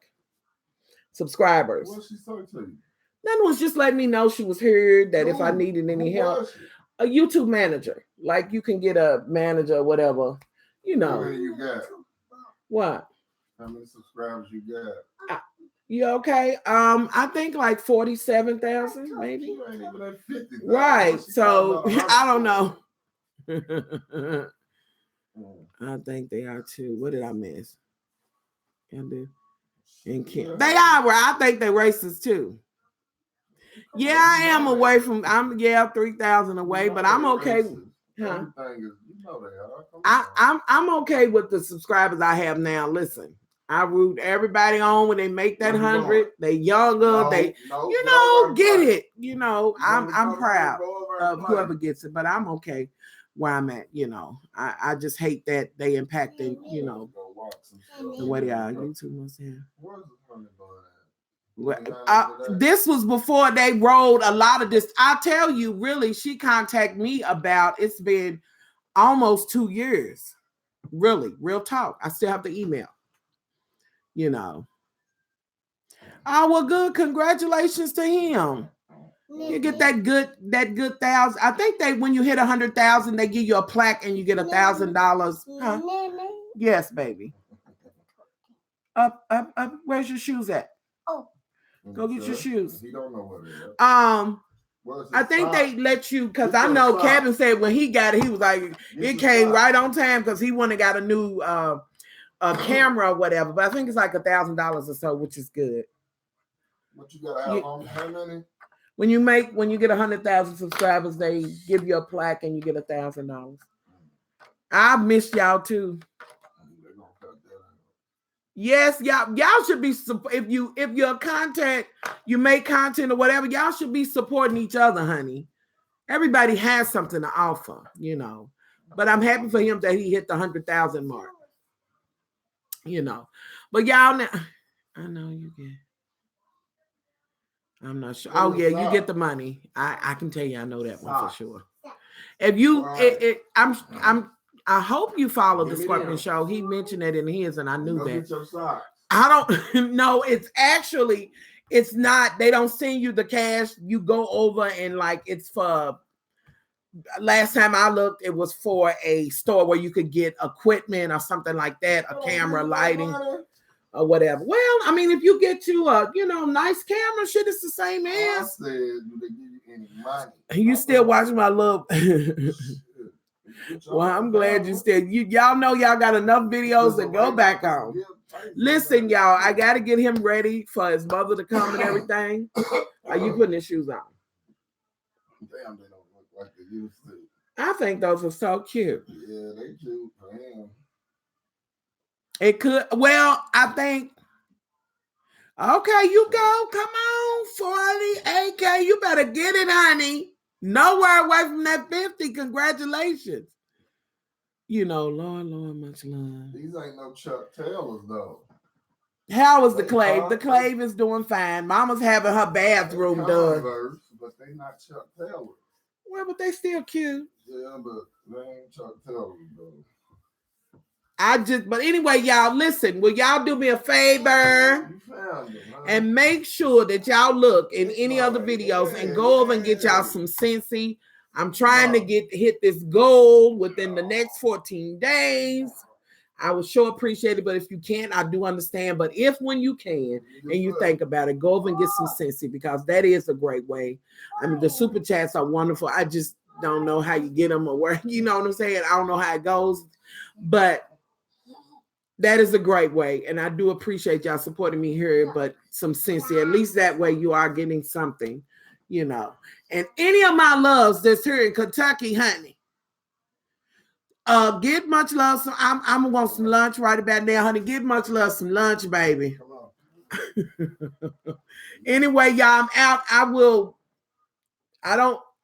Subscribers. What she say to you? Nothing, was just letting me know she was heard, that if I needed any help. A YouTube manager. Like, you can get a manager or whatever. You know. How many you got? What? How many subscribers you got? You okay? I think like 47,000, maybe. You ain't even at 50,000. Right. So I don't know. I think they are too. What did I miss? And Kim. They are. I think they're racist too. Yeah, I am away from. I'm 3,000 away, but I'm okay. Huh? Everything is, you know they are. Come on. I'm okay with the subscribers I have now. Listen, I root everybody on when they make that Where you 100. going? They younger. No, they no, you go know over get and it. You know play. You I'm want to go proud over and of play. whoever gets it, but I'm okay where I'm at. You know, I just hate that they impacted. You know Go watch some stuff. the way they are. YouTube must have. Where's the honey bun at? This was before they rolled a lot of this. I tell you, really, she contacted me about. It's been almost 2 years. Really, real talk. I still have the email. You know. Oh well, good. Congratulations to him. You get that good 1,000. I think when you hit 100,000, they give you a plaque and you get $1,000. Huh? Yes, baby. Up. Where's your shoes at? Oh. Go get your shoes. He don't know what it is. I think they let you, because I know Kevin said when he got it, he was like, it came right on time because he went and got a new camera or whatever. But I think it's like $1,000 or so, which is good. What you gotta have on how many? When you get 100,000 subscribers, they give you a plaque and you get $1,000. I missed y'all too. Yes, y'all should be, if you're content, you make content or whatever, y'all should be supporting each other, honey. Everybody has something to offer, you know. But I'm happy for him that he hit the 100,000 mark. You know. But y'all now, I know you get. I'm not sure. Oh yeah, you get the money. I can tell you I know that one for sure. If you I hope you follow the Scorpion Show. He mentioned it in his, and I knew that. I don't know. It's not. They don't send you the cash. You go over and like it's for. Last time I looked, it was for a store where you could get equipment or something like that, a camera, lighting, or whatever. Well, I mean, if you get you a nice camera, shit, it's the same as. I said, do they give you any money? You still watching my little. Well, I'm glad you still. Y'all know y'all got enough videos to go back on. Listen, y'all, I got to get him ready for his mother to come and everything. Are you putting his shoes on? Damn, they don't look like they used to. I think those are so cute. Yeah, they cute. Damn. It could. Well, I think. Okay, you go. Come on, 48K. You better get it, honey. Nowhere away from that 50. Congratulations. You know, Lord, much love. These ain't no Chuck Taylors, though. How is the clave? The clave is doing fine. Mama's having her bathroom done. But they not Chuck Taylors. Well, but they still cute. Yeah, but they ain't Chuck Taylors, though. But anyway, y'all, listen. Will y'all do me a favor and make sure that y'all look in any other videos and go over and get y'all some SCENTSY. I'm trying to hit this goal within the next 14 days. I would sure appreciate it, but if you can't, I do understand. But if when you can and you think about it, go over and get some SCENTSY because that is a great way. I mean, the super chats are wonderful. I just don't know how you get them or where, you know what I'm saying? I don't know how it goes, but that is a great way, and I do appreciate y'all supporting me here, but some SCENTSY, at least that way you are getting something, you know. And any of my loves that's here in Kentucky, honey, get much love. So I'm gonna want some lunch right about now, honey. Get much love, some lunch, baby. Anyway, y'all, I'm out.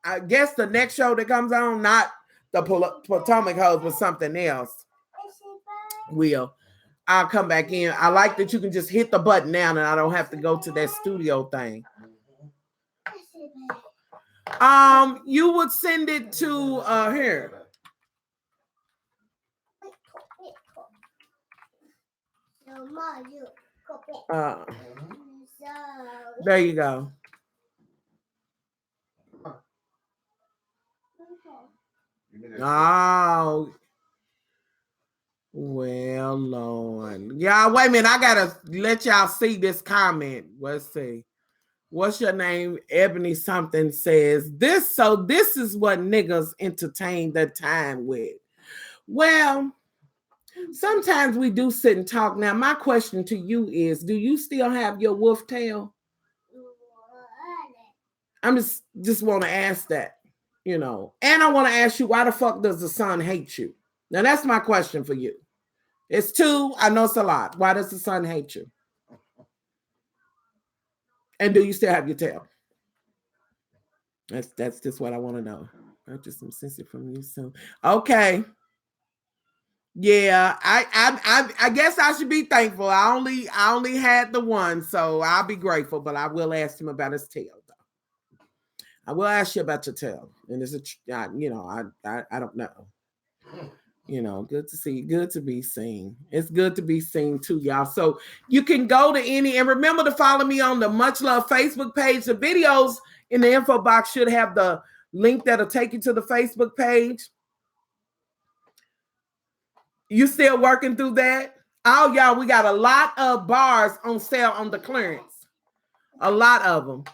I guess the next show that comes on, not the Potomac House, but something else. I'll come back in. I like that you can just hit the button now and I don't have to go to that studio thing. You would send it to here. There you go. Oh. Well, Lord. Y'all, wait a minute. I gotta let y'all see this comment. Let's see. What's your name? Ebony something says this. So this is what niggas entertain their time with. Well, sometimes we do sit and talk. Now, my question to you is, do you still have your wolf tail? I'm just want to ask that, you know. And I want to ask you, why the fuck does the sun hate you? Now that's my question for you. It's 2. I know it's a lot. Why does the sun hate you? And do you still have your tail? That's just what I want to know. Purchase some SCENTSY from you soon. Okay. Yeah, I guess I should be thankful. I only had the one, so I'll be grateful. But I will ask him about his tail, though. I will ask you about your tail, and it's I don't know. You know, good to see you. Good to be seen. It's good to be seen too, y'all. So you can go to any, and remember to follow me on the Much Love Facebook page. The videos in the info box should have the link that'll take you to the Facebook page. You still working through that? Oh, y'all, we got a lot of bars on sale on the clearance. A lot of them.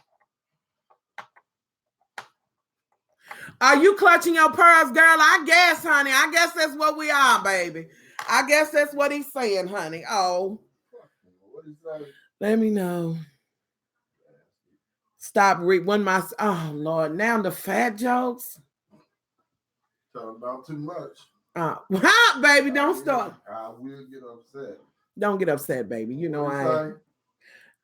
Are you clutching your pearls, girl? I guess, honey. I guess that's what we are, baby. I guess that's what he's saying, honey. Oh. What is that? Let me know. Stop when my Lord. Now the fat jokes. Talking about too much. Baby, don't start. I will get upset. Don't get upset, baby. You know I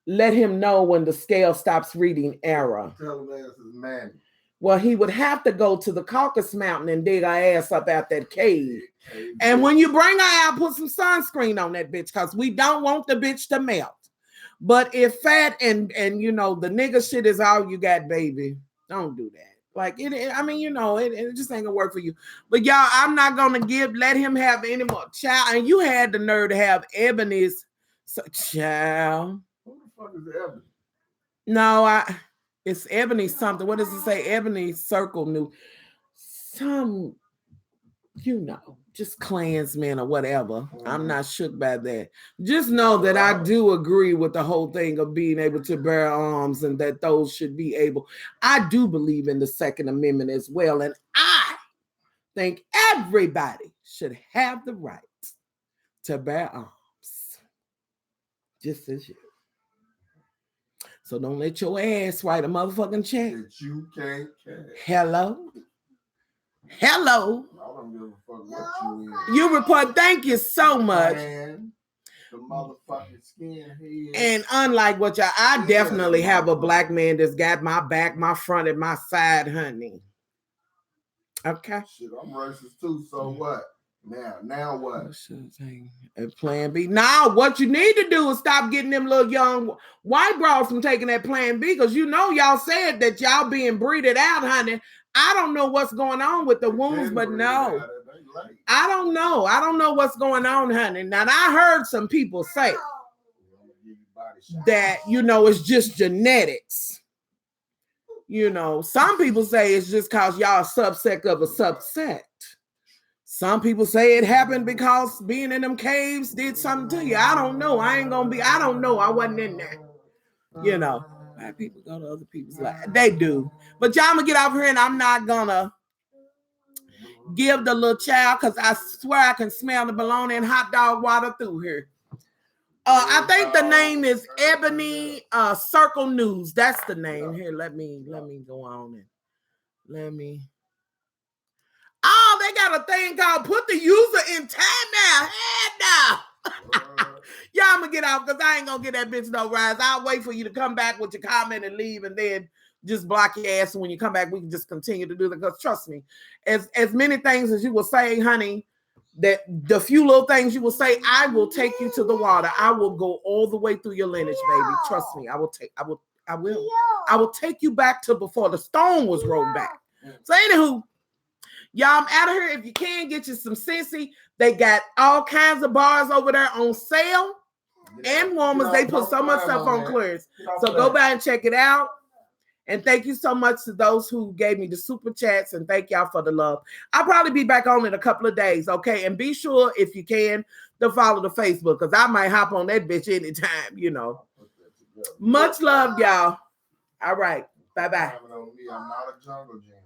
let him know when the scale stops reading error. Tell him ass is man. Well, he would have to go to the Caucasus Mountain and dig our ass up out that cave. And when you bring her out, put some sunscreen on that bitch, because we don't want the bitch to melt. But if fat and you know the nigga shit is all you got, baby, don't do that. Like it just ain't gonna work for you. But y'all, I'm not gonna let him have any more child. And you had the nerve to have Ebony's child. Who the fuck is Ebony? No, it's Ebony something. What does it say? Ebony Circle New. Some, just Klansmen or whatever. I'm not shook by that. Just know that I do agree with the whole thing of being able to bear arms and that those should be able. I do believe in the Second Amendment as well. And I think everybody should have the right to bear arms. Just as you. So don't let your ass write a motherfucking check. That you can't cash. Hello. I don't give a fuck what you in. You report. Thank you so much. Man, the motherfucking skinhead. And unlike what I definitely have a black man that's got my back, my front, and my side, honey. Okay. Shit, I'm racist too. So what? Now what? Plan B. Now, what you need to do is stop getting them little young white bras from taking that Plan B, because y'all said that y'all being breeded out, honey. I don't know what's going on with the wounds, but no. I don't know. I don't know what's going on, honey. Now, I heard some people say that, it's just genetics. Some people say it's just because y'all a subsect of a subset. Some people say it happened because being in them caves did something to you. I don't know. I don't know. I wasn't in there. Why people go to other people's lives? They do. But y'all, I'm going to get off here and I'm not going to give the little child, because I swear I can smell the bologna and hot dog water through here. I think the name is Ebony Circle News. That's the name. Here, let me go on and let me. Oh, they got a thing called put the user in timeout. Head now. Y'all, I'm gonna get off because I ain't gonna get that bitch no rise. I'll wait for you to come back with your comment and leave, and then just block your ass. And when you come back, we can just continue to do that. Because trust me, as many things as you will say, honey, that the few little things you will say, I will take you to the water. I will go all the way through your lineage, baby. Trust me. I will take you back to before the stone was rolled back. So anywho, y'all, I'm out of here. If you can, get you some SCENTSY. They got all kinds of bars over there on sale and warmers. They put so much stuff on clearance. So go by and check it out. And thank you so much to those who gave me the super chats, and thank y'all for the love. I'll probably be back on in a couple of days, okay? And be sure, if you can, to follow the Facebook, because I might hop on that bitch anytime, Much love, y'all. All right. Bye-bye. I'm not a jungle gym.